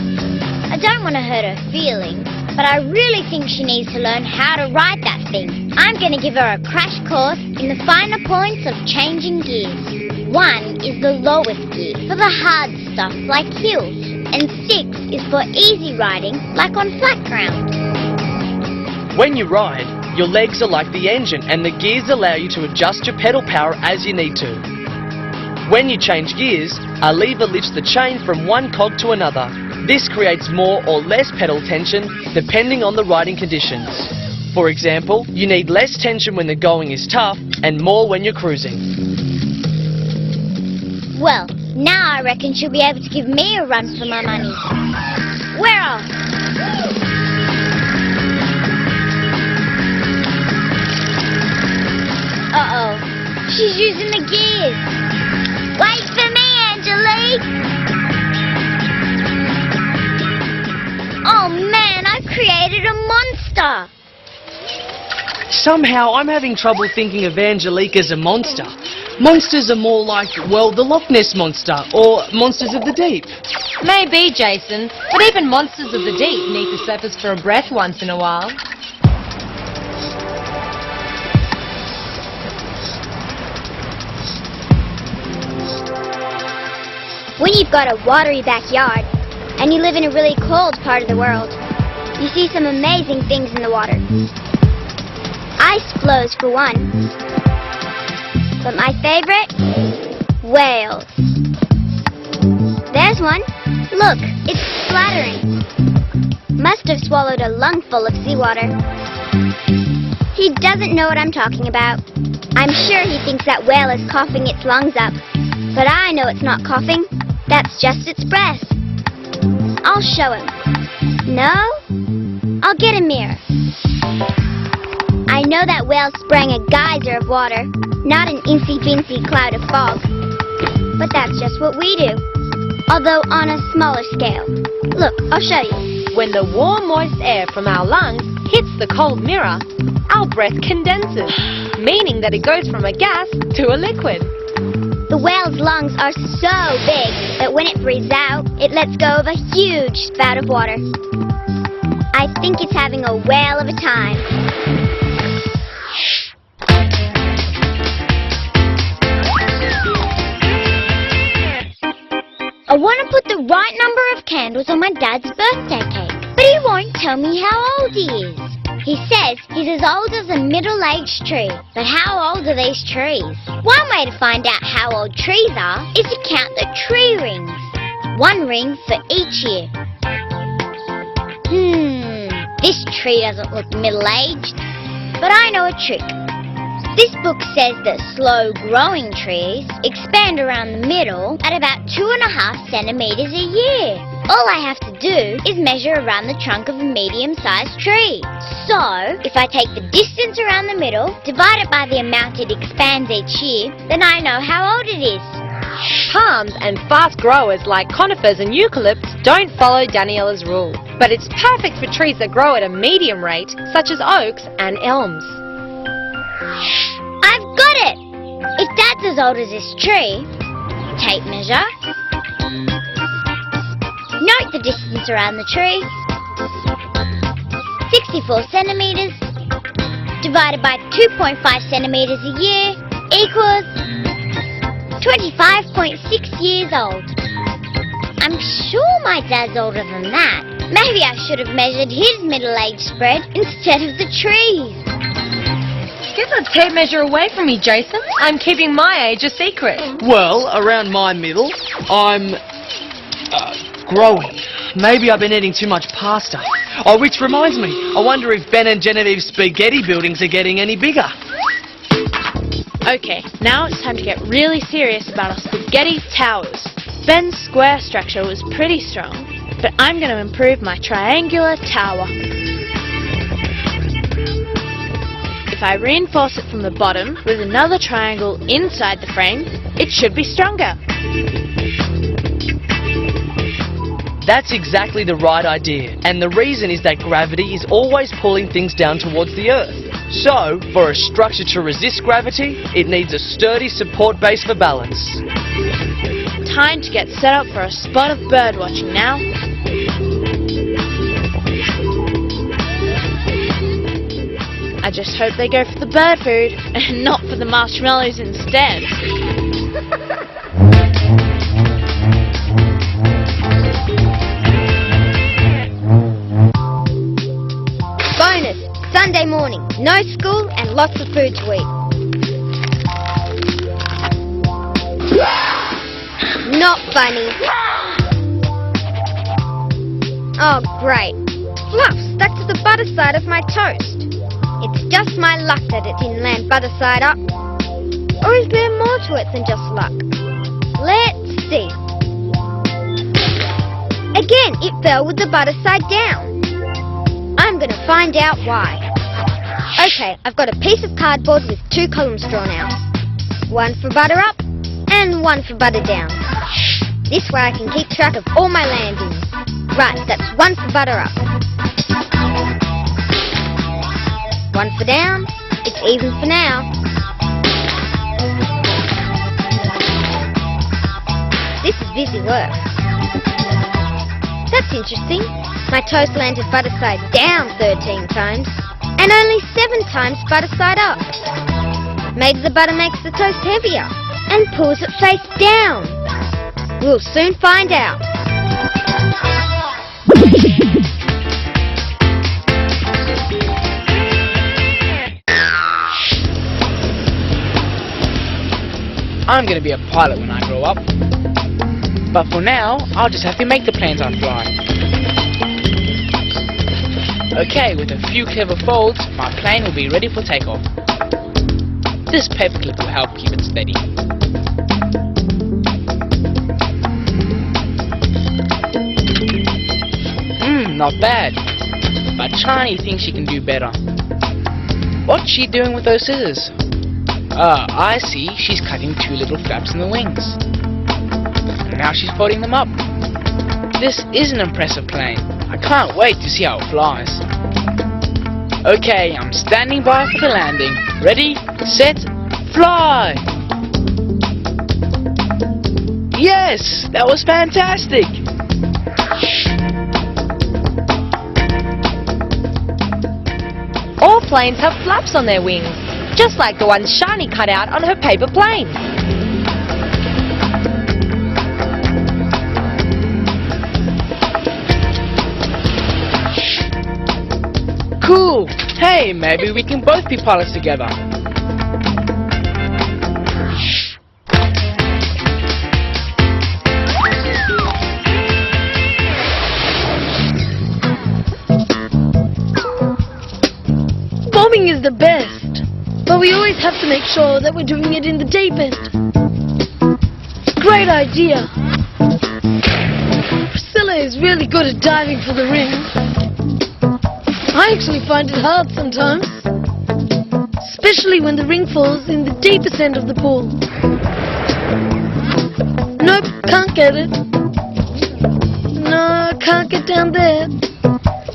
I don't want to hurt her feelings, but I really think she needs to learn how to ride that thing. I'm going to give her a crash course in the finer points of changing gears. 1 is the lowest gear for the hard stuff like hills, and 6 is for easy riding like on flat ground. When you ride, your legs are like the engine and the gears allow you to adjust your pedal power as you need to. When you change gears, a lever lifts the chain from one cog to another. This creates more or less pedal tension depending on the riding conditions. For example, you need less tension when the going is tough and more when you're cruising. Well, now I reckon she'll be able to give me a run for my money. We're off! Uh-oh, she's using the gears. Wait for me, Angelique! Oh man, I've created a monster! Somehow I'm having trouble thinking of Angelique as a monster. Monsters are more like, well, the Loch Ness Monster or monsters of the deep. Maybe, Jason, but even monsters of the deep need to surface for a breath once in a while. When you've got a watery backyard, and you live in a really cold part of the world, you see some amazing things in the water. Ice flows for one. But my favorite? Whales. There's one. Look, it's splattering. Must have swallowed a lungful of seawater. He doesn't know what I'm talking about. I'm sure he thinks that whale is coughing its lungs up. But I know it's not coughing. That's just its breath. I'll show him. No? I'll get a mirror. I know that whale sprang a geyser of water, not an incy-bincy cloud of fog. But that's just what we do, although on a smaller scale. Look, I'll show you. When the warm, moist air from our lungs hits the cold mirror, our breath condenses, meaning that it goes from a gas to a liquid. The whale's lungs are so big that when it breathes out, it lets go of a huge spout of water. I think it's having a whale of a time. I want to put the right number of candles on my dad's birthday cake, but he won't tell me how old he is. He says he's as old as a middle-aged tree. But how old are these trees? One way to find out how old trees are is to count the tree rings. 1 ring for each year. This tree doesn't look middle-aged, but I know a trick. This book says that slow-growing trees expand around the middle at about 2.5 centimetres a year. All I have to do is measure around the trunk of a medium-sized tree. So, if I take the distance around the middle, divide it by the amount it expands each year, then I know how old it is. Palms and fast growers like conifers and eucalypts don't follow Daniela's rule. But it's perfect for trees that grow at a medium rate, such as oaks and elms. I've got it! If Dad's as old as this tree, tape measure, note the distance around the tree, 64 centimetres, divided by 2.5 centimetres a year, equals 25.6 years old. I'm sure my dad's older than that. Maybe I should have measured his middle-age spread instead of the trees. Get that tape measure away from me, Jason. I'm keeping my age a secret. Well, around my middle, I'm growing. Maybe I've been eating too much pasta. Oh, which reminds me, I wonder if Ben and Genevieve's spaghetti buildings are getting any bigger. Okay, now it's time to get really serious about our spaghetti towers. Ben's square structure was pretty strong, but I'm going to improve my triangular tower. If I reinforce it from the bottom with another triangle inside the frame, it should be stronger. That's exactly the right idea, and the reason is that gravity is always pulling things down towards the Earth. So, for a structure to resist gravity, it needs a sturdy support base for balance. Time to get set up for a spot of bird watching now. I just hope they go for the bird food and not for the marshmallows instead. Bonus! Sunday morning. No school and lots of food to eat. Not funny. Oh, great. Fluff stuck to the butter side of my toast. It's just my luck that it didn't land butter side up. Or is there more to it than just luck? Let's see. Again, it fell with the butter side down. I'm going to find out why. Okay, I've got a piece of cardboard with 2 columns drawn out. One for butter up and one for butter down. This way I can keep track of all my landings. Right, that's 1 for butter up. 1 for down. It's even for now. This is busy work. That's interesting. My toast landed butter side down 13 times, and only 7 times butter side up. Maybe the butter makes the toast heavier and pulls it face down. We'll soon find out. I'm going to be a pilot when I grow up. But for now, I'll just have to make the planes I fly. Okay, with a few clever folds, my plane will be ready for takeoff. This paperclip will help keep it steady. Not bad. But Chani thinks she can do better. What's she doing with those scissors? I see. She's cutting 2 little flaps in the wings. And now she's folding them up. This is an impressive plane. I can't wait to see how it flies. Okay, I'm standing by for the landing. Ready, set, fly! Yes, that was fantastic! All planes have flaps on their wings, just like the ones Shani cut out on her paper plane. Cool! Hey, maybe we can both be pilots together. Bombing is the best, but we always have to make sure that we're doing it in the deep end. Great idea. Priscilla is really good at diving for the ring. I actually find it hard sometimes, especially when the ring falls in the deepest end of the pool. Nope, can't get it. No, can't get down there.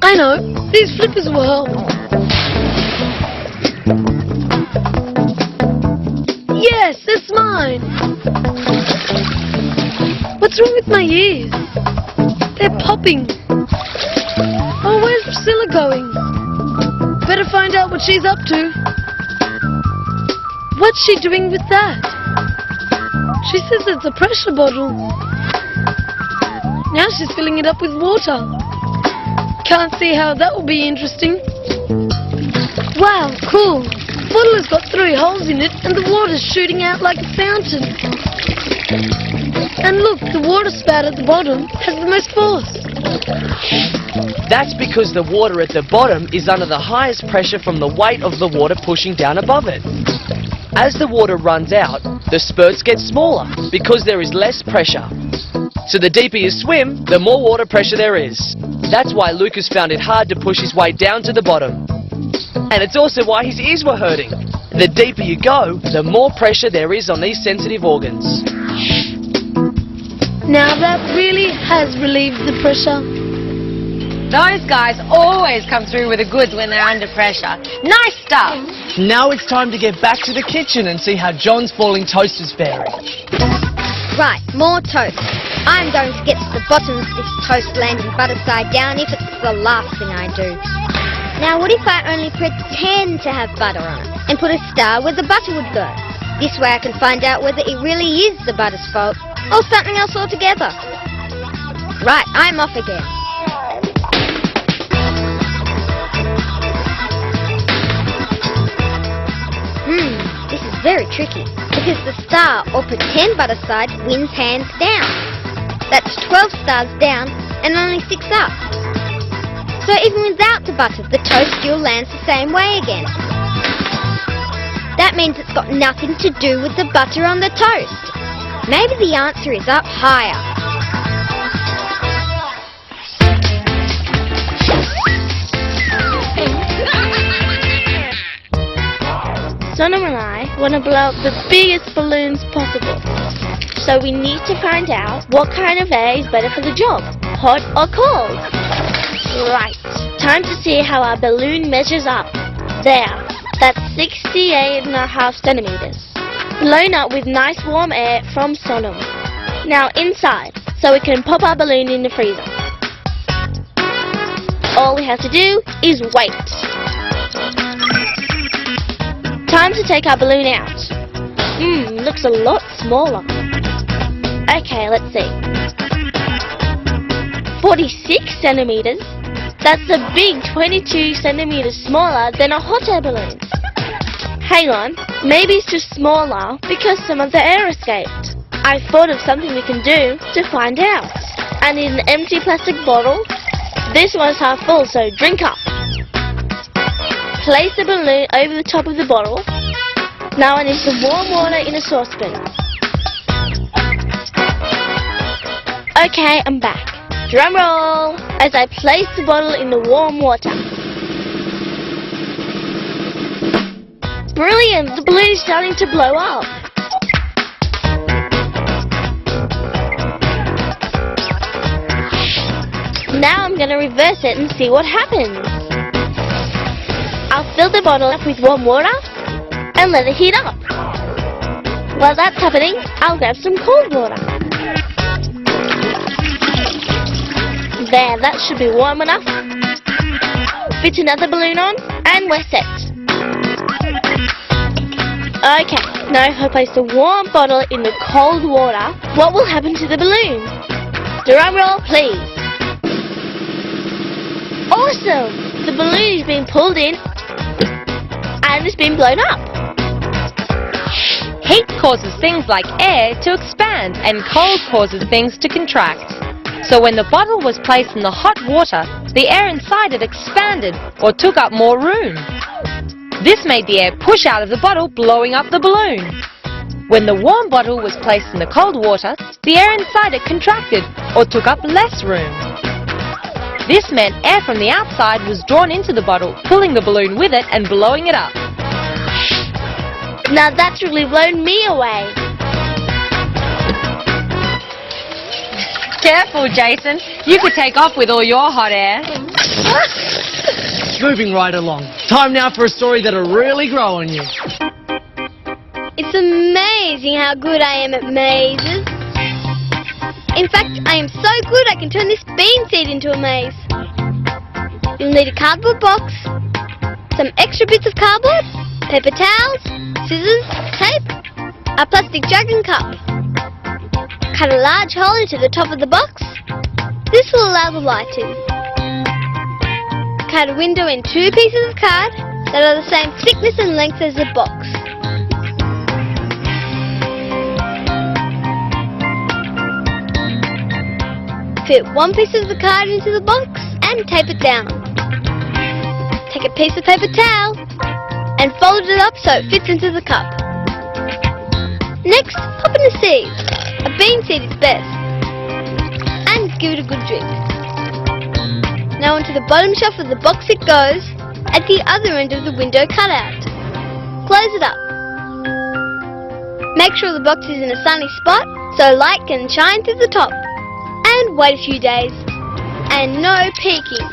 I know, these flippers will help. Yes, it's mine. What's wrong with my ears? They're popping. Oh, where's Priscilla going? Better find out what she's up to. What's she doing with that? She says it's a pressure bottle. Now she's filling it up with water. Can't see how that will be interesting. Wow, cool. The bottle has got 3 holes in it and the water's shooting out like a fountain. And look, the water spout at the bottom has the most force. That's because the water at the bottom is under the highest pressure from the weight of the water pushing down above it. As the water runs out, the spurts get smaller because there is less pressure. So the deeper you swim, the more water pressure there is. That's why Lucas found it hard to push his way down to the bottom. And it's also why his ears were hurting. The deeper you go, the more pressure there is on these sensitive organs. Now that really has relieved the pressure. Those guys always come through with the goods when they're under pressure. Nice stuff. Now it's time to get back to the kitchen and see how John's falling toast is faring. Right, more toast. I'm going to get to the bottom of this toast landing butter side down if it's the last thing I do. Now what if I only pretend to have butter on it and put a star where the butter would go? This way I can find out whether it really is the butter's fault or something else altogether. Right, I'm off again. This is very tricky because the star or pretend butter side wins hands down. That's 12 stars down and only 6 up. So even without the butter, the toast still lands the same way again. That means it's got nothing to do with the butter on the toast. Maybe the answer is up higher. Sonam and I want to blow up the biggest balloons possible. So we need to find out what kind of air is better for the job, hot or cold. Right, time to see how our balloon measures up. There, that's 68.5 centimeters. Blown up with nice warm air from Sonam. Now inside, so we can pop our balloon in the freezer. All we have to do is wait. Time to take our balloon out. Looks a lot smaller. Okay, let's see. 46 centimeters. That's a big 22 centimeters smaller than a hot air balloon. Hang on, maybe it's just smaller because some of the air escaped. I thought of something we can do to find out. I need an empty plastic bottle. This one's half full, so drink up. Place the balloon over the top of the bottle. Now I need some warm water in a saucepan. Okay, I'm back. Drum roll as I place the bottle in the warm water. Brilliant! The balloon is starting to blow up. Now I'm going to reverse it and see what happens. I'll fill the bottle up with warm water and let it heat up. While that's happening, I'll grab some cold water. There, that should be warm enough. Fit another balloon on and we're set. Okay, now if I place the warm bottle in the cold water, what will happen to the balloon? Drum roll, please. Awesome! The balloon is being pulled in and it's being blown up. Heat causes things like air to expand and cold causes things to contract. So when the bottle was placed in the hot water, the air inside it expanded or took up more room. This made the air push out of the bottle, blowing up the balloon. When the warm bottle was placed in the cold water, the air inside it contracted or took up less room. This meant air from the outside was drawn into the bottle, pulling the balloon with it and blowing it up. Now that's really blown me away. Careful, Jason. You could take off with all your hot air. Moving right along. Time now for a story that'll really grow on you. It's amazing how good I am at mazes. In fact, I am so good I can turn this bean seed into a maze. You'll need a cardboard box, some extra bits of cardboard, paper towels, scissors, tape, a plastic jug and cup. Cut a large hole into the top of the box. This will allow the light in. Cut a window in 2 pieces of card that are the same thickness and length as the box. Fit 1 piece of the card into the box and tape it down. Take a piece of paper towel and fold it up so it fits into the cup. Next, pop in the seeds. A bean seed is best. And give it a good drip. Now onto the bottom shelf of the box it goes, at the other end of the window cutout. Close it up. Make sure the box is in a sunny spot so light can shine through the top. And wait a few days. And no peeking.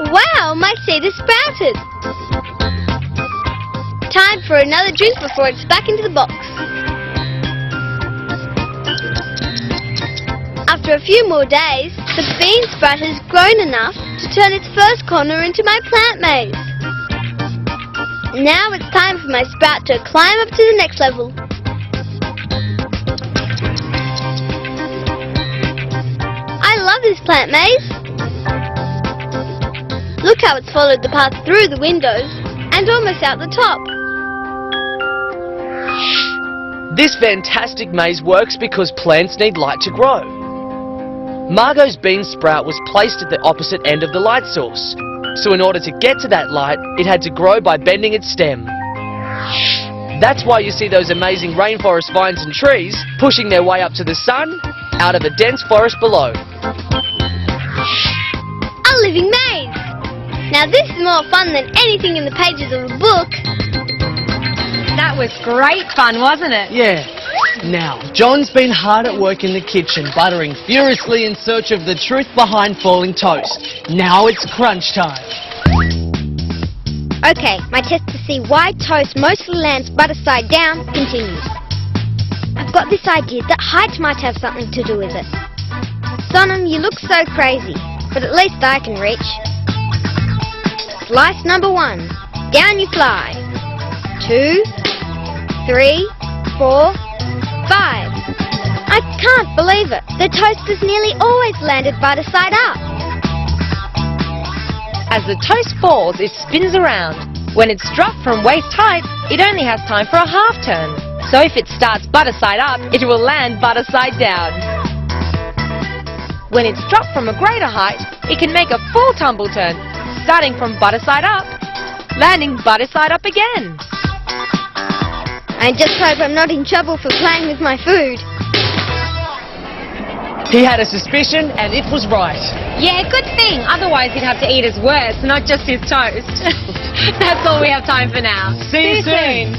Wow, my seed has sprouted. Time for another drink before it's back into the box. After a few more days, the bean sprout has grown enough to turn its first corner into my plant maze. Now it's time for my sprout to climb up to the next level. I love this plant maze. Look how it's followed the path through the windows and almost out the top. This fantastic maze works because plants need light to grow. Margot's bean sprout was placed at the opposite end of the light source, so in order to get to that light, it had to grow by bending its stem. That's why you see those amazing rainforest vines and trees pushing their way up to the sun out of a dense forest below. A living maze! Now this is more fun than anything in the pages of a book. That was great fun, wasn't it? Yeah. Now, John's been hard at work in the kitchen, buttering furiously in search of the truth behind falling toast. Now it's crunch time. Okay, my test to see why toast mostly lands butter side down continues. I've got this idea that height might have something to do with it. Sonam, you look so crazy, but at least I can reach. Slice number 1. Down you fly. 2, 3, 4, 5. I can't believe it. The toast has nearly always landed butter side up. As the toast falls, it spins around. When it's dropped from waist height, it only has time for a half turn. So if it starts butter side up, it will land butter side down. When it's dropped from a greater height, it can make a full tumble turn, starting from butter side up, landing butter side up again. I just hope I'm not in trouble for playing with my food. He had a suspicion and it was right. Yeah, good thing. Otherwise he'd have to eat his worst, not just his toast. That's all we have time for now. See you soon.